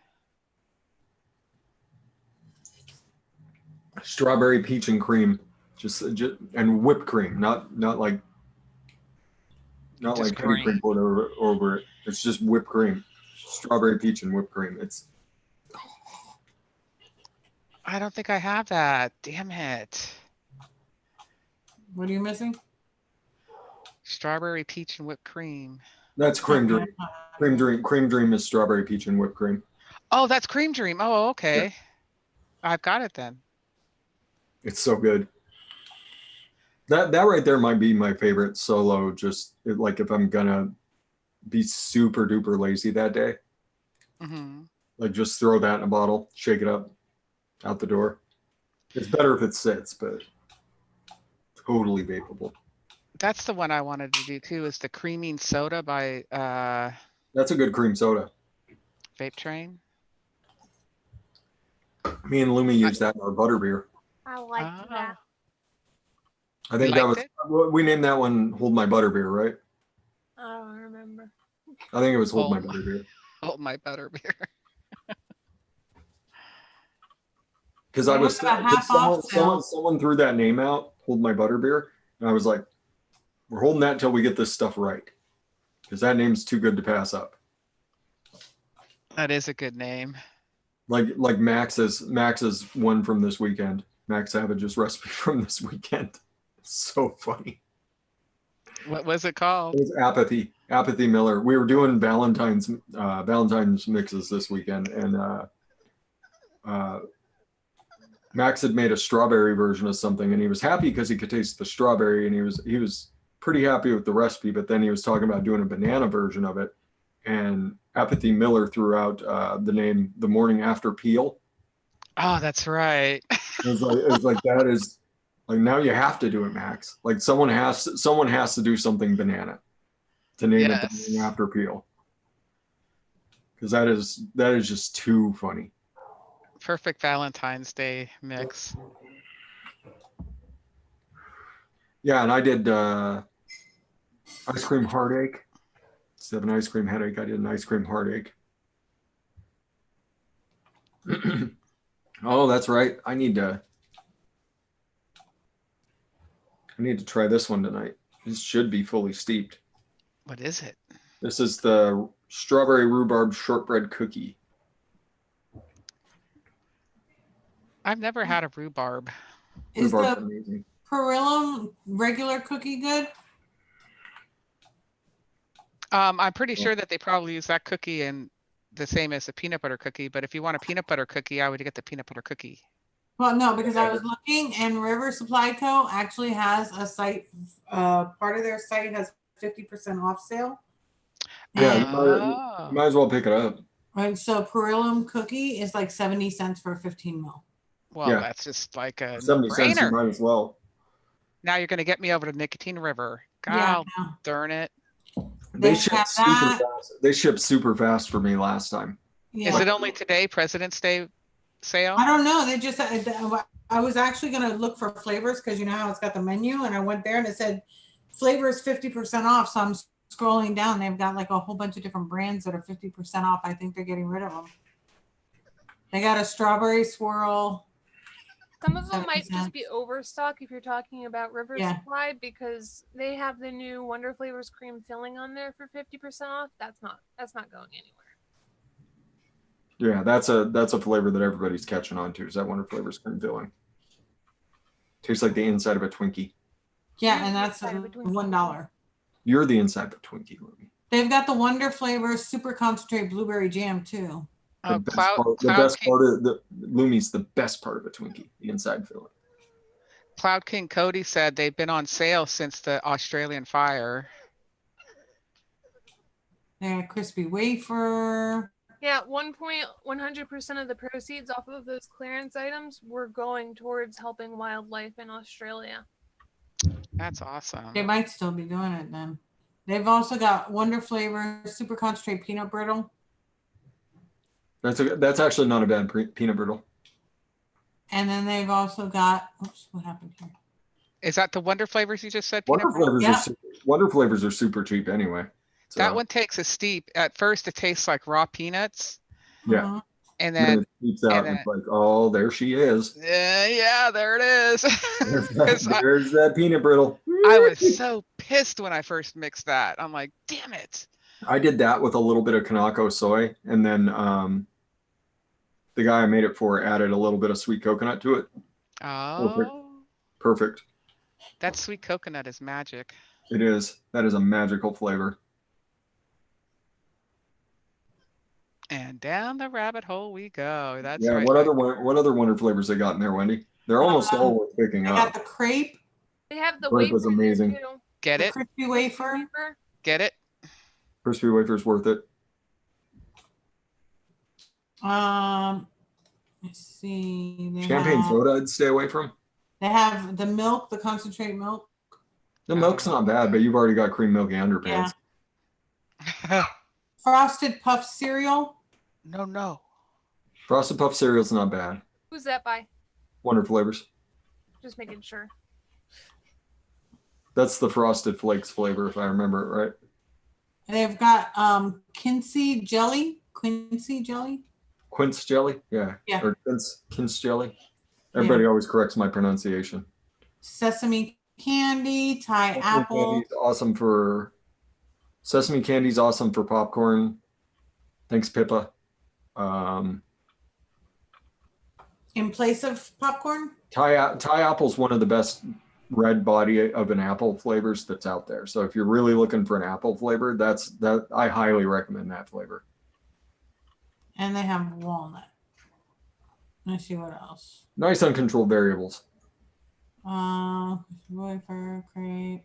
Strawberry, peach, and cream, just and whipped cream, not like Just heavy cream cream. poured over it. It's just whipped cream, strawberry, peach, and whipped cream. It's I don't think I have that. Damn it. What are you missing? Strawberry, peach, and whipped cream. that's Cream Dream. Cream Dream is strawberry, peach, and whipped cream. Oh, that's Cream Dream. Oh, okay. Yeah. I've got it then. It's so good. That right there might be my favorite solo. Just like if I'm gonna be super duper lazy that day, Hmm. like just throw that in a bottle, shake it up, out the door. It's better if it sits, but totally vapeable. That's the one I wanted to do too, is the creaming soda by That's a good cream soda. Vape Train. Me and Lumi use that in our butterbeer. I like that. Oh, I you think that liked was it? we named that one "Hold My Butterbeer," right? I don't remember. I think it was "Hold My Hold my, Butterbeer" hold my butterbeer. because They I have was a half off sale. someone threw that name out, "Hold My Butterbeer," and I was like, "We're holding that until we get this stuff right," because that name's too good to pass up. That is a good name. Like Max's one from this weekend. Max Savage's recipe from this weekend. So funny. What was it It called? was Apathy Miller. We were doing Valentine's mixes this weekend, and Max had made a strawberry version of something, and he was happy because he could taste the strawberry, and he was pretty happy with the recipe. But then he was talking about doing a banana version of it, and Apathy Miller threw out the name "The Morning After Peel." Oh, that's right. It was like that is like now you have to do it, Max. Like someone has to do something banana to name it "The Morning Yes. After Peel," because that is just too funny. Perfect Valentine's Day mix. Yeah, and I did ice cream heartache. Instead of an ice cream headache, I did an ice cream heartache. Oh, that's right. I need to try this one tonight. This should be fully steeped. What is it? This is the strawberry rhubarb shortbread cookie. I've never had a rhubarb. Is Rhubarb's the amazing. Perillum regular cookie good? I'm pretty sure that they probably use that cookie and the same as the peanut butter cookie, but if you want a peanut butter cookie, I would get the peanut butter cookie. Well, no, because I was looking, and River Supply Co. actually has a site. Part of their site has 50% off sale. Yeah, And, Oh, you might as well pick it up. and so Perillum cookie is like 70 cents for 15 mil. well, Yeah. that's just like a 70 cents, you no-brainer. might as well. Now you're going to get me over to Nicotine River. Yeah, God no. darn it. They They have shipped super that. fast. They shipped super fast for me last time. Yeah. Is it only today, President's Day sale? I don't know. They just, I was actually going to look for flavors because you know how it's got the menu, and I went there and it said flavors 50% off. So I'm scrolling down. They've got like a whole bunch of different brands that are 50% off. I think they're getting rid of them. They got a strawberry swirl. Some of them 70 might just cents. be overstock if you're talking about River Yeah. Supply because they have the new Wonder Flavors cream filling on there for 50% off. That's not going anywhere. Yeah, that's a flavor that everybody's catching on to. Is that Wonder Flavors cream filling? Tastes like the inside of a Twinkie. Yeah, and that's $1. You're the inside of a Twinkie, Louie. They've got the Wonder Flavors super concentrate blueberry jam too. The Oh, best part of the Lumi's the best part of a Twinkie, the inside filling. Cloud King Cody said they've been on sale since the Australian fire. They're crispy wafer. Yeah, 100% of the proceeds off of those clearance items were going towards helping wildlife in Australia. That's awesome. They might still be doing it then. They've also got Wonder Flavor super concentrate peanut brittle. That's actually not a bad peanut brittle. And then they've also got, oops, what happened here? Is that the Wonder Flavors you just said? Wonder Peanut butter? Flavors Wonder Flavors are super cheap anyway. So, That one takes a steep. At first, it tastes like raw peanuts, yeah. Mhm. and Then then it peeps out and and then it's like, oh, there she is. yeah, there it is. There's that peanut brittle. I was so pissed when I first mixed that. I'm like, damn it. I did that with a little bit of Kanako soy, and then the guy I made it for added a little bit of sweet coconut to it. Oh, Perfect. that sweet coconut is magic. It is. That is a magical flavor. And down the rabbit hole we go. That's Yeah. right. What other Wonder Flavors they got in there, Wendy? They're almost all worth picking I up. got the crepe, They have the Grape was wafer in there amazing. too. Get The it? crispy wafer. Wafer. Get it? Crispy wafer's worth it. Let's see. Champagne soda, I'd stay away from. They have the milk, the concentrate milk. The milk's not bad, but you've already got cream milky underpants. Frosted Puff cereal. No. Frosted Puff cereal's not bad. Who's that by? Wonder Flavors. Just making sure. That's the Frosted Flakes flavor, if I remember it right. They've got Quincy jelly. Quincy jelly. Quince jelly? Yeah. Yeah. Or quince jelly. Everybody always corrects my pronunciation. Sesame candy, Thai Sesame apple. Candy's awesome for popcorn. Thanks, Pippa. In place of popcorn. Thai apple's one of the best red body of an apple flavors that's out there. So if you're really looking for an apple flavor, I highly recommend that flavor. And they have walnut. Let's see what else. Nice uncontrolled variables. Wafer, crepe.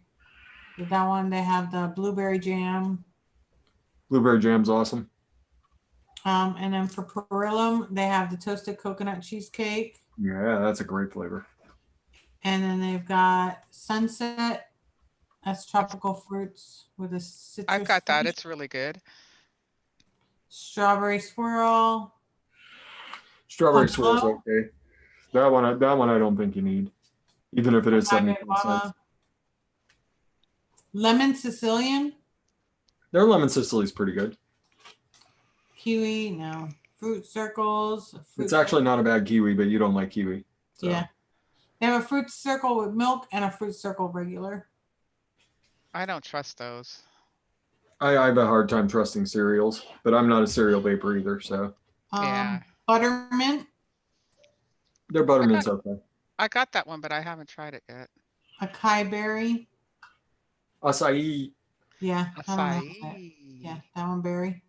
With that one, they have the blueberry jam. Blueberry jam's awesome. And then for Perilum, they have the toasted coconut cheesecake. Yeah, that's a great flavor. And then they've got Sunset. That's tropical fruits with a citrus. I've got that. finish. It's really good. Strawberry swirl. Strawberry Hello? swirl's okay. That one I don't think you need, even if it is 75 cents. Lemon Sicilian. Their lemon Sicily's pretty good. Kiwi, no. Fruit circles. It's actually not a bad kiwi, but you don't like kiwi. So. Yeah. They have a fruit circle with milk and a fruit circle regular. I don't trust those. I have a hard time trusting cereals, but I'm not a cereal vapor either. So Yeah. Buttermint. their buttermint's okay. I got that one, but I haven't tried it yet. Acai berry. Acai. Yeah. I don't know what's that. Acai. Yeah, that one berry.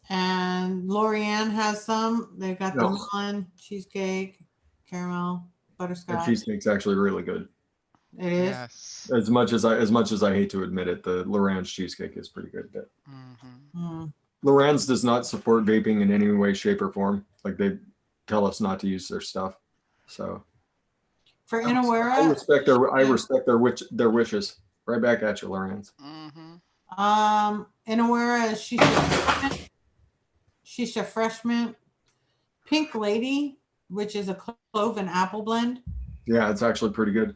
And Lorianne has some. They've got the No. melon, cheesecake, caramel, Their butterscotch. cheesecake's actually really good. It is. Yes. As much as I hate to admit it, the Lorange cheesecake is pretty good. But Hmm. Lorange does not support vaping in any way, shape, or form. Like they tell us not to use their stuff. So For I Inawera, respect their wishes. Right back at you, Lorange. Inawera is Shisha Freshman. Pink Lady, which is a clove and apple blend. Yeah, it's actually pretty good.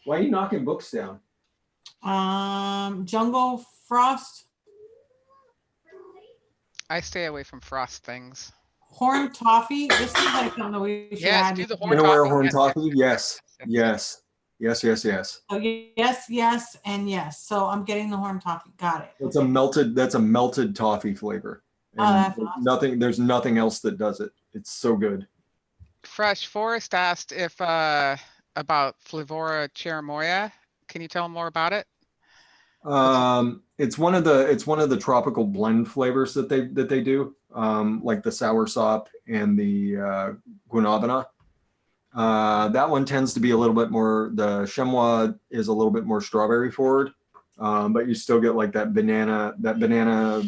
Why are you knocking books down? Jungle Frost. I stay away from frost things. Horn Toffee. This is like something we should Yes, add. do the horn Inawera toffee. horn Yes, toffee? yes. Yes. Yes. So yes, and yes. So I'm getting the horn toffee. Got it. That's a melted toffee flavor. Oh, that's awesome. There's nothing else that does it. It's so good. Fresh Forest asked if about Flavora cherimoya. Can you tell him more about it? It's one of the tropical blend flavors that they do, like the soursop and the guanabana. That one tends to be a little bit more. The chamois is a little bit more strawberry forward, but you still get like that banana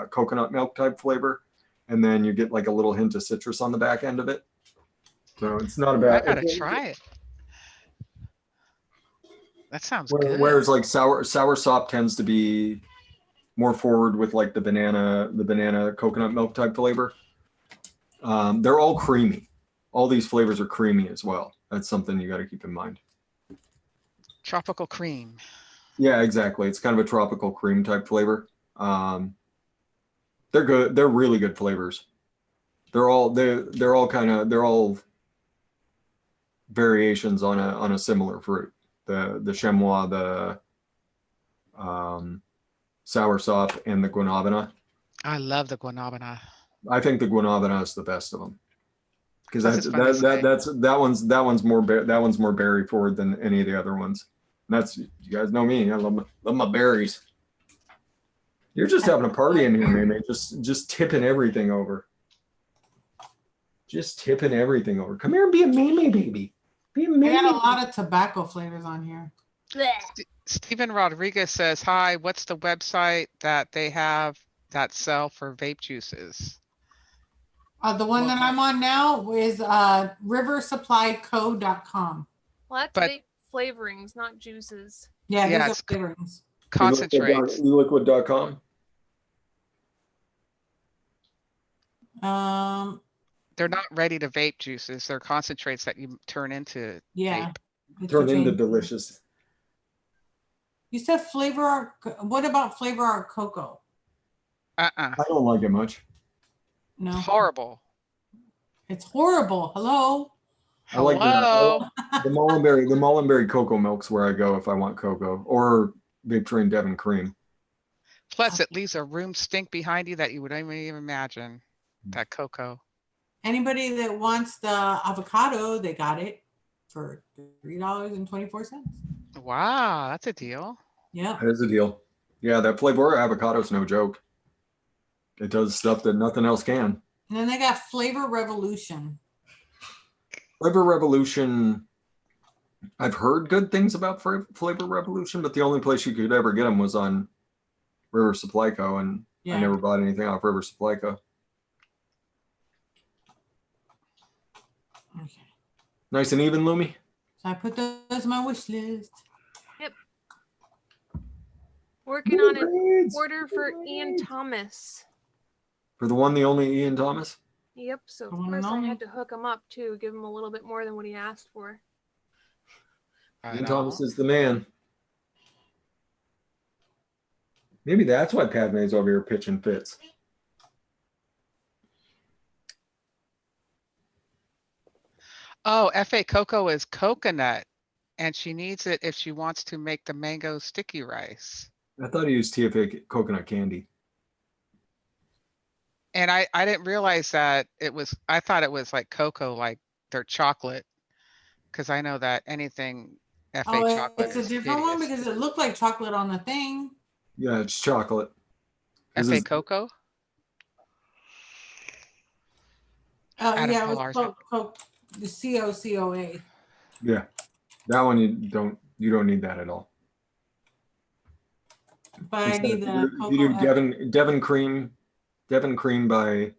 / coconut milk type flavor, and then you get like a little hint of citrus on the back end of it. So it's not a bad. I gotta try it. That sounds good. Whereas like soursop tends to be more forward with like the banana coconut milk type flavor. They're all creamy. All these flavors are creamy as well. That's something you got to keep in mind. Tropical cream. Yeah, exactly. It's kind of a tropical cream type flavor. They're good. They're really good flavors. They're all variations on a similar fruit. The chamois, the soursop, and the guanabana. I love the guanabana. I think the guanabana is the best of them because That's just fun to say. that one's more berry forward than any of the other ones. And that's, you guys know me. I love my berries. You're just having a party in here, man. Just tipping everything over. Just tipping everything over. Come here and be a Mimi baby. I got a lot of tobacco flavors on here. Stephen Rodriguez says, hi, what's the website that they have that sell for vape juices? The one Well- that I'm on now is riversupplyco.com. Well, that's But- vape flavorings, not juices. Yeah, Yeah, these it's are flavorings. concentrates. Eliquid.com. They're not ready to vape juices. They're concentrates that you turn into Yeah. vape. it's Turn a into change. delicious. You said flavor art. What about flavor art cocoa? Uh-uh. I don't like it much. No, Horrible. it's horrible. Hello. I like Hello. the Mullenberry cocoa milk's where I go if I want cocoa, or Vape Train Devon cream. Plus, it leaves a room stink behind you that you would even imagine. That cocoa. Anybody that wants the avocado, they got it for $3.24. Wow, that's a deal. Yeah. That is a deal. Yeah, that flavor avocado is no joke. It does stuff that nothing else can. And then they got Flavor Revolution. Flavor Revolution. I've heard good things about Flavor Revolution, but the only place you could ever get them was on River Supply Co. And Yeah. I never bought anything off River Supply Co. Okay. Nice and even, Lumi. So I put those on my wish list. Working on an Grades. order for Ian Thomas. For the one, the only Ian Thomas. Yep. So of The one and course I only. had to hook him up too, give him a little bit more than what he asked for. I Ian know. Thomas is the man. Maybe that's why Padme's over here pitching fits. Oh, FA Cocoa is coconut, and she needs it if she wants to make the mango sticky rice. I thought he used TFA coconut candy. And I didn't realize that I thought it was like cocoa, like their chocolate. Because I know that anything FA Oh, chocolate it's a is different one hideous. because it looked like chocolate on the thing. Yeah, it's chocolate. This FA is- Cocoa? Oh, Adam yeah, it was Pillar's- the COCOA. Yeah, that one you don't need that at all. But I need the You do cocoa. Devon cream by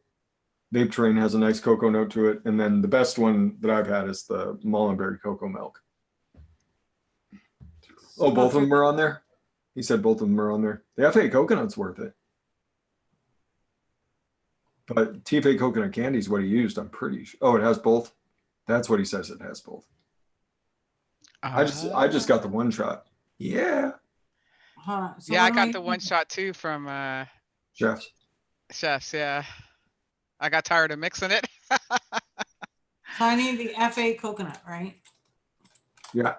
Vape Train has a nice cocoa note to it, and then the best one that I've had is the Mullenberry cocoa milk. Oh, both of them are on there. He said both of them are on there. The FA coconut's worth it, but TFA coconut candy is what he used. I'm pretty sure. Oh, it has both. That's what he says. It has both. I just got the one shot. Yeah, Hold on. So Yeah, what I am got the one shot too from chefs. Chefs, yeah. I got tired of mixing it. So I need the FA coconut, right? Yeah,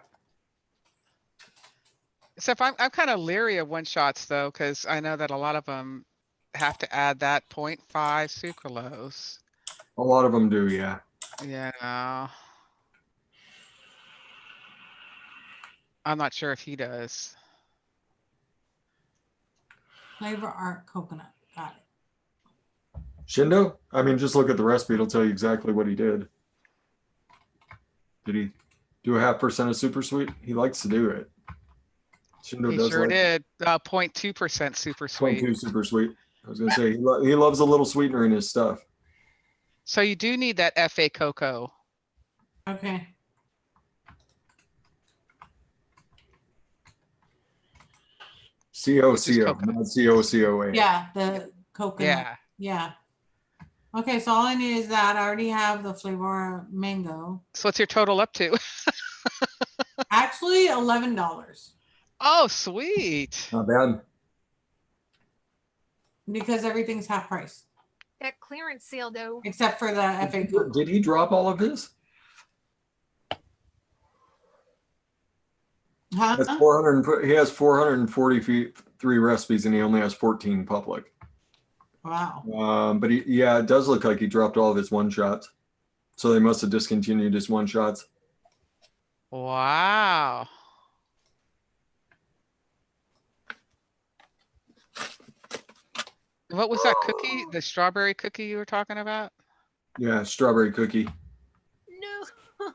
Except I'm kind of leery of one shots though, because I know that a lot of them have to add that 0.5 sucralose. a lot of them do. Yeah. Yeah. I'm not sure if he does. Flavor art coconut. Got it. Shindo? I mean, just look at the recipe. It'll tell you exactly what he did. Did he do a 0.5% of super sweet? He likes to do it. Shindo He does sure like did. 0.2% super sweet. 0.2 super sweet. I was gonna say he loves a little sweetener in his stuff. So you do need that FA cocoa. Okay. COCO, coconut. not COCOA. Yeah, the coconut. Yeah. Yeah. Okay, so all I need is that. I already have the flavor mango. So what's your total up to? Actually, $11 Oh, sweet. Not bad. because everything's half price That clearance sale though. except for the FA cocoa. Did he drop all of his? Huh? That's 400. He has 443 recipes, and he only has 14 public. Wow. But yeah, it does look like he dropped all of his one shots. So they must have discontinued his one shots. Wow. What was that cookie? The strawberry cookie you were talking about? Yeah, strawberry cookie. No.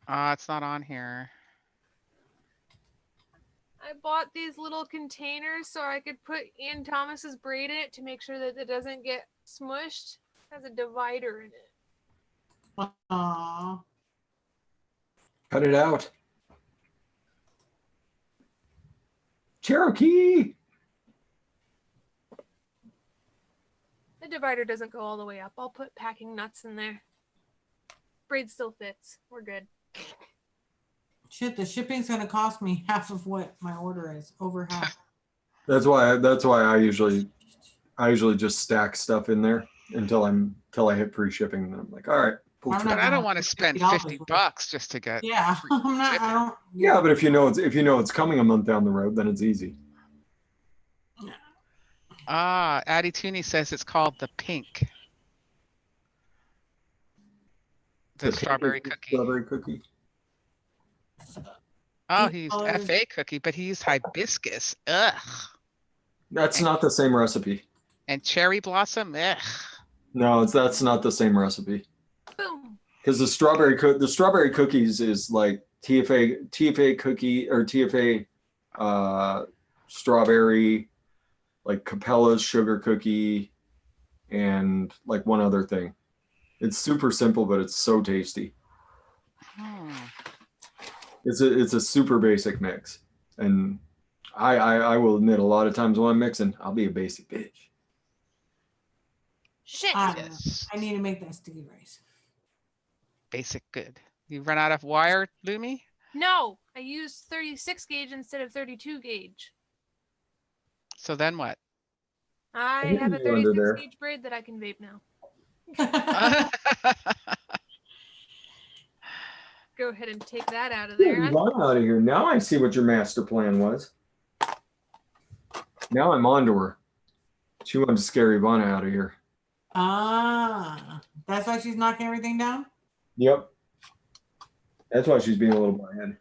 It's not on here. I bought these little containers so I could put Ian Thomas's braid in it to make sure that it doesn't get smushed. It has a divider in it. Aww. Cut it out. Cherokee. The divider doesn't go all the way up. I'll put packing nuts in there. Braid still fits. We're good. Shit, the shipping's gonna cost me half of what my order is. Over half. That's why I usually just stack stuff in there until I hit free shipping. And I'm like, all right. Pull I'm through. not But I don't gonna want to put spend $50 $50 worth. just to get. Yeah, free I'm not. I shipping. don't. Yeah, but if you know it's coming a month down the road, then it's easy. Addie Tooney says it's called the pink. The strawberry cookie. Strawberry cookie. Oh, Pink he used colors. FA cookie, but he used hibiscus. Ugh. That's not the same recipe. And cherry blossom. Ugh. No, that's not the same recipe. Boom. Because the strawberry cookies is like TFA cookie or TFA strawberry, like Capella's sugar cookie, and like one other thing. It's super simple, but it's so tasty. Hmm. It's a super basic mix, and I will admit a lot of times when I'm mixing, I'll be a basic bitch. Shit. Yes. I need to make that sticky rice. Basic good. You run out of wire, Lumi? No, I used 36 gauge instead of 32 gauge. So then what? I hear have a you under 36 there. gauge braid that I can vape now. Go ahead and take that out of Get there. Yvonne out of here. Now I see what your master plan was. Now I'm on to her. She wanted to scare Ivana out of here. That's why she's knocking everything down. Yep. That's why she's being a little bad.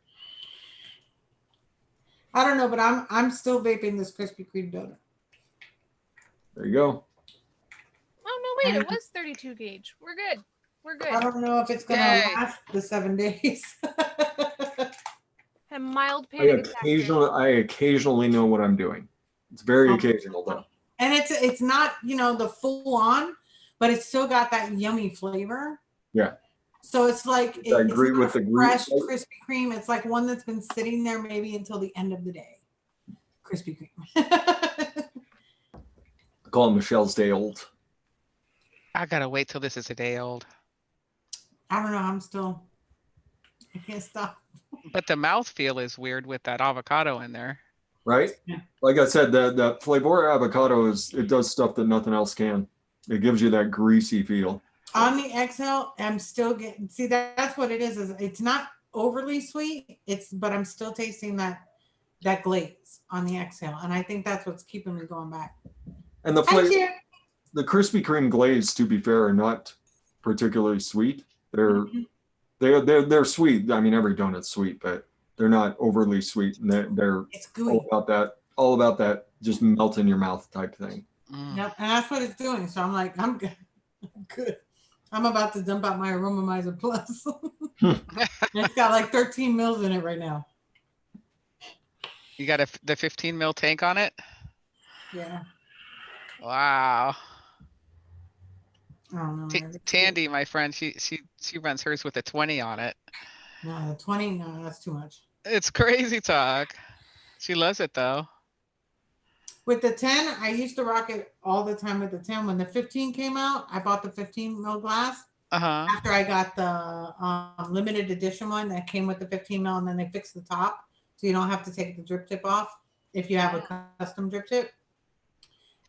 I don't know, but I'm still vaping this Krispy Kreme donut. There you go. Oh no, wait, it was 32 gauge. We're good. We're I good. don't know if it's gonna Yay. last the 7 days. A mild panic attack. there. I occasionally know what I'm doing. It's very Um, occasional though. And it's not, the full on, but it's still got that yummy flavor. Yeah. So it's like I it's agree not with the fresh Greek- Krispy Kreme. It's like one that's been sitting there maybe until the end of the day. Krispy Kreme. I call it Michelle's Day Old. I gotta wait till this is a day old. I don't know. I can't stop. But the mouthfeel is weird with that avocado in there. Right? Yeah. Like I said, the Flavor avocado it does stuff that nothing else can. It gives you that greasy feel. On the exhale, I'm still getting. See, that's what it is. Is it's not overly sweet. But I'm still tasting that glaze on the exhale, and I think that's what's keeping me going back. And the Hi, flavor, Jer. the Krispy Kreme glaze, to be fair, are not particularly sweet. They're sweet. I mean, every donut's sweet, but they're not overly sweet. And they're It's gooey. all about that just melt in your mouth type thing. Mm. Yep, and that's what it's doing. So I'm like, I'm good. I'm good. I'm about to dump out my Aromomizer Plus. It's got like 13 mils in it right now. You got the 15 mil tank on it? Yeah. Wow. I don't know. man. Tandy, my friend, she runs hers with a 20 on it. No, the 20. No, that's too much. It's crazy talk. She loves it though. With the 10, I used to rock it all the time with the 10. When the 15 came out, I bought the 15 mil glass. Uh-huh. After I got the limited edition one that came with the 15 mil, and then they fixed the top so you don't have to take the drip tip off if you have a custom drip tip.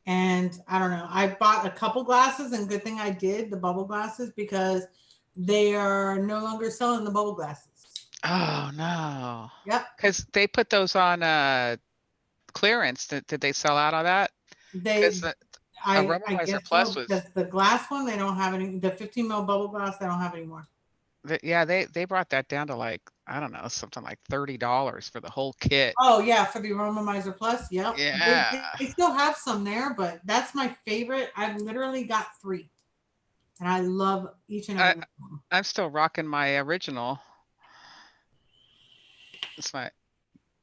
And I don't know, I bought a couple glasses, and good thing I did, the bubble glasses, because they are no longer selling the bubble glasses. Oh no. Yep. Because they put those on clearance. Did they sell out on that? They, I Aromomizer guess Plus so, was- because the glass one, they don't have any, the 15 mil bubble glass, they don't have anymore. Yeah, they brought that down to like, I don't know, something like $30 for the whole kit. Oh yeah, for the Aromomizer Plus, yep. Yeah. They still have some there, but that's my favorite. I've literally got 3, and I love each and every one. I'm still rocking my original. It's not.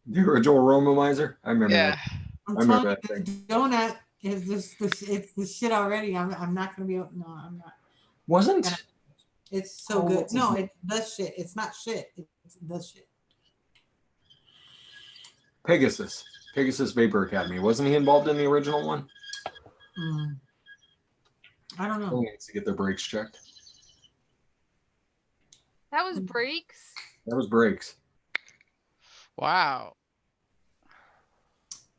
The original Roma Miser. I remember Yeah. that. I'm I remember telling that you, thing. this donut is it's the shit already. I'm not gonna be able. No, I'm not. Wasn't? It's so Oh, good. what's his No, name? it's the shit. It's not shit. It's the shit. Pegasus. Pegasus Vapor Academy. Wasn't he involved in the original one? Mm. I don't know. Someone needs to get their brakes checked. That was Breaks. That was brakes. Wow.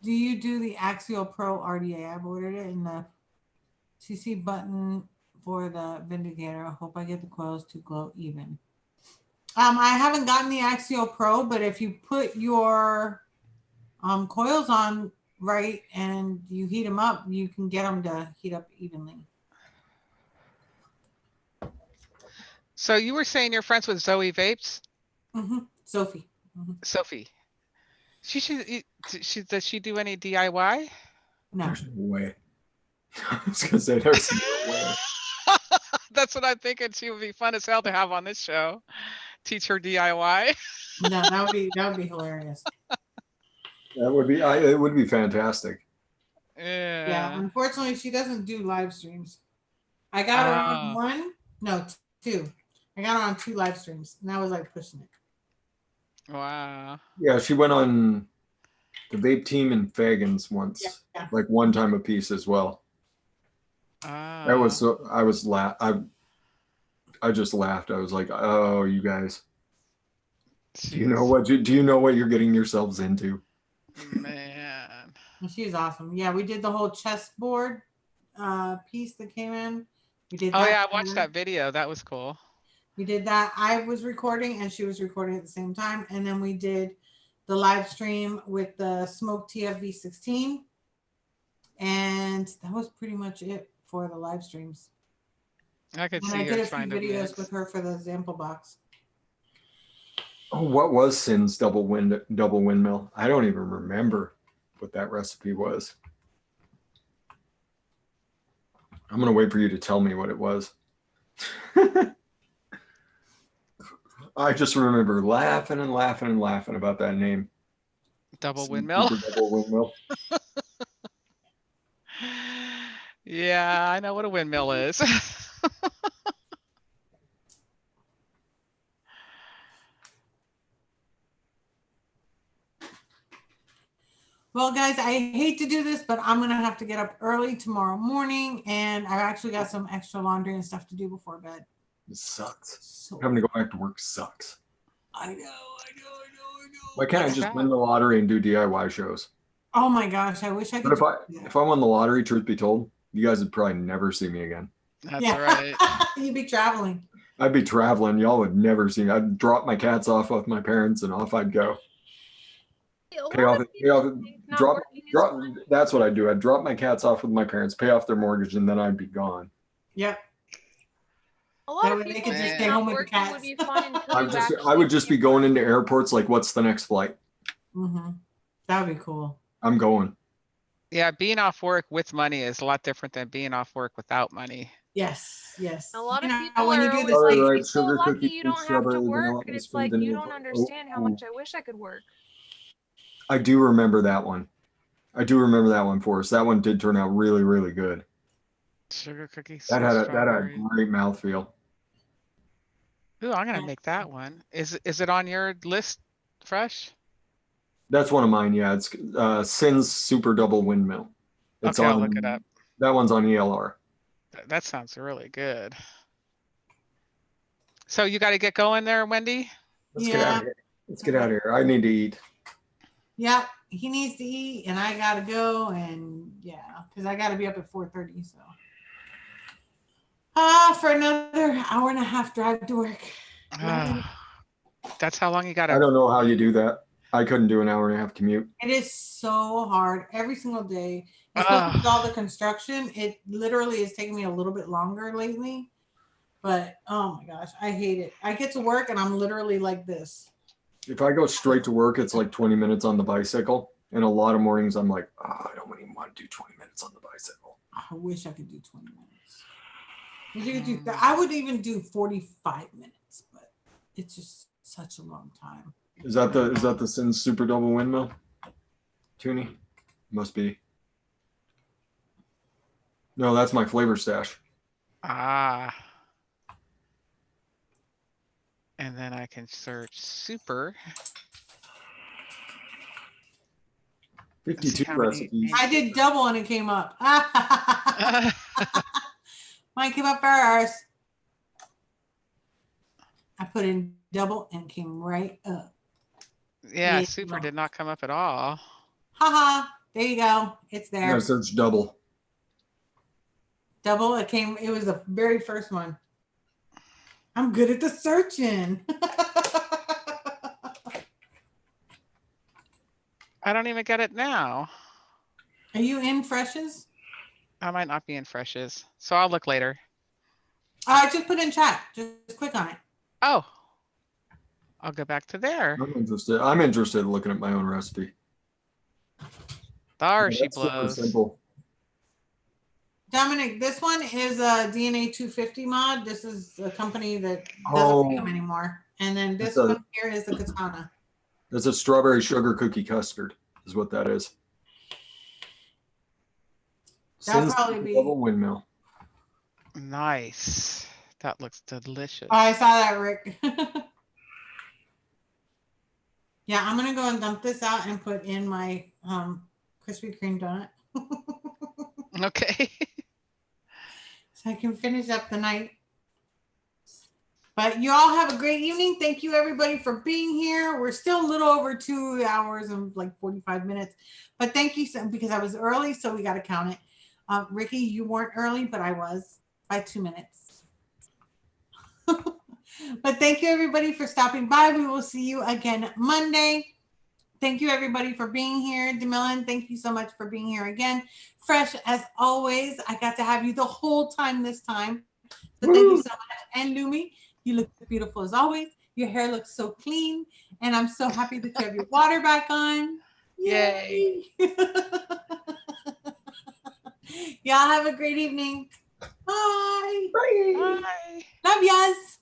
Do you do the Axial Pro RDA? I've ordered it in the CC button for the Vindicator. I hope I get the coils to glow even. I haven't gotten the Axial Pro, but if you put your coils on right and you heat them up, you can get them to heat up evenly. So you were saying you're friends with Zoe Vapes? Sophie. Mm-hmm. Sophie. Does she do any DIY? No. There's no way. I was gonna say there's no way. That's what I'm thinking. She would be fun as hell to have on this show. Teach her DIY. No, that would be hilarious. That would be. It would be fantastic. Yeah, Yeah. unfortunately, she doesn't do live streams. I got her on Oh. one, no, two. I got her on 2 live streams, and I was like pushing it. Wow. Yeah, she went on the Vape Team and Fagans once, Yeah. like one time a piece as well. That was Oh. so. I just laughed. I was like, "Oh, you guys, do you know what you're getting yourselves into?" Man. And she's awesome. Yeah, we did the whole chessboard piece that came in. We did Oh that. yeah, I watched that video. That was cool. We did that. I was recording and she was recording at the same time. And then we did the live stream with the Smoke TFV16. And that was pretty much it for the live streams. I could And see I her did a few trying to videos mix. with her for the sample box. Oh, what was Sin's double windmill? I don't even remember what that recipe was. I'm gonna wait for you to tell me what it was. I just remember laughing and laughing and laughing about that name. Double Sin windmill. Super double windmill. Yeah, I know what a windmill is. Well, guys, I hate to do this, but I'm going to have to get up early tomorrow morning. And I've actually got some extra laundry and stuff to do before bed. It sucks. So Having to go back to work sucks. I know. Why can't I just win the lottery and do DIY shows? Oh my gosh, I wish I could. But if I won the lottery, truth be told, you guys would probably never see me again. That's right. You'd be traveling. I'd be traveling. Y'all would never see me. I'd drop my cats off with my parents and off I'd go. That's what I'd do. I'd drop my cats off with my parents, pay off their mortgage, and then I'd be gone. Yep. A lot of people just think stay not home with the working cats. would be fun until you I would just actually be going into airports like, what's the next flight? Mm-hmm. That would be cool. I'm going. Yeah, being off work with money is a lot different than being off work without money. Yes. A lot of people when are you do always this, like, right, "It's so sugar lucky cookie, you don't have to strawberry, vanilla, work," and ice it's cream, like vanilla. you don't understand how much I wish I could work. I do remember that one. Forrest. That one did turn out really, really good. Sugar cookies. That had a strawberry. great mouthfeel. Ooh, I'm gonna make that one. Is it on your list, Fresh? That's one of mine. Yeah, it's Sin's Super Double Windmill. It's Okay, on. I'll look it up. That one's on ELR. That sounds really good. So you got to get going there, Wendy. Let's get out of here. Let's get out of here. I need to eat. Yep. He needs to eat, and I gotta go, and because I gotta be up at 4:30. So, for another hour and a half drive to work. That's how long you got I to. don't know how you do that. I couldn't do an hour and a half commute. It is so hard every single day. Especially with all the construction, it literally is taking me a little bit longer lately. But oh my gosh, I hate it. I get to work and I'm literally like this. If I go straight to work, it's like 20 minutes on the bicycle. And a lot of mornings I'm like, I don't even want to do 20 minutes on the bicycle. I wish I could do 20 minutes. Wish I could do I would even do 45 minutes, but it's just such a long time. Is that the Sin Super Double Windmill? Toonie? Must be. No, that's my flavor stash. Ah. And then I can search super. and see 52 how many recipes. I did double and it came up. Mine came up first. I put in double and it came right up. Yeah, Yeah. super did not come up at all. Haha. There you go. It's Yeah, there. search double. Double. It was the very first one. I'm good at the searching. I don't even get it now. Are you in Freshes? I might not be in Freshes, so I'll look later. I just put in chat. Just click on it. Oh, I'll go back to there. I'm interested in looking at my own recipe. There Yeah, she that's super blows. simple. Dominic, this one is a DNA 250 mod. This is a company that doesn't make them anymore. And then this one here is the Katana. That's a strawberry sugar cookie custard, is what that is. That'll Sin's probably be. Double Windmill. Nice. That looks delicious. Oh, I saw that, Rick. Yeah, I'm gonna go and dump this out and put in my Krispy Kreme donut. Okay. So I can finish up the night. But you all have a great evening. Thank you everybody for being here. We're still a little over 2 hours and like 45 minutes. But thank you because I was early, so we got to count it. Ricky, you weren't early, but I was by 2 minutes. But thank you everybody for stopping by. We will see you again Monday. Thank you everybody for being here. DeMillan, thank you so much for being here again. Fresh as always. I got to have you the whole time this time. So thank you so much. And Lumi, you look beautiful as always. Your hair looks so clean. And I'm so happy that you have your water back on. Yay. Y'all have a great evening. Bye. Bye. Bye. Love yas.